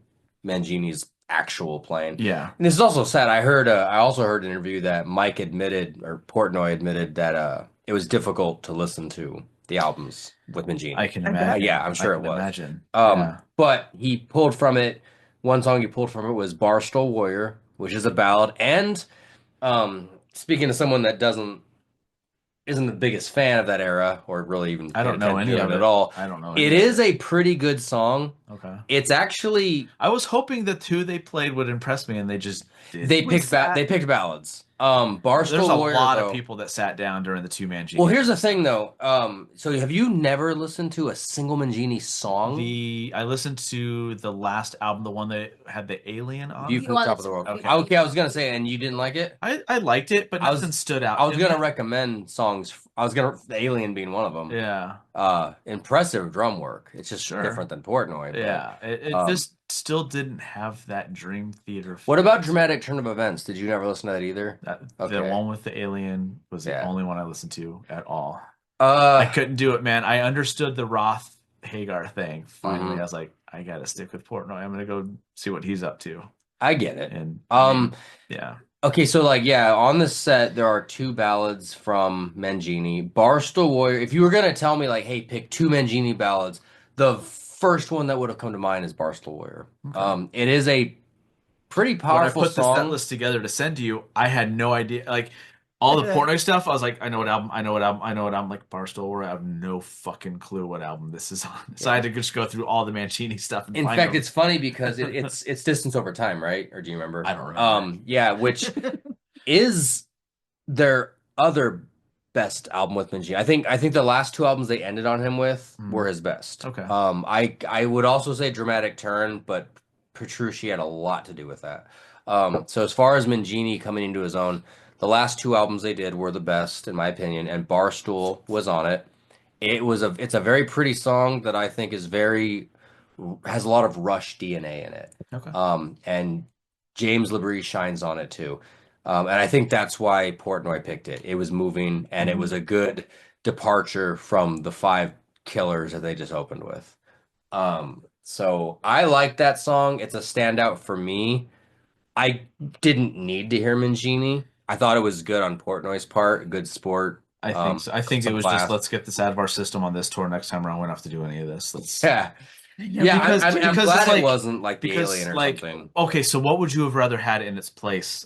Mangini's actual playing. Yeah. And this is also sad. I also heard an interview that Mike admitted, or Portnoy admitted that it was difficult to listen to the albums with Mangini. I can imagine. Yeah, I'm sure I it can was. imagine. But he pulled from it. One song he pulled from it was Barstool Warrior, which is a ballad. And speaking to someone that isn't the biggest fan of that era or really even I don't know any of it at all. I don't know. It is a pretty good song. Okay. It's actually I was hoping the two they played would impress me, and they just didn't. they picked ballads. Barstool There's a Warrior, lot though, of people that sat down during the two Mangini. Well, here's the thing though. So have you never listened to a single Mangini song? I listened to the last album, the one that had the alien on View it. from the Top of the World. Okay. I was gonna say, and you didn't like it? I liked it, but nothing stood out. I was to gonna me. recommend songs. The Alien being one of them. Yeah. Impressive drum work. It's just Sure. different than Portnoy. Yeah. It just still didn't have that Dream Theater. What about Dramatic Turn of Events? Did you never listen to that either? The one with the alien was the only one I listened to at all. I couldn't do it, man. I understood the Roth Hagar thing. Finally, I was like, I gotta stick with Portnoy. I'm gonna go see what he's up to. I get it. And yeah. Okay, so on this set there are two ballads from Mangini. Barstool Warrior. If you were gonna tell me like, hey, pick two Mangini ballads, the first one that would have come to mind is Barstool Warrior. Okay. It is a pretty powerful when I put song. the set list together to send to you, I had no idea. Like all the Portnoy stuff, I was like, I know what album. Like Barstool Warrior, I have no fucking clue what album this is on. So I had to just go through all the Mangini stuff. And In find fact, them. it's funny because it's Distance Over Time, right? Or do you remember? I don't remember. Yeah, which is their other best album with Mangini. I think the last two albums they ended on him with were his best. Okay. I would also say Dramatic Turn, but Petrucci had a lot to do with that. So as far as Mangini coming into his own, the last two albums they did were the best in my opinion, and Barstool was on it. It's a very pretty song that I think has a lot of Rush DNA in it. Okay. And James LaBrie shines on it too. And I think that's why Portnoy picked it. It was moving, and it was a good departure from the five killers that they just opened with. So I like that song. It's a standout for me. I didn't need to hear Mangini. I thought it was good on Portnoy's part. Good sport. I think so. I think it was just let's get this out of our system on this tour. Next time around, we don't have to do any of this. Because I'm glad it wasn't like the alien or something. Okay, so what would you have rather had in its place?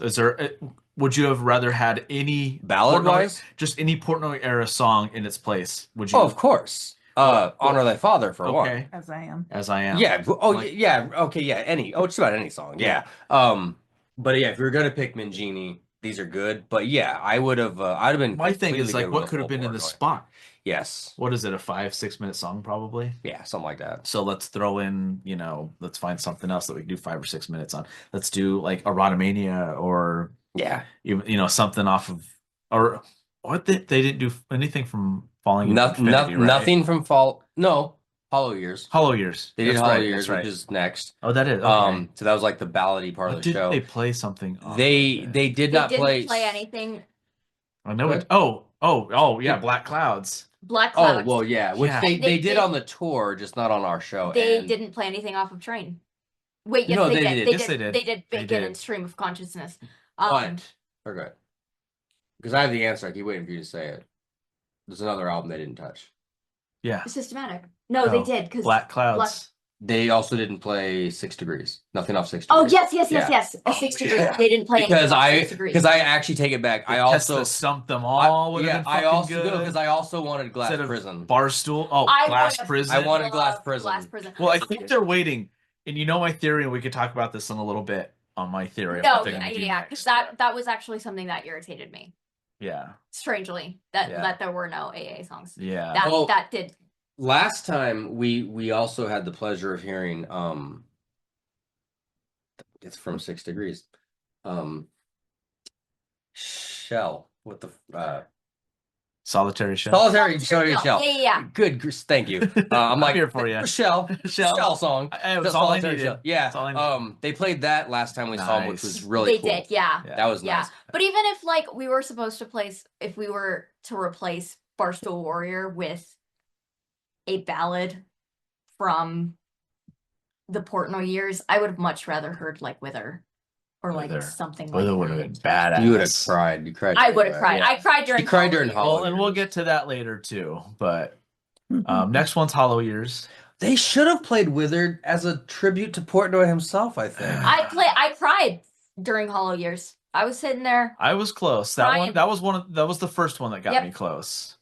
Would you have rather had any ballad wise, just any Portnoy era song in its place? Would you? Oh, of course. Honor Thy Father for one. As I Am. As I Am. Yeah. Yeah. Okay. Yeah. Just about any song. Yeah. But yeah, if you're gonna pick Mangini, these are good. But yeah, I'd have been. My thing is like, what could have been in the spot? Yes. What is it? A 5-6 minute song, probably. Yeah, something like that. So let's throw in, let's find something else that we can do 5 or 6 minutes on. Let's do like Erotomania or something off of or what they didn't do anything from Falling into Infinity, right? Nothing from No, Hollow Years. Hollow Years. They did Hollow Years, which is next. Oh, that is. Okay. So that was like the ballady part of the show. They play something. They did not play anything. I know it. Yeah, Black Clouds. Black Clouds. Oh well, yeah, which they did on the tour, just not on our show. They didn't play anything off of Train. Wait, yes, they did. They did Begin and Stream of Consciousness. But they're good. Because I have the answer. I keep waiting for you to say it. There's another album they didn't touch. Yeah. Systematic. No, they did. Because Black Clouds. They also didn't play 6 Degrees. Nothing off 6 Oh Degrees. yes. A 6 Degrees. They didn't play because anything off 6 Degrees. because I actually take it back. I Test also to Stump Them All would have been I fucking also good. because I also wanted Glass Instead of Prison. Barstool. Oh, I Glass would've Prison. I wanted Glass loved Prison. Glass Prison. Well, I think they're waiting, and you know my theory, and we could talk about this in a little bit on my theory of No, what they're gonna do yeah, next. because that was actually something that irritated me. Yeah. Strangely, that there were no AA songs. Yeah. That did. Last time we also had the pleasure of hearing it's from 6 Degrees. Shell. What the Solitary Shell. Solitary Shell. Yeah. Good. Thank you. I'm like here for you. Shell song. That's all I needed. Shell. Yeah. That's all I needed. They played that last time we saw them, which was really They cool. did, yeah. That was nice. But even if like we were supposed to if we were to replace Barstool Warrior with a ballad from the Portnoy years, I would have much rather heard like Wither or like something like Wither would have been badass. You would have cried. You cried. I would have cried. Yeah. I cried during. You cried during Hollow Well, and we'll get to that later too. But next one's Hollow Years. They should have played Withered as a tribute to Portnoy himself, I think. I cried during Hollow Years. I was sitting there. I was close. That was the first one that got me close.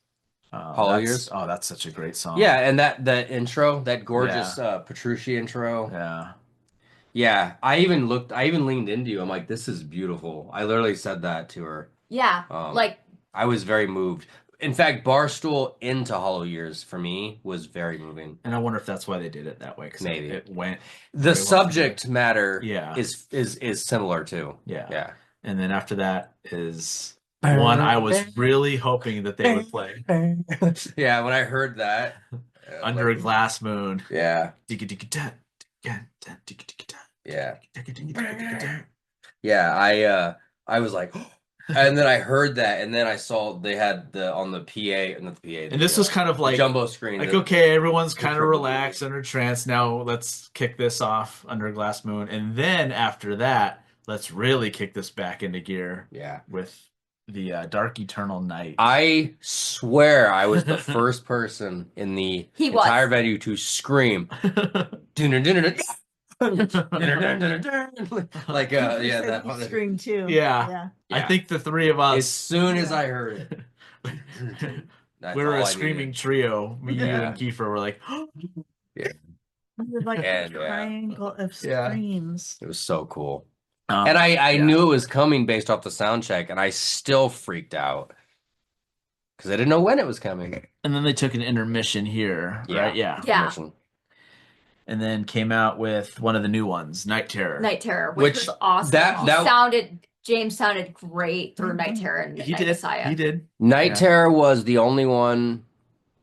Hollow Years. Oh, that's such a great song. Yeah, and that intro, that gorgeous Petrucci intro. Yeah. Yeah, I even leaned into you. I'm like, this is beautiful. I literally said that to her. Yeah, I was very moved. In fact, Barstool into Hollow Years for me was very moving. And I wonder if that's why they did it that way. Maybe it went. The subject matter is similar too. Yeah. And then after that is one I was really hoping that they would play. Yeah, when I heard that. Under a Glass Moon. Yeah. Yeah. I was like, and then I heard that, and then I saw they had on the PA, not the PA. And this was kind of like jumbo screen. Like, okay, everyone's kind of relaxed under trance. Now let's kick this off Under a Glass Moon. And then after that, let's really kick this back into gear. Yeah. With the Dark Eternal Night. I swear I was the first person in the entire venue to scream. Like that scream too. Yeah. I think the three of us, as soon as I heard it, we were a screaming trio. Me, you, and Kiefer were like, yeah. We were like a triangle of screams. It was so cool. And I knew it was coming based off the sound check, and I still freaked out because I didn't know when it was coming. And then they took an intermission here, right? Yeah. Intermission. And then came out with one of the new ones, Night Terror. Night Terror, which was awesome. James sounded great through Night Terror and Midnight Messiah. He did. Night Terror was the only one,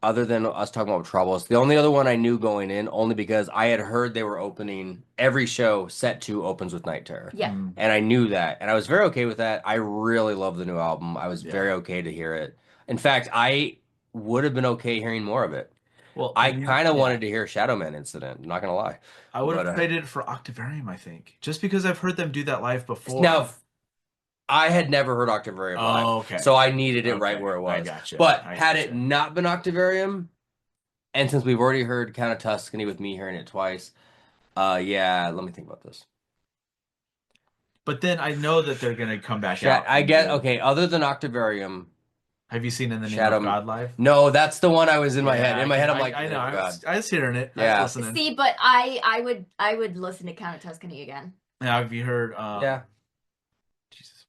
other than us talking about Troubles, the only other one I knew going in, only because I had heard they were opening every show. Set 2 opens with Night Terror. Yeah. And I knew that, and I was very okay with that. I really love the new album. I was very okay to hear it. In fact, I would have been okay hearing more of it. Well, I kind of wanted to hear Shadow Man Incident. I'm not gonna lie. I would have traded it for Octavarium, I think, just because I've heard them do that live before. Now, I had never heard Octavarium live, okay. So I needed it right where it was. I gotcha. But had it not been Octavarium, and since we've already heard Count of Tuscany with me hearing it twice, let me think about this. But then I know that they're gonna come back out. I get other than Octavarium. Have you seen In the Name of God live? No, that's the one I was in my head. In my head, I'm like, I know. I was hearing it. Yeah. I was listening. See, but I would listen to Count of Tuscany again. Now, have you heard? Jesus.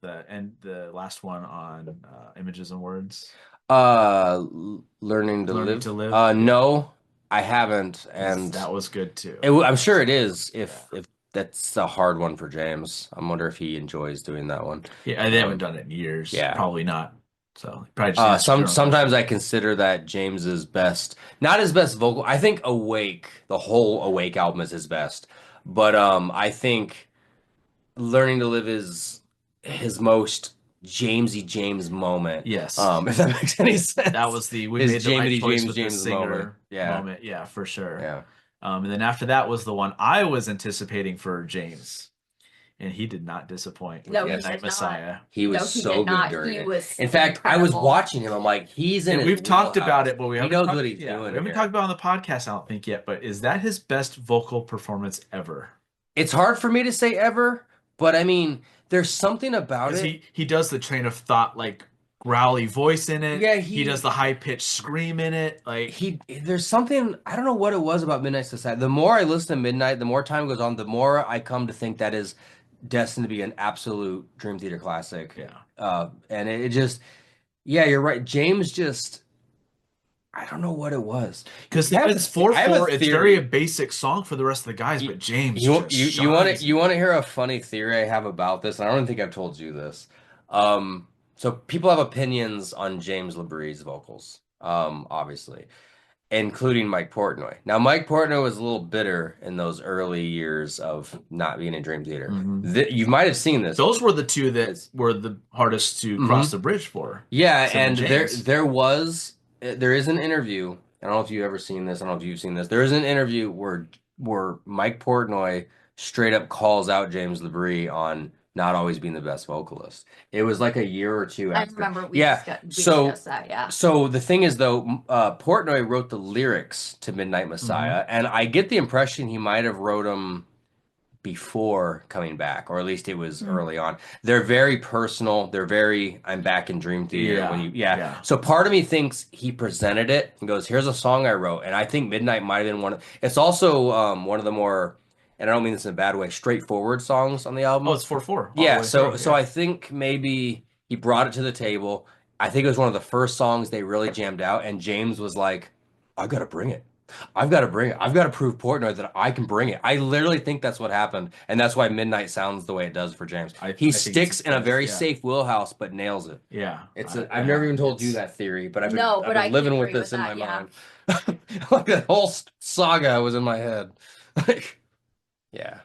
The last one on Images and Words. Learning to live. No, I haven't, and that was good too. I'm sure it is. If that's a hard one for James, I wonder if he enjoys doing that one. Yeah, they haven't done it in years. Yeah, probably not. So probably just sometimes I consider that James's best, not his best vocal. I think Awake, the whole Awake album is his best, but I think Learning to Live is his most Jamesy James moment. Yes. If that makes any sense. That was we made the right choice with the singer moment. Yeah, for sure. Yeah. And then after that was the one I was anticipating for James. and he did not disappoint with No, he Midnight did not. Messiah. He was No, he so did good not. during He it. was In fact, I was incredible. watching him. I'm like, he's in And his we've talked wheelhouse. about it, but we He haven't knows talked, what he's yeah, doing we haven't here. talked about it on the podcast, I don't think yet, but is that his best vocal performance ever? It's hard for me to say ever, but I mean, there's something about Because it. he does the train of thought, like growly voice in it. Yeah, he does the high pitched scream in it. Like There's something, I don't know what it was about Midnight Society. The more I listen to Midnight, the more time goes on, the more I come to think that is destined to be an absolute Dream Theater classic. Yeah. And it just, yeah, you're right. James just, I don't know what it was. Because I have it's a- I have a 4/4. It's theory. very a basic song for the rest of the guys, but James You just you want shines. to hear a funny theory I have about this? And I don't think I've told you this. So people have opinions on James LeBrie's vocals, obviously, including Mike Portnoy. Now, Mike Portnoy was a little bitter in those early years of not being in Dream Theater. You might have seen this. Those were the two that were the hardest to cross the bridge for. Yeah, Sim and and James. there is an interview. I don't know if you've ever seen this. I don't know if you've seen this. There is an interview where Mike Portnoy straight up calls out James LeBrie on not always being the best vocalist. It was like a year or two I after. remember we Yeah, discussed that, yeah. So the thing is, though, Portnoy wrote the lyrics to Midnight Messiah, and I get the impression he might have wrote them before coming back, or at least it was early on. They're very personal. They're very, I'm back in Dream Theater. Yeah. So part of me thinks he presented it and goes, here's a song I wrote. And I think Midnight might have been it's also one of the more, and I don't mean this in a bad way, straightforward songs on the album. Oh, it's 4/4. Yeah, so I think maybe he brought it to the table. I think it was one of the first songs they really jammed out, and James was like, I gotta bring it. I've got to bring it. I've got to prove Portnoy that I can bring it. I literally think that's what happened, and that's why Midnight sounds the way it does for James. He sticks in a very safe wheelhouse, but nails it. Yeah, I've never even told you that theory, but I've been, No, I've but been I can living with agree this with in that, my yeah. mind. Like the whole saga was in my head. Like, yeah,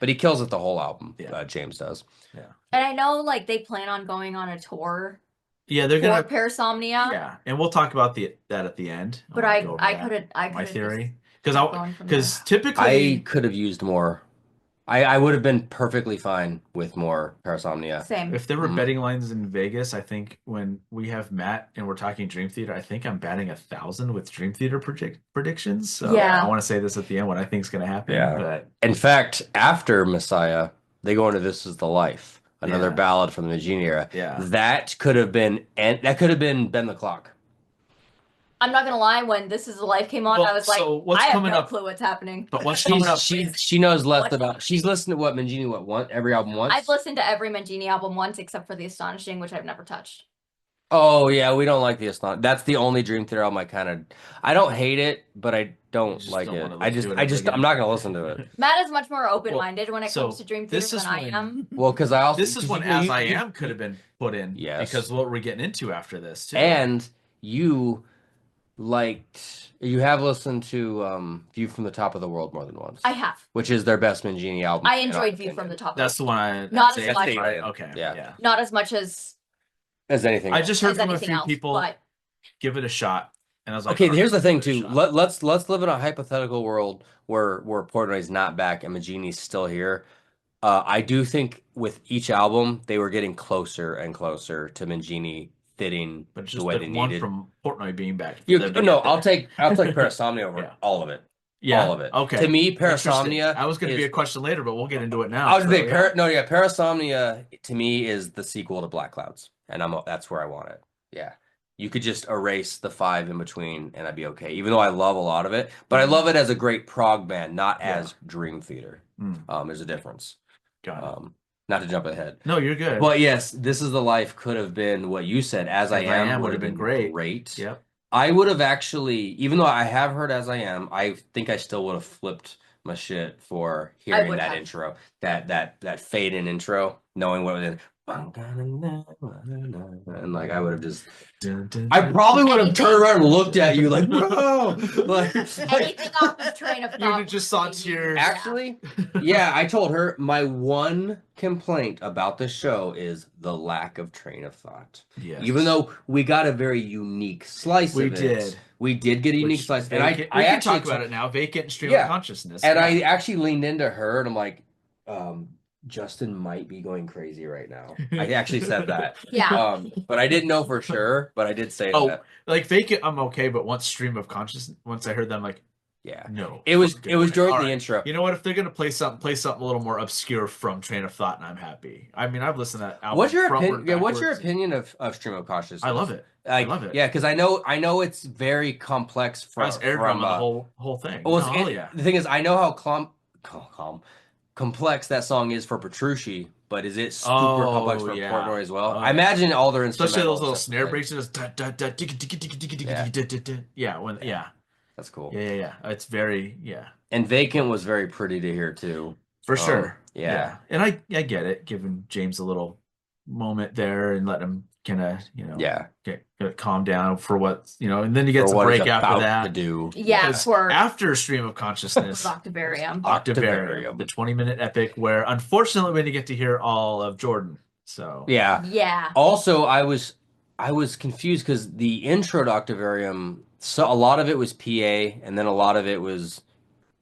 but he kills it the whole album. James does. Yeah, And I know like they plan on going on a tour yeah, they're for gonna Parasomnia. Yeah, and we'll talk about that at the end. But I could my theory going from because there. typically I could have used more. I would have been perfectly fine with more Parasomnia. Same. if there were betting lines in Vegas, I think when we have Matt and we're talking Dream Theater, I think I'm batting 1,000 with Dream Theater predictions. So Yeah. I want to say this at the end what I think is going to happen. Yeah. But In fact, after Messiah, they go into This Is the Life, another ballad from the Genie era. Yeah. That could have been Ben the Clock. I'm not gonna lie, when This Is the Life came on, Well, I was like, so what's I have coming no up- clue what's happening. But what's coming up? She knows less about. She's listened to what Mangini every album once. I've listened to every Mangini album once except for The Astonishing, which I've never touched. Oh yeah, we don't like the Aston. That's the only Dream Theater album I don't hate it, but I don't just like don't it. wanna I listen to it ever just again. I'm not gonna listen to it. Matt is much more open-minded when it so comes to Dream this Theater is than I when- am. Well, because I also This is when As I Am could have been put in. Yes. Because what we're getting into after this too. And you have listened to View from the Top of the World more than once. I have. Which is their best Mangini album. I in our enjoyed View opinion. from the Top. that's the one I Not say as it's much. right. Okay. Yeah. Not as much as As anything. I else. just heard as from a anything few else, people but give it a shot, and I was like, Okay, all here's the right, thing give it too. a shot. Let's live in a hypothetical world where Portnoy's not back and Mangini's still here. I do think with each album they were getting closer and closer to Mangini fitting But it's the just way like they one needed. from Portnoy being back. for You, them to no, get there. I'll take Parasomnia over Yeah. all of it. Yeah. All of it. Okay. To me, Interesting. Parasomnia. I was going to be a question later, but we'll get into it now. I was so, gonna say, yeah. Parasomnia to me is the sequel to Black Clouds, and that's where I want it. Yeah, you could just erase the 5 in between, and I'd be okay. Even though I love a lot of it, but I love it as a great prog band, not as Dream Theater. There's a difference. Got it. Not to jump ahead. No, you're good. But yes, This Is the Life could have been what you said. As I Am would have been great. Great. Yep. I would have actually, even though I have heard As I Am, I think I still would have flipped my shit for hearing would that have. intro, that fade in intro, knowing what was in. And like I would have just, I probably would have turned around and looked at you like, bro, like anything off the train of You thought. just saw tears. actually, yeah, I told her my one complaint about the show is the lack of train of thought. Yes. Even though we got a very unique slice We of it. did. We did get a unique Which slice. And vacant- I we can actually talk about it now. Vacant and stream Yeah. of consciousness. And Yeah. I actually leaned into her and I'm like, Justin might be going crazy right now. I actually said that. Yeah. But I didn't know for sure, but I did say that. Like Vacant, I'm okay, but once Stream of Consciousness, once I heard them, like, Yeah. no. It was fucking way. during All the right. intro. You know what? If they're gonna play something a little more obscure from Train of Thought, and I'm happy. I mean, I've listened to that album. What's your frontward, opinion? Yeah, what's your backwards. opinion of Stream of Consciousness? I love it. Like, I love it. Yeah, because I know it's very complex That's air drum on the whole thing. Well, Oh yeah. The thing is, I know how complex that song is for Petrucci, but is it super complex for Portnoy as well? I imagine all their instrumentals, especially those little snare breaks, just yeah. That's cool. Yeah. It's very And Vacant was very pretty to hear too. For sure. Yeah. And I get it, giving James a little moment there and let him kind of, get calm down for what, and then he gets a break after that. To do. Yeah, for after Stream of Consciousness. Octavarium. The 20-minute epic where unfortunately we didn't get to hear all of Jordan. So Yeah. Also, I was confused because the intro to Octavarium, so a lot of it was PA and then a lot of it was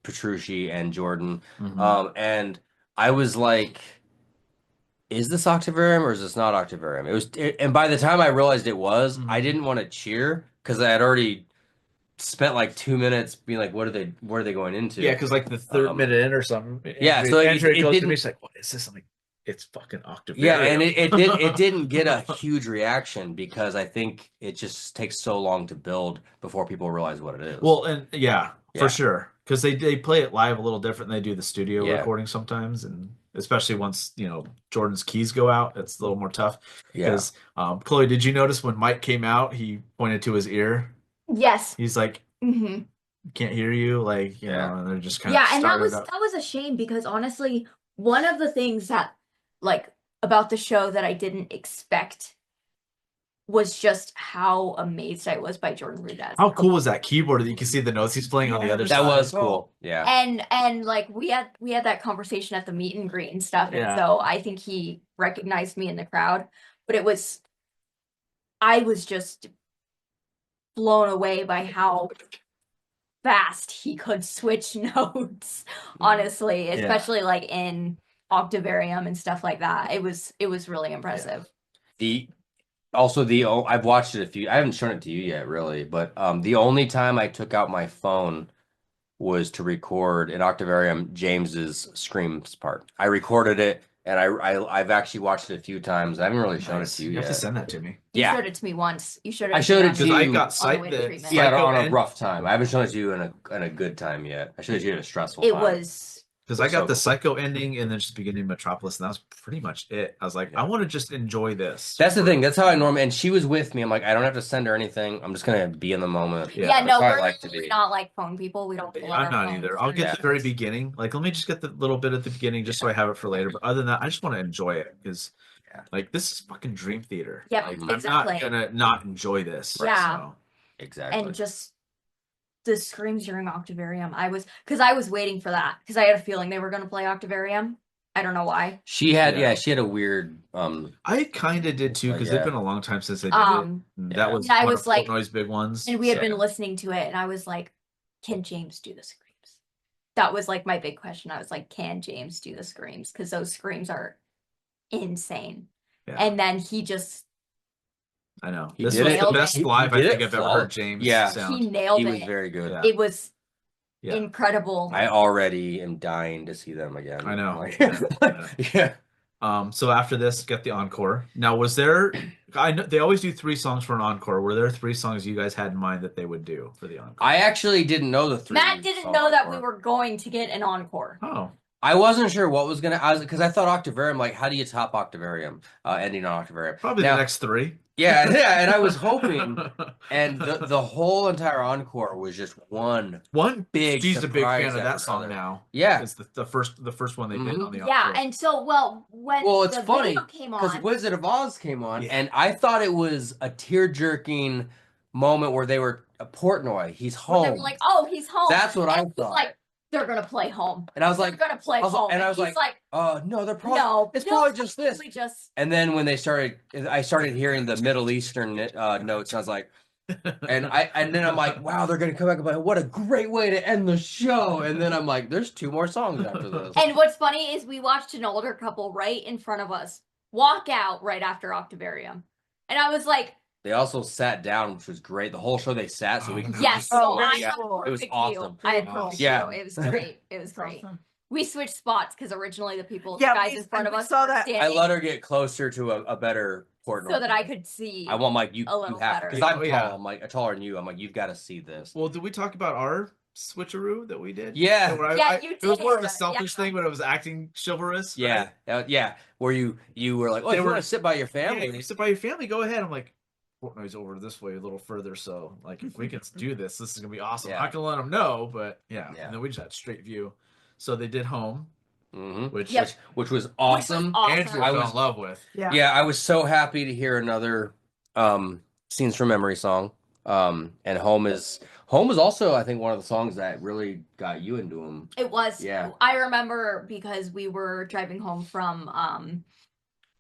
Petrucci and Jordan. And I was like, is this Octavarium or is this not Octavarium? And by the time I realized it was, I didn't want to cheer because I had already spent like 2 minutes being like, what are they going into? Yeah, because like the third minute in or something. So Andrea goes to me, she's like, what is this? I'm like, it's fucking Octavarium. Yeah, and it didn't get a huge reaction because I think it just takes so long to build before people realize what it is. Well, and for sure. Because they play it live a little different than they do the studio recording sometimes, and especially once Jordan's keys go out, it's a little more tough. Because Chloe, did you notice when Mike came out, he pointed to his ear? Yes. He's like, can't hear you, like and they're just kind of and that was a shame because honestly, one of the things that like about the show that I didn't expect was just how amazed I was by Jordan Rudess. How cool was that keyboard that you can see the notes he's playing on the other side? That was cool. Yeah. And like we had that conversation at the meet and greet and stuff. And so I think he recognized me in the crowd. But I was just blown away by how fast he could switch notes, honestly, especially like in Octavarium and stuff like that. It was really impressive. I've watched it I haven't shown it to you yet, really, but the only time I took out my phone was to record in Octavarium James's screams part. I recorded it, and I've actually watched it a few times. I haven't really shown it to you yet. You have to send that to me. You showed it to me once. I showed it to you. I got on a rough time. I haven't shown it to you in a good time yet. I showed it to you in a stressful time. Because I got the Psycho ending and then just beginning of Metropolis, and that was pretty much it. I was like, I want to just enjoy this. That's the thing. That's how I normally. And she was with me. I'm like, I don't have to send her anything. I'm just gonna be in the moment. No, we're not like phone people. We don't. I'm not either. I'll get the very beginning. Like, let me just get the little bit at the beginning, just so I have it for later. But other than that, I just want to enjoy it because, like, this is fucking Dream Theater. Yeah, like, exactly. I'm not gonna not enjoy this. Yeah, so. Exactly. And just the screams during Octavarium, I was waiting for that because I had a feeling they were going to play Octavarium. I don't know why. She had a weird I kind of did too because it's been a long time since I did it. That was one of Portnoy's big ones. And we had been listening to it, and I was like, can James do the screams? That was like my big question. I was like, can James do the screams? Because those screams are insane. Yeah. And then he just I know. This was the best live I think I've ever heard James sound. He nailed it. He was very good. Yeah. It was incredible. I already am dying to see them again. I know. So after this, get the encore. Now, was there? I know they always do 3 songs for an encore. Were there 3 songs you guys had in mind that they would do for the encore? I actually didn't know the 3. Matt didn't know that we were going to get an encore. Oh. I wasn't sure what was gonna. Because I thought Octavarium. Like, how do you top Octavarium? Ending on Octavarium. Probably the next 3. Yeah, and I was hoping, and the whole entire encore was just one big. She's a big fan of that song now. Yeah, it's the first one they did on the encore. Yeah, and so when it's funny because Wizard of Oz came on, and I thought it was a tear-jerking moment where they were Portnoy. He's home. They were like, oh, he's home. That's what I thought. Like, they're gonna play home, and I was like, they're gonna play home, and I was like, no, they're probably it's probably just this. And then when I started hearing the Middle Eastern notes, and I was like, And then I'm like, wow, they're gonna come back. I'm like, what a great way to end the show. And then I'm like, there's 2 more songs after this. And what's funny is we watched an older couple right in front of us walk out right after Octavarium. And I was like, They also sat down, which was great. The whole show they sat so we can yes, Oh, so I very had cool. a It was perfect awesome. view. I had a Very cool. perfect Yeah. view. It was great. It was That's great. awesome. We switched spots because originally the Yeah, guys we- in front of we us saw were that. I standing let her get closer to a better port. so that I could see. I want like you a little have better. because I'm Oh, yeah. tall. I'm like taller than you. I'm like, you've got to see this. Well, did we talk about our switcheroo that we did? Yeah. Where Yeah, you It was more of a did. selfish Yeah. thing, but it was acting chivalrous. Yeah, yeah. Where you were like, oh, They if you were- want to sit by your Right? family. Yeah, you sit by your family. Go ahead. I'm like, Portnoy's over this way a little further, so like if we can do this, this is gonna be awesome. Yeah. I'm not gonna let them know, but yeah. Yeah. And then we just had straight view. So they did home, which Yep. Which was awesome. Andrew I fell was- in love with. Yeah. Yeah, I was so happy to hear another Scenes from Memory song. And Home is also, I think, one of the songs that really got you into them. It was. Yeah. I remember because we were driving home from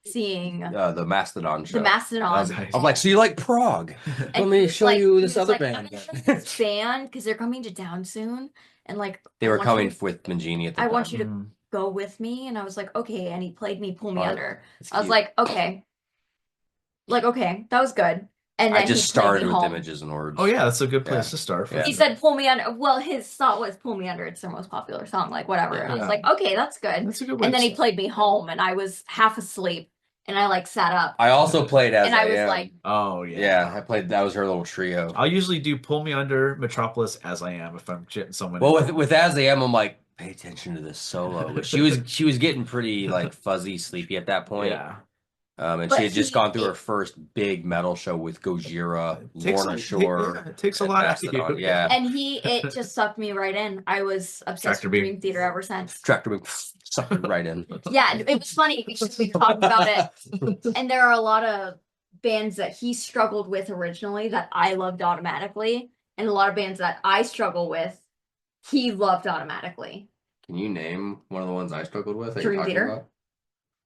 seeing The Mastodon show. the Mastodon. Nice. I'm like, so you like Prague? And Let he me was show like- you he this was other like, band. I'm in this band because they're coming to town soon, and like They I were want coming you to with Mangini at the I time. want you to Mm. go with me, and I was like, okay, and he played me Pull Me Oh, Under. It's I was cute. like, okay, that was good. And then I just he played started me with home. Images and Words. Oh yeah, that's a good place Yeah. to start. Yeah. He said Pull Me Under. Well, his thought was Pull Me Under. It's their most popular song, like whatever. And I was Yeah. like, okay, that's good. That's a good way. And then to he played me Home, and I was half asleep, and I like sat up, I also played As and I was Am. like, Oh yeah. Yeah, I played. That was her little trio. I'll usually do Pull Me Under, Metropolis, As I Am if I'm getting someone. Well, in. with As I Am, I'm like, pay attention to this solo. But she was getting pretty like fuzzy, sleepy at that point. Yeah. And But she had just he- gone through her first big metal show with Gojira, Lorna Shore. It takes a lot out of you. Mastodon, yeah. and it just sucked me right in. I was obsessed Tractor with Beam. Dream Theater ever since. Tractor beam sucked it right in. Yeah, and it was funny because we talked about it, and there are a lot of bands that he struggled with originally that I loved automatically, and a lot of bands that I struggle with, he loved automatically. Can you name one of the ones I struggled with? that Dream you're talking Theater. about?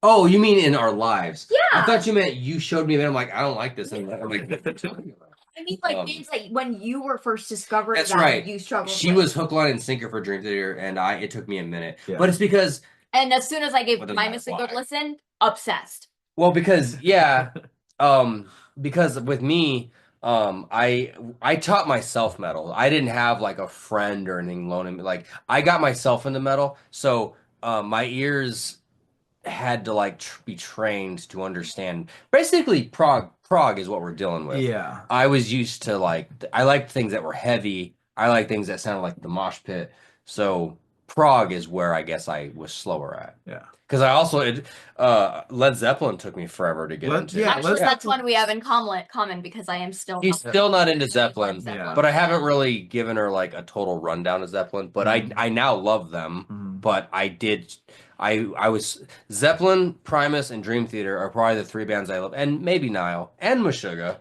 Oh, you mean in our lives? I Yeah, thought you meant you showed me that. I'm like, I don't like this. And I'm like, what are you talking about? I mean, like bands that when you were first discovering That's that right. you struggled She with. was hook, line, and sinker for Dream Theater, and it took me a minute. Yeah. But it's because, And as soon as I gave Well, doesn't My matter Miss a good why. listen, obsessed. well, because because with me, I taught myself metal. I didn't have like a friend or anything loaning me. Like I got myself into metal, so my ears had to like be trained to understand. Basically, prog is what we're dealing with. Yeah. I was used to I liked things that were heavy. I like things that sounded like the mosh pit. So prog is where I guess I was slower at. Yeah. Because I also Led Zeppelin took me forever to get into. Yeah, Actually, let's- that's one we have in common because I am still He's not still not a into big Zeppelin, Led Zeppelin but I haven't fan. really given her like a total rundown of Zeppelin. But I now love them. Mhm. But I was Zeppelin, Primus, and Dream Theater are probably the 3 bands I love, and maybe Nile and Meshuggah.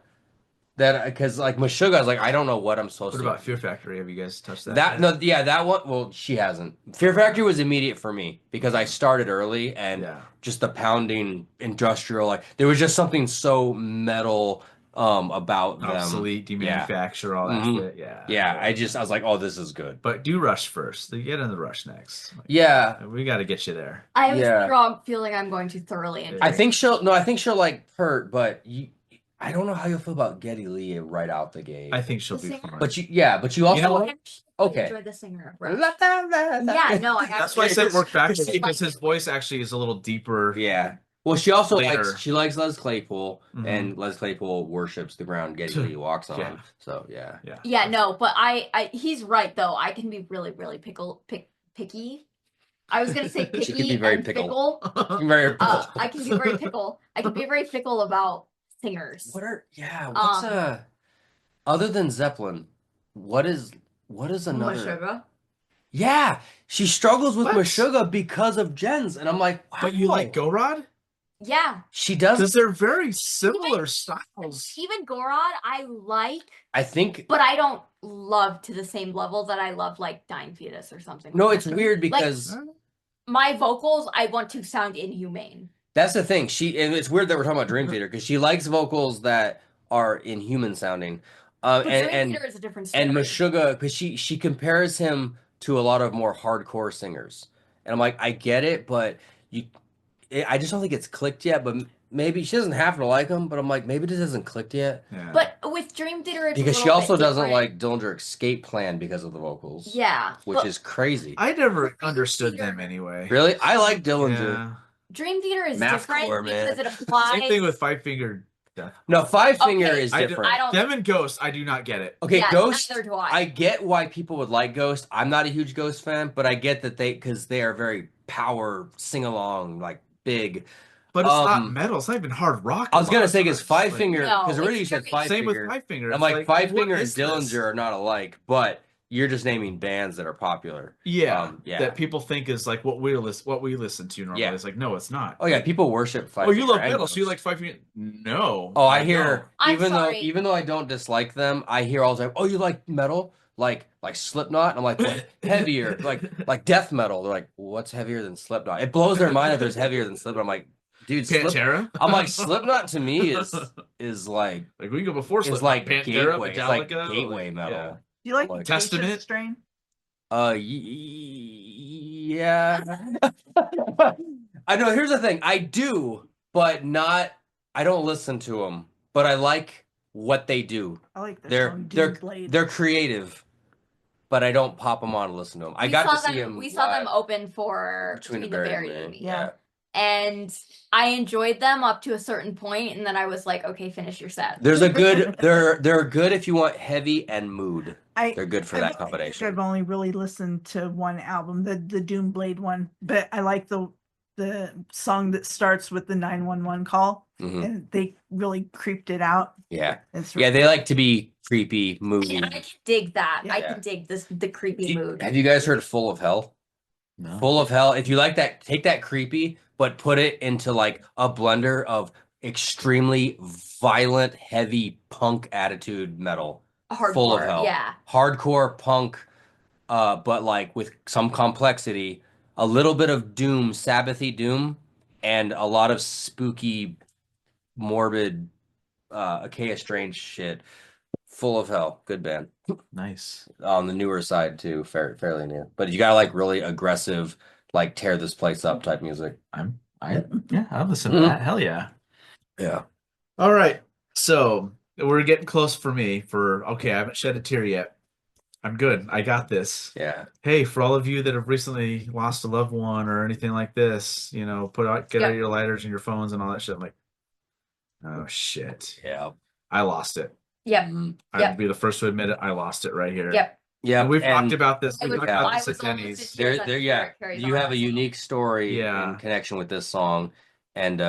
That because like Meshuggah, I was like, I don't know what I'm supposed What to. about Fear Factory? Have you guys touched that? That yet? no, yeah, that one. Well, she hasn't. Fear Factory was immediate for me because I started early and Yeah. just the pounding industrial, like there was just something so metal about them. Obsolete, Yeah. demanufacture, all that Mhm. shit. Yeah. Yeah, I was like, oh, this is good. But do Rush first. You get in the Rush next. Like, Yeah, we got to get you there. I have Yeah. a strong feeling I'm going to thoroughly enjoy I it. think she'll like Hurt, but I don't know how you'll feel about Geddy Lee right out the gate. I think she'll The be singer. fine. but you also You know Oh, what? I actually Okay. enjoy the singer. Yeah, Yeah, no, I That's why I actually- said work backwards because his voice actually is a little deeper. Yeah. Well, she also Later. likes Les Claypool, Mhm. and Les Claypool worships the ground Geddy Lee walks on. Yeah. So yeah. Yeah, no, but I he's right though. I can be really, really picky. I was gonna say picky She can be very and pickle. fickle. Very. I can be very pickle. I can be very fickle about singers. What's other than Zeppelin? What is another? Meshuggah. Yeah, she struggles with What? Meshuggah because of Jen's, and I'm like, wow. But you like Go Rod? Yeah, She does. Because they're very similar styles. even Gorod I like, I think. but I don't love to the same level that I love like Dying Fetus or something. No, like it's that. weird because My vocals I want to sound inhumane. that's the thing. And it's weird that we're talking about Dream Theater because she likes vocals that are inhuman sounding. Uh, But and Dream and Theater is a different story. and Meshuggah, because she compares him to a lot of more hardcore singers, and I'm like, I get it, but you, I just don't think it's clicked yet. But maybe she doesn't have to like him, but I'm like, maybe this hasn't clicked yet. Yeah. But with Dream Theater, it's Because a she little also bit doesn't different. like Dillinger Escape Plan because of the vocals. Yeah, Which but is crazy. I never understood them anyway. Really? I like Dillinger. Yeah. Dream Theater is Mathcore, different man. because it applies. Same thing with Five Finger Death. No, Five Finger Okay, is I different. don't. Them and Ghost, I do not get it. Okay, Yeah, Ghost. neither do I. I get why people would like Ghost. I'm not a huge Ghost fan, but I get that because they are very power sing along, like big. But it's not metal. It's not even hard rock. I was a gonna lot say of because times. Five Like, Finger, No, because already you it's said tricky. Five Same Finger. with Five Finger. I'm It's like Five what Finger and is this? Dillinger are not alike, but you're just naming bands that are popular. Yeah, Yeah. that people think is like what we listen to normally. Yeah. It's like, no, it's not. Oh yeah, people worship Five Oh, you Finger love and metal, so you Ghost. like Five Finger? No. Oh, I don't. hear I'm even sorry. though I don't dislike them, I hear all the time, "Oh, you like metal? Like Slipknot?" And I'm like, "What? Heavier, like death metal." They're like, "What's heavier than Slipknot?" It blows their mind that there's heavier than Slipknot. I'm like, dude, Pantera. I'm like, Slipknot to me is like we can go before is Slipknot. like Pantera, gateway, it's like Metallica, gateway metal. yeah. Do you like Like- Acacia Testament? Strain? Yeah. I know. Here's the thing. I do, but not. I don't listen to them, but I like what they do. I like their They're song they're Doom Blade. they're creative, but I don't pop them on and listen to them. I We got saw to see them. them. We saw them live open for between the Berry Berry and Man. Me. Yeah. And I enjoyed them up to a certain point, and then I was like, okay, finish your set. There's a good. They're good if you want heavy and mood. They're good for that I've combination. only really listened to one album, the Doom Blade one, but I like the song that starts with the 911 call, Mhm. and they really creeped it out. Yeah. It's Yeah, they like to be creepy, moody. And I can dig that. I Yeah. can dig the creepy mood. Have you guys heard Full of Hell? No. Full of Hell. If you like that, take that creepy, but put it into like a blender of extremely violent, heavy punk attitude metal. Hardcore, Full of Hell. yeah. Hardcore punk, but like with some complexity, a little bit of doom, Sabbathy doom, and a lot of spooky, morbid, Achaia Strange shit. Full of Hell. Good band. Nice. On the newer side too, fairly new. But you gotta like really aggressive, like tear this place up type music. I'll listen to that. Hell yeah. Yeah. All right. So we're getting close for me. I haven't shed a tear yet. I'm good. I got this. Yeah. Hey, for all of you that have recently lost a loved one or anything like this, get out your lighters and your phones and all that shit. I'm like, oh shit. Yeah. I lost it. Yep. I'd be the first to admit it. I lost it right here. Yep. Yeah. And we've talked about this. I We've was- talked about I this was at almost Denny's. just- There, yeah. Carries You on have a that unique story Yeah. in connection with this song. And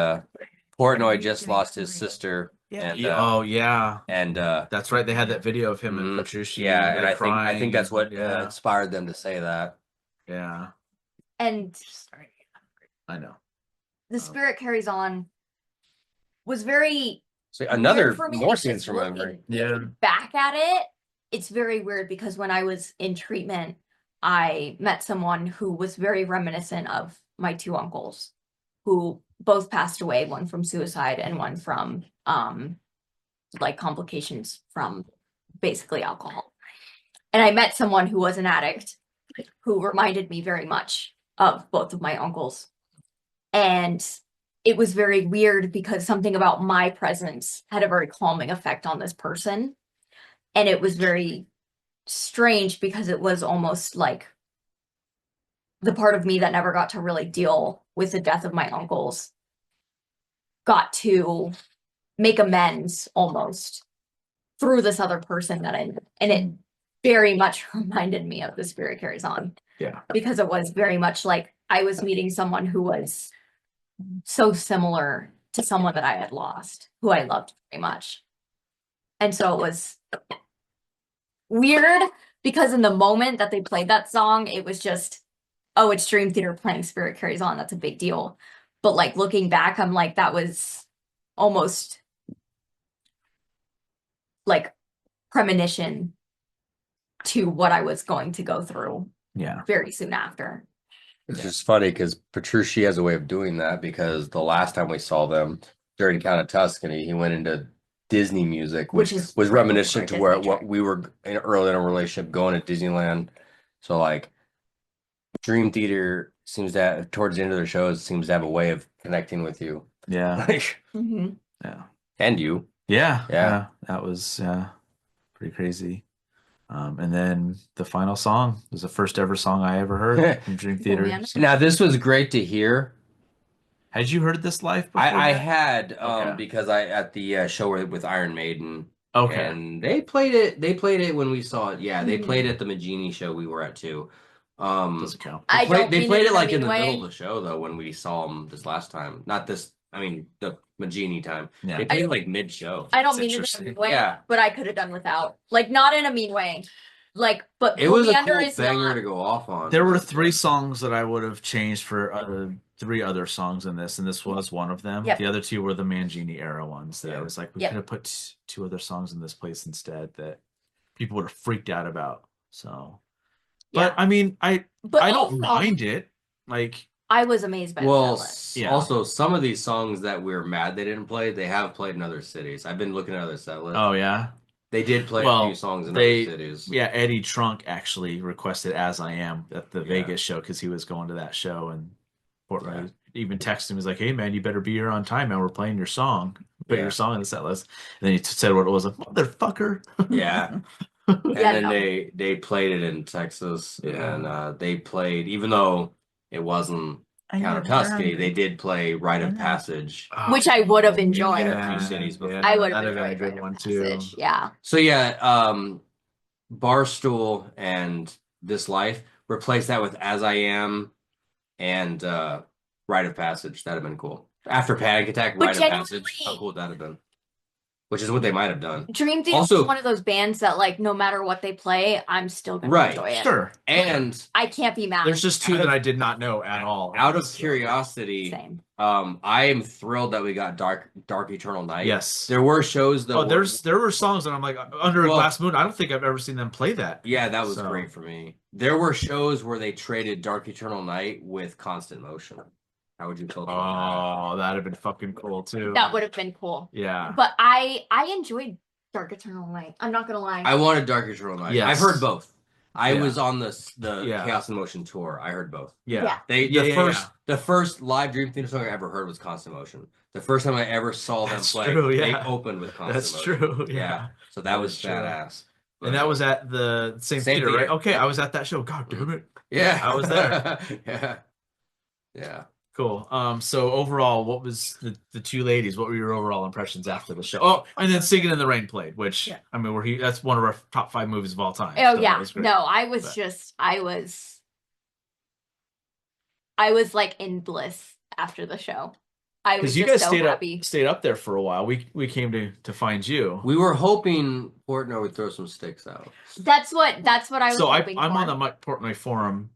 Portnoy just lost his sister. Yeah. And Oh yeah, and that's right. They had that video of him and Mhm. Petrucci. yeah, and like, I think that's what yeah, inspired them to say that. yeah. And I know. the Spirit Carries On was very So another weird for me more because scenes from looking memory. Yeah. back at it, it's very weird because when I was in treatment, I met someone who was very reminiscent of my two uncles, who both passed away, one from suicide and one from like complications from basically alcohol. And I met someone who was an addict who reminded me very much of both of my uncles. And it was very weird because something about my presence had a very calming effect on this person. And it was very strange because it was almost like the part of me that never got to really deal with the death of my uncles got to make amends almost through this other person and it very much reminded me of The Spirit Carries On. Yeah. Because it was very much like I was meeting someone who was so similar to someone that I had lost, who I loved very much. And so it was weird because in the moment that they played that song, it was just, oh, it's Dream Theater playing Spirit Carries On. That's a big deal. But like looking back, I'm like, that was almost like premonition to what I was going to go through Yeah. very soon after. It's just funny because Petrucci has a way of doing that because the last time we saw them during Count of Tuscany, he went into Disney music, Which which is was reminiscent to Disney where track. what we were early in a relationship going to Disneyland. So like Dream Theater seems to have, towards the end of their shows, seems to have a way of connecting with you. Yeah. Like, Yeah. and you. Yeah. Yeah. That was pretty crazy. And then the final song was the first ever song I ever heard from Dream Theater. Well, Now this was great to hear. Had you heard this live before? I that? had Okay. because I at the show with Iron Maiden. Okay. And they played it. They played it when we saw it. Yeah, they Mhm. played it at the Magini show we were at too. Doesn't count. I don't They mean played it it in a like in mean the middle way. of the show though when we saw them this last time. Not this. I mean the Magini time. Yeah. They played it like mid show. I don't It's mean it in a interesting. mean way, Yeah. but I could have done without. Like, not in a mean way. Like, but It was a Oleander cool is banger not. to go off on. There were 3 songs that I would have changed for 3 other songs in this, and this was one of them. Yep. The other 2 were the Mangini era ones that I was like, we Yep. could have put 2 other songs in this place instead that people would have freaked out about. So, but Yeah. I mean, I But don't also, mind it. Like, I was amazed by the Well, set list. Yeah. also some of these songs that we're mad they didn't play, they have played in other cities. I've been looking at other set lists. oh yeah, They did play a Well, few songs in they- other cities. yeah. Eddie Trunk actually requested "As I Am" at the Yeah. Vegas show because he was going to that show, and Portland Yeah. even texted him. He's like, "Hey man, you better be here on time, man. We're playing your song. Put Yeah. your song in the set list." And then he said what it was, like, "Motherfucker." Yeah. And Yeah, then no. they played it in Texas, Yeah. and they played, even though it wasn't I know, Count of they're Tuscany, hungry. they did play Rite I of know. Passage. Which I would have enjoyed. In a few cities before. I would have That'd have enjoyed been a Rite good of one too. Passage. Yeah. So yeah, Barstool and This Life, replace that with As I Am and Rite of Passage. That'd have been cool. After Panic Attack, But Rite of Passage. genuinely- How cool would that have been? Which is what they might have done. Dream Theater Also- is one of those bands that, like, no matter what they play, I'm still gonna Right, enjoy it. Sure. And I can't be mad. There's just 2 that I did not know at all. out of So, curiosity, Same. I am thrilled that we got Dark Eternal Night. yes. There were shows that There were songs that I'm like, Under a Well- Glass Moon. I don't think I've ever seen them play that. Yeah, that was So- great for me. There were shows where they traded Dark Eternal Night with Constant Motion. How would you feel about Oh, that'd have been fucking cool too. That would have been cool. Yeah. But I enjoyed Dark Eternal Night. I'm not gonna lie. that? I wanted Dark Eternal Night. Yes. I've heard both. I Yeah. was on the Yeah. Chaos in Motion tour. I heard both. Yeah. Yeah. The first live Dream Theater song I ever heard was Constant Motion. The first time I ever saw them That's play, true, they yeah. opened with Constant That's Motion. true. Yeah. So that That was is true. badass. And that was at the same theater, right? theater. Okay, Yeah. I was at that show. God damn it. Yeah, I was there. yeah, yeah. Cool. So overall, what was the 2 ladies? What were your overall impressions after the show? Oh, and then Singing in the Rain played, which Yeah. I mean, that's one of our top 5 movies of all time. Oh so yeah. that was great. No, I was But- just I was like in bliss after the show. I was Because you just guys so happy. stayed up there for a while. We came to find you. We were hoping Portnoy would throw some sticks out. That's what I was So hoping I'm for. on the Mike Portnoy forum.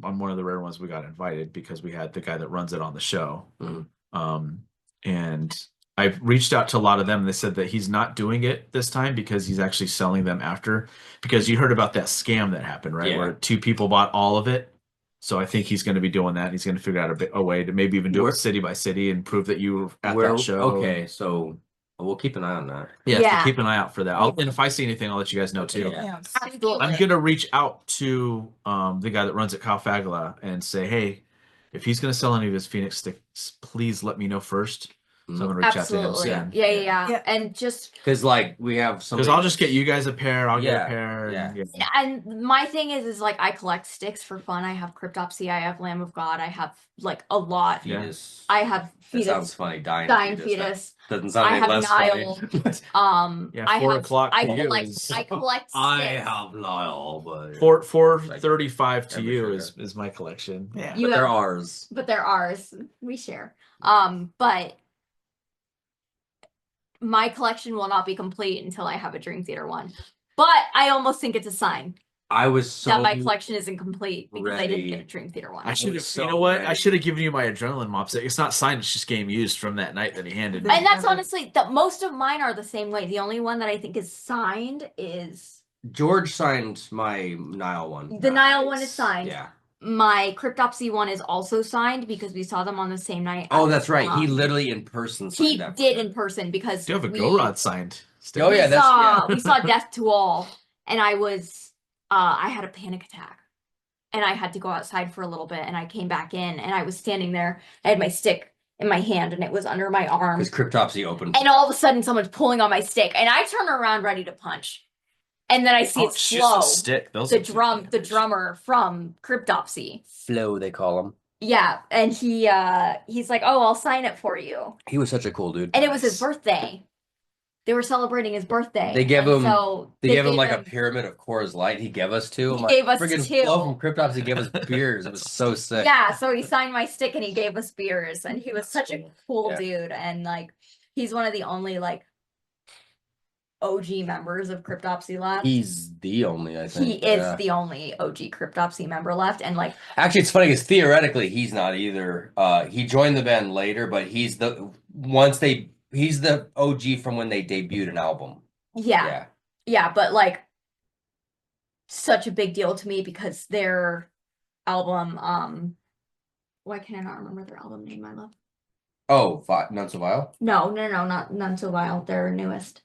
On one of the rare ones we got invited because we had the guy that runs it on the show. Mhm. And I've reached out to a lot of them. And they said that he's not doing it this time because he's actually selling them after. Because you heard about that scam that happened, right? Yeah. Where 2 people bought all of it. So I think he's going to be doing that. He's going to figure out a way to maybe even do Where- it city by city and prove that you were at We're- that show. Okay, so we'll keep an eye on that. Yeah, Yeah. so keep an eye out for that. And if I see anything, I'll let you guys know too. Yeah. Yeah. Absolutely. I'm gonna reach out to the guy that runs at Kyle Fagala and say, hey, if he's gonna sell any of his Phoenix sticks, please let me know first. So I'm gonna reach Absolutely. out to him Yeah, soon. yeah. Yeah. And just Because like we have some. Because I'll just get you guys a pair. I'll get Yeah, a pair. and- yeah. and my thing is like I collect sticks for fun. I have Cryptopsy, I have Lamb of God, I have like a lot. Yeah. Fetus. I have That fetus, sounds funny. Dying fetus. That doesn't sound I any have less Niall. funny. Yeah, I 4 have, o'clock I to you collect, is- I collect sticks. I have Niall, but 435 to Every you sugar. is my collection. Yeah. You but they're have- ours. but they're ours. We share. But my collection will not be complete until I have a Dream Theater one. But I almost think it's a sign I was so that my collection isn't complete because I didn't ready. get a Dream Theater one. I should have. was so You know what? I ready. should have given you my adrenaline mops. It's not signed. It's just game used from that night that he handed me. And that's honestly that most of mine are the same way. The only one that I think is signed is George signed my Nile one. the Nile one is signed. Yeah. my Cryptopsy one is also signed because we saw them on the same night. Oh, at that's the right. He salon. literally in person He signed that. did in person because Do you have a we Go Rod signed? Oh, yeah, we saw Death to All, and I had a panic attack, and I had to go outside for a little bit, and I came back in, and I was standing there. I had my stick in my hand, and it was under my arm. Because Cryptopsy opened. And all of a sudden, someone's pulling on my stick, and I turn around ready to punch. And then I see it's just Flo, a stick. Those the are the drummer from Cryptopsy. Flo, they call him. Yeah, and he's like, "Oh, I'll sign it for you." He was such a cool dude. And it was his birthday. They were celebrating his birthday. They gave and him so they gave him like a pyramid of Coors Light. He gave us two. He gave us friggin' two. Flo from Cryptopsy gave us beers. It was so sick. Yeah, so he signed my stick and he gave us beers, and he was such a cool dude, and like he's one of the only like OG members of Cryptopsy left. He's the only, I think. He is the only OG Cryptopsy member left, and like actually, it's funny because theoretically he's not either. He joined the band later, but he's the OG from when they debuted an album. yeah, but like such a big deal to me because their album, why can I not remember their album name? I love. Oh, None So Vile? No, not None So Vile. Their newest.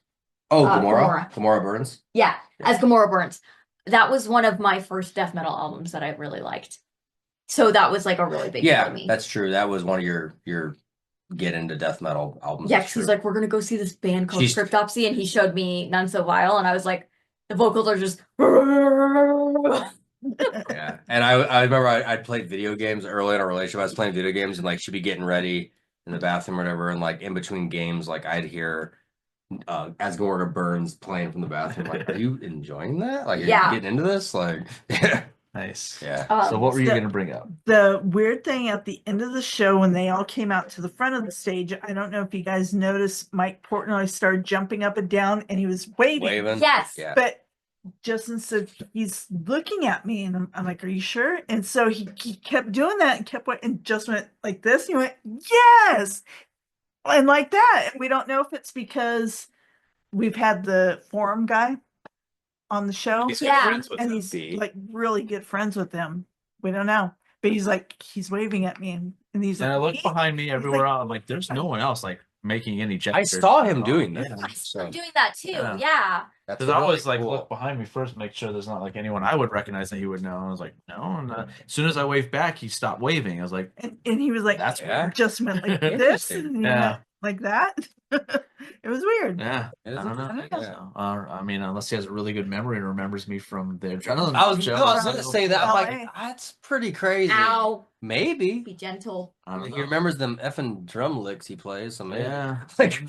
Oh, Gamora Burns. Yeah, as Gamora Burns. That was one of my first death metal albums that I really liked. So that was like a really big deal to me. That's true. That was one of your get into death metal albums. Yeah, he's like, we're gonna go see this band called Cryptopsy, and he showed me None So Vile, and I was like, the vocals are just. Yeah, and I remember I played video games early in our relationship. I was playing video games, and like she'd be getting ready in the bathroom or whatever, and like in between games, like I'd hear As Gamora Burns playing from the bathroom. Like, are you enjoying that? Like, are you getting into this? Like, nice. Yeah. So what were you going to bring up? The weird thing at the end of the show when they all came out to the front of the stage, I don't know if you guys noticed, Mike Portnoy started jumping up and down and he was waving. Yes. Yeah. But Justin said, he's looking at me, and I'm like, are you sure? And so he kept doing that and kept and just went like this. He went, yes. And like that. And we don't know if it's because we've had the forum guy on the show. He's good friends with and him, he's B. like really good friends with them. We don't know. But he's like, he's waving at me, and he's And like, I look behind me everywhere. I'm like, there's no one else like making any I gestures. saw him doing that. I started doing that too. Yeah. That's Because I always really like cool. look behind me first, make sure there's not like anyone I would recognize that he would know. And I was like, no. And as soon as I waved back, he stopped waving. I was like, and he was like, that's Yeah. just went like this, and he Yeah. went like that. It was weird. yeah. It I is don't know. interesting, yeah. So, I mean, unless he has a really good memory and remembers me from the adrenaline. I was show, gonna say that. I'm like, LA. that's pretty crazy. Ow. Maybe. Be gentle. I don't He know. remembers them effing drum licks he plays. So maybe. Yeah. Like,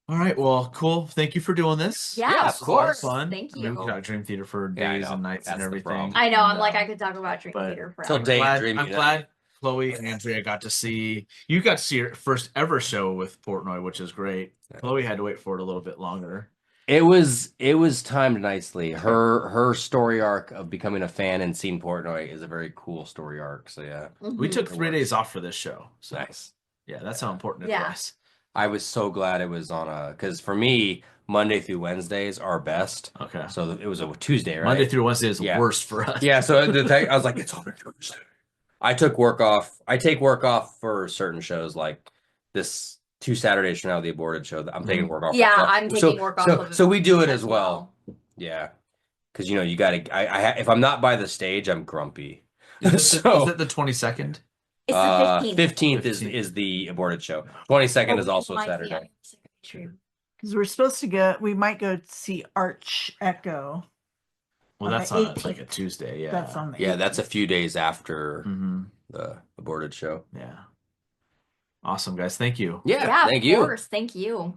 All right. Well, cool. Thank you for doing this. Yeah, of This was a lot course. Fun. Thank I mean, we you. got Dream Theater for Yeah, I days know. and nights That's and the everything. problem. I know. I'm And, like, I could talk about Dream but Theater Till forever. Dave glad, dreamed I'm it glad Chloe and Andrea got to see you got to see your first ever show with Portnoy, which is great. Yeah. Chloe had to wait for it a little bit longer. It was timed nicely. Her story arc of becoming a fan and seeing Portnoy is a very cool story arc. So yeah, We Mhm. took It 3 works. days off for this show. So nice. yeah, that's how important it Yeah. was. I was so glad it was on because for me Monday through Wednesdays are best. Okay. So it was a Tuesday, right? Monday through Wednesday is the Yeah. worst for us. Yeah. So I was like, it's on a Tuesday. I took work off. I take work off for certain shows like this. 2 Saturdays from now, the aborted show. I'm taking work off. Yeah, for that. I'm taking work off So, of it so we do it as as well. Yeah, because you gotta. If I'm not by the stage, I'm grumpy. Is So it the 22nd? It's the 15th. 15th 15th. is the aborted show. 22nd is also My Saturday. anniversary. Because we're supposed to go, we might go see Arch Echo. Well, On that's the on 18th. like a Tuesday. Yeah. That's on the Yeah, that's a 18th. few days after Mm-hmm. the aborted show. Yeah. Awesome, guys. Thank you. Yeah, Yeah, thank of you. course. Thank you.